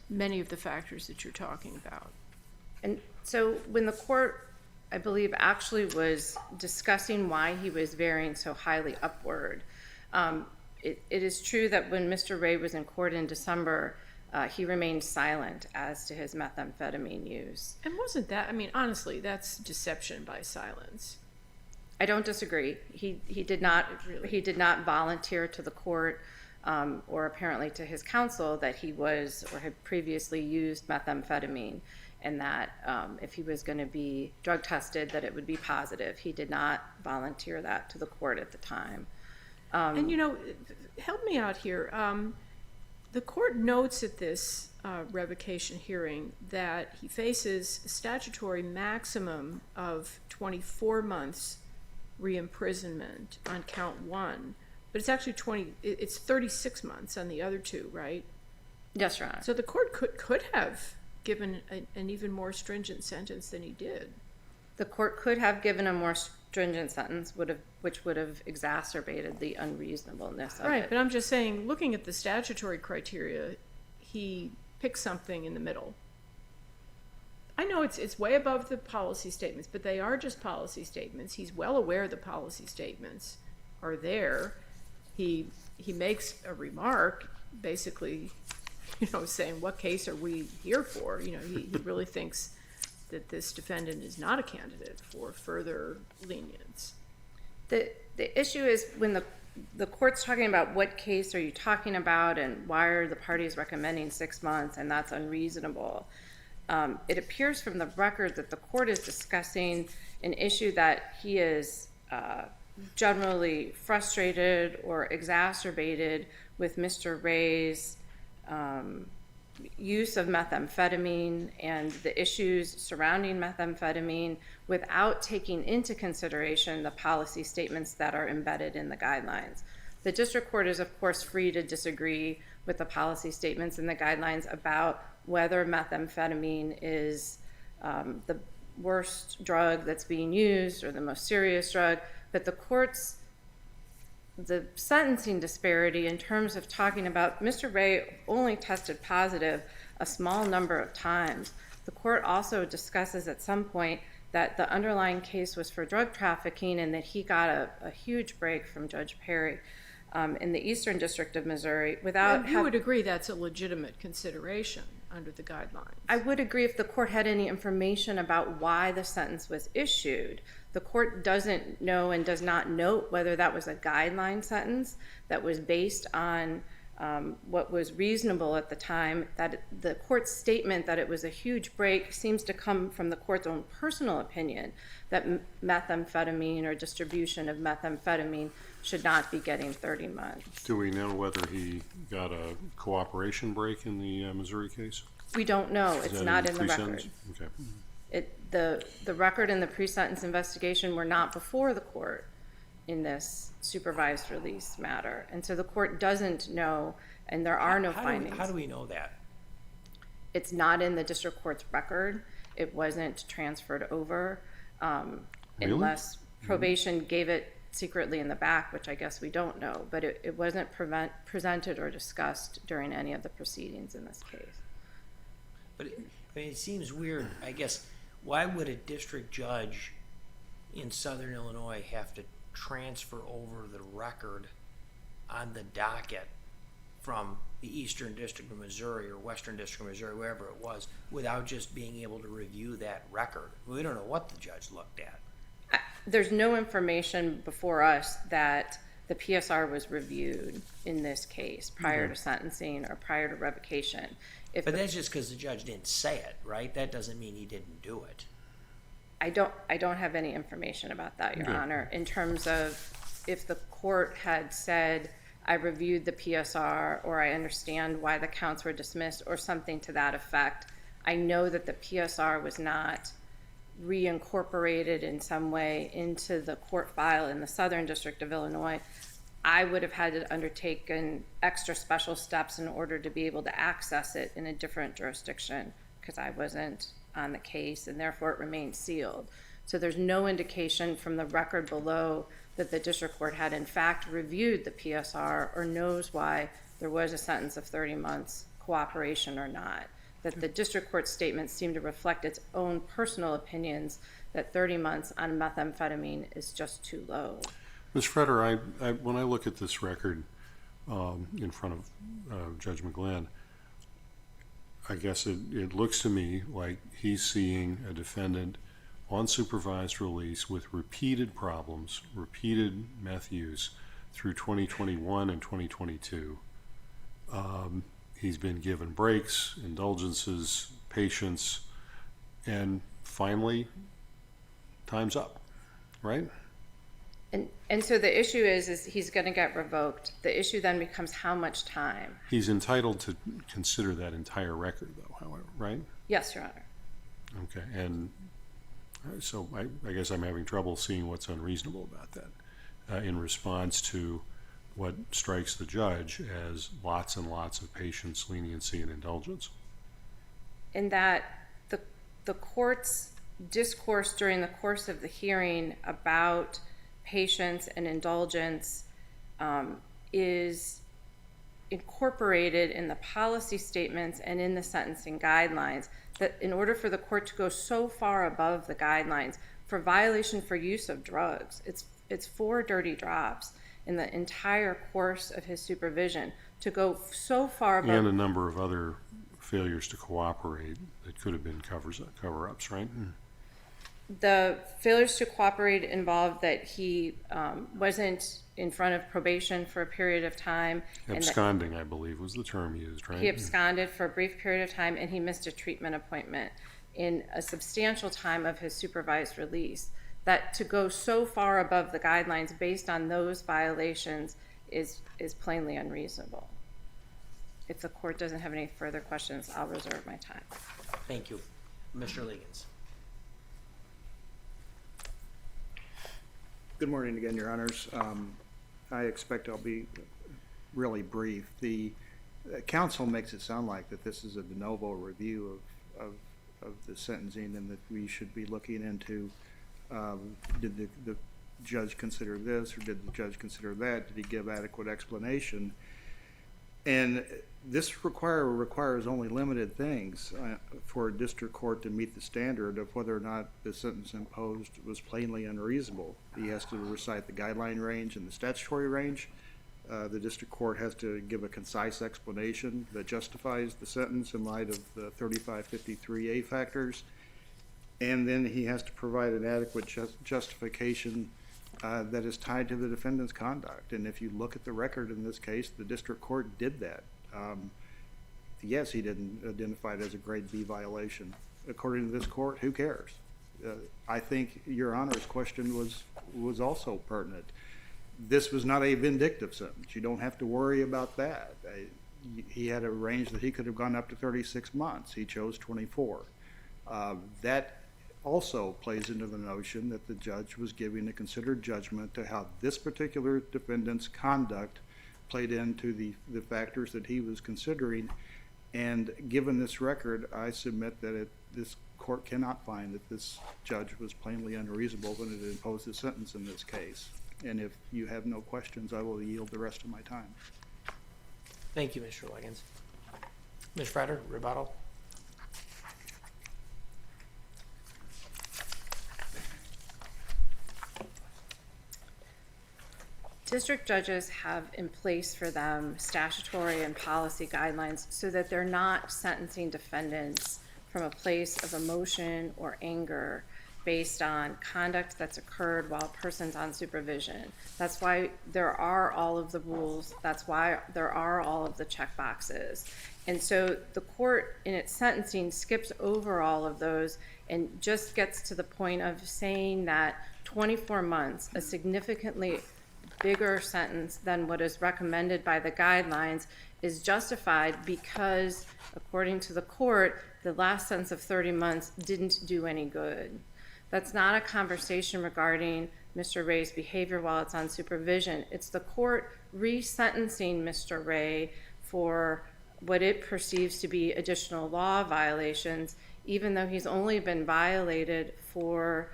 [SPEAKER 4] many of the factors that you're talking about.
[SPEAKER 15] And so when the court, I believe, actually was discussing why he was varying so highly upward, it is true that when Mr. Ray was in court in December, he remained silent as to his methamphetamine use.
[SPEAKER 4] And wasn't that, I mean, honestly, that's deception by silence.
[SPEAKER 15] I don't disagree. He did not volunteer to the court or apparently to his counsel that he was or had previously used methamphetamine, and that if he was going to be drug tested, that it would be positive. He did not volunteer that to the court at the time.
[SPEAKER 4] And, you know, help me out here. The court notes at this revocation hearing that he faces a statutory maximum of 24 months re-imprisonment on count 1, but it's actually 36 months on the other 2, right?
[SPEAKER 15] Yes, Your Honor.
[SPEAKER 4] So the court could have given an even more stringent sentence than he did.
[SPEAKER 15] The court could have given a more stringent sentence, which would have exacerbated the unreasonableness of it.
[SPEAKER 4] Right, but I'm just saying, looking at the statutory criteria, he picked something in the middle. I know it's way above the policy statements, but they are just policy statements. He's well aware the policy statements are there. He makes a remark, basically, you know, saying, what case are we here for? You know, he really thinks that this defendant is not a candidate for further lenience.
[SPEAKER 15] The issue is when the court's talking about what case are you talking about and why are the parties recommending 6 months, and that's unreasonable. It appears from the record that the court is discussing an issue that he is generally frustrated or exacerbated with Mr. Ray's use of methamphetamine and the issues surrounding methamphetamine without taking into consideration the policy statements that are embedded in the guidelines. The district court is, of course, free to disagree with the policy statements and the guidelines about whether methamphetamine is the worst drug that's being used or the most serious drug, but the sentencing disparity in terms of talking about Mr. Ray only tested positive a small number of times. The court also discusses at some point that the underlying case was for drug trafficking and that he got a huge break from Judge Perry in the Eastern District of Missouri without...
[SPEAKER 4] You would agree that's a legitimate consideration under the guidelines?
[SPEAKER 15] I would agree if the court had any information about why the sentence was issued. The court doesn't know and does not note whether that was a guideline sentence that was based on what was reasonable at the time. That the court's statement that it was a huge break seems to come from the court's own personal opinion that methamphetamine or distribution of methamphetamine should not be getting 30 months.
[SPEAKER 3] Do we know whether he got a cooperation break in the Missouri case?
[SPEAKER 15] We don't know.
[SPEAKER 3] Is
[SPEAKER 15] It's
[SPEAKER 3] that
[SPEAKER 15] not in the
[SPEAKER 3] pre-sentence?
[SPEAKER 15] record.
[SPEAKER 3] Okay.
[SPEAKER 15] The record and the pre-sentence investigation were not before the court in this supervised release matter. And so the court doesn't know, and there are no findings.
[SPEAKER 1] How do we know that?
[SPEAKER 15] It's not in the district court's record. It wasn't transferred over
[SPEAKER 3] Really?
[SPEAKER 15] unless probation gave it secretly in the back, which I guess we don't know. But it wasn't presented or discussed during any of the proceedings in this case.
[SPEAKER 1] But it seems weird, I guess. Why would a district judge in Southern Illinois have to transfer over the record on the docket from the Eastern District of Missouri or Western District of Missouri, wherever it was, without just being able to review that record? We don't know what the judge looked at.
[SPEAKER 15] There's no information before us that the PSR was reviewed in this case prior to sentencing or prior to revocation.
[SPEAKER 1] But that's just because the judge didn't say it, right? That doesn't mean he didn't do it.
[SPEAKER 15] I don't have any information about that, Your Honor, in terms of if the court had said, I reviewed the PSR or I understand why the counts were dismissed or something to that effect. I know that the PSR was not reincorporated in some way into the court file in the Southern District of Illinois. I would have had to undertake extra special steps in order to be able to access it in a different jurisdiction because I wasn't on the case and therefore it remained sealed. So there's no indication from the record below that the district court had in fact reviewed the PSR or knows why there was a sentence of 30 months cooperation or not. That the district court statements seem to reflect its own personal opinions that 30 months on methamphetamine is just too low.
[SPEAKER 3] Ms. Freder, when I look at this record in front of Judge McGlynn, I guess it looks to me like he's seeing a defendant on supervised release with repeated problems, repeated meth use through 2021 and 2022. He's been given breaks, indulgences, patience, and finally, time's up, right?
[SPEAKER 15] And so the issue is he's going to get revoked. The issue then becomes how much time.
[SPEAKER 3] He's entitled to consider that entire record, though, however, right?
[SPEAKER 15] Yes, Your Honor.
[SPEAKER 3] Okay, and so I guess I'm having trouble seeing what's unreasonable about that in response to what strikes the judge as lots and lots of patience, leniency, and indulgence.
[SPEAKER 15] In that the court's discourse during the course of the hearing about patience and indulgence is incorporated in the policy statements and in the sentencing guidelines, that in order for the court to go so far above the guidelines for violation for use of drugs, it's 4 dirty drops in the entire course of his supervision, to go so far above.
[SPEAKER 3] And a number of other failures to cooperate that cover-ups, right?
[SPEAKER 15] The failures to cooperate involved that he wasn't in front of probation for a period of time.
[SPEAKER 3] Absconding, I believe, was the term used, right?
[SPEAKER 15] He absconded for a brief period of time, and he missed a treatment appointment in a substantial time of his supervised release. That to go so far above the guidelines based on those violations is plainly unreasonable. If the court doesn't have any further questions, I'll reserve my time.
[SPEAKER 1] Thank you. Mr. Liggins.
[SPEAKER 10] Good morning again, Your Honors. I expect I'll be really brief. The counsel makes it sound like that this is a de novo review of the sentencing and that we should be looking into did the judge consider this or did the judge consider that? Did he give adequate explanation? And this requires only limited things for a district court to meet the standard of whether or not the sentence imposed was plainly unreasonable. He has to recite the guideline range and the statutory range. The district court has to give a concise explanation that justifies the sentence in light of the 3553A factors. And then he has to provide an adequate justification that is tied to the defendant's conduct. And if you look at the record in this case, the district court did that. Yes, he didn't identify it as a grade B violation. According to this court, who cares? I think Your Honor's question was also pertinent. This was not a vindictive sentence. You don't have to worry about that. He had a range that he could have gone up to 36 months. He chose 24. That also plays into the notion that the judge was giving a considered judgment to how this particular defendant's conduct played into the factors that he was considering. And given this record, I submit that this court cannot find that this judge was plainly unreasonable when it imposed a sentence in this case. And if you have no questions, I will yield the rest of my time.
[SPEAKER 1] Thank you, Mr. Liggins. Ms. Freder, rebuttal.
[SPEAKER 15] District judges have in place for them statutory and policy guidelines so that they're not sentencing defendants from a place of emotion or anger based on conduct that's occurred while a person's on supervision. That's why there are all of the rules. That's why there are all of the check boxes. And so the court in its sentencing skips over all of those and just gets to the point of saying that 24 months, a significantly bigger sentence than what is recommended by the guidelines, is justified because, according to the court, the last sentence of 30 months didn't do any good. That's not a conversation regarding Mr. Ray's behavior while it's on supervision. It's the court resentencing Mr. Ray for what it perceives to be additional law violations, even though he's only been violated for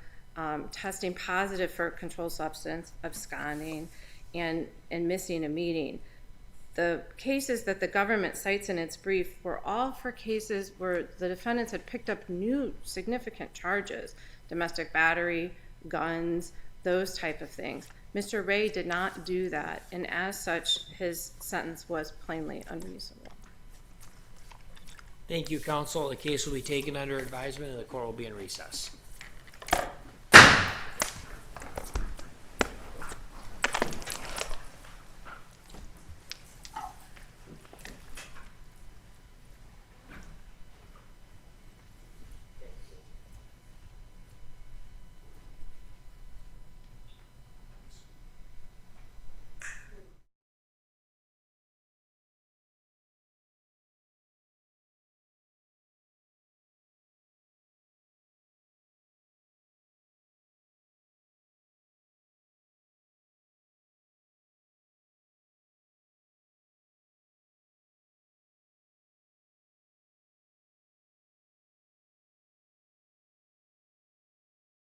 [SPEAKER 15] testing positive for a controlled substance, absconding, and missing a meeting. The cases that the government cites in its brief were all for cases where the defendants had picked up new significant charges, domestic battery, guns, those type of things. Mr. Ray did not do that, and as such, his sentence was plainly unreasonable.
[SPEAKER 1] Thank you, counsel. The case will be taken under advisement and the court will be in recess.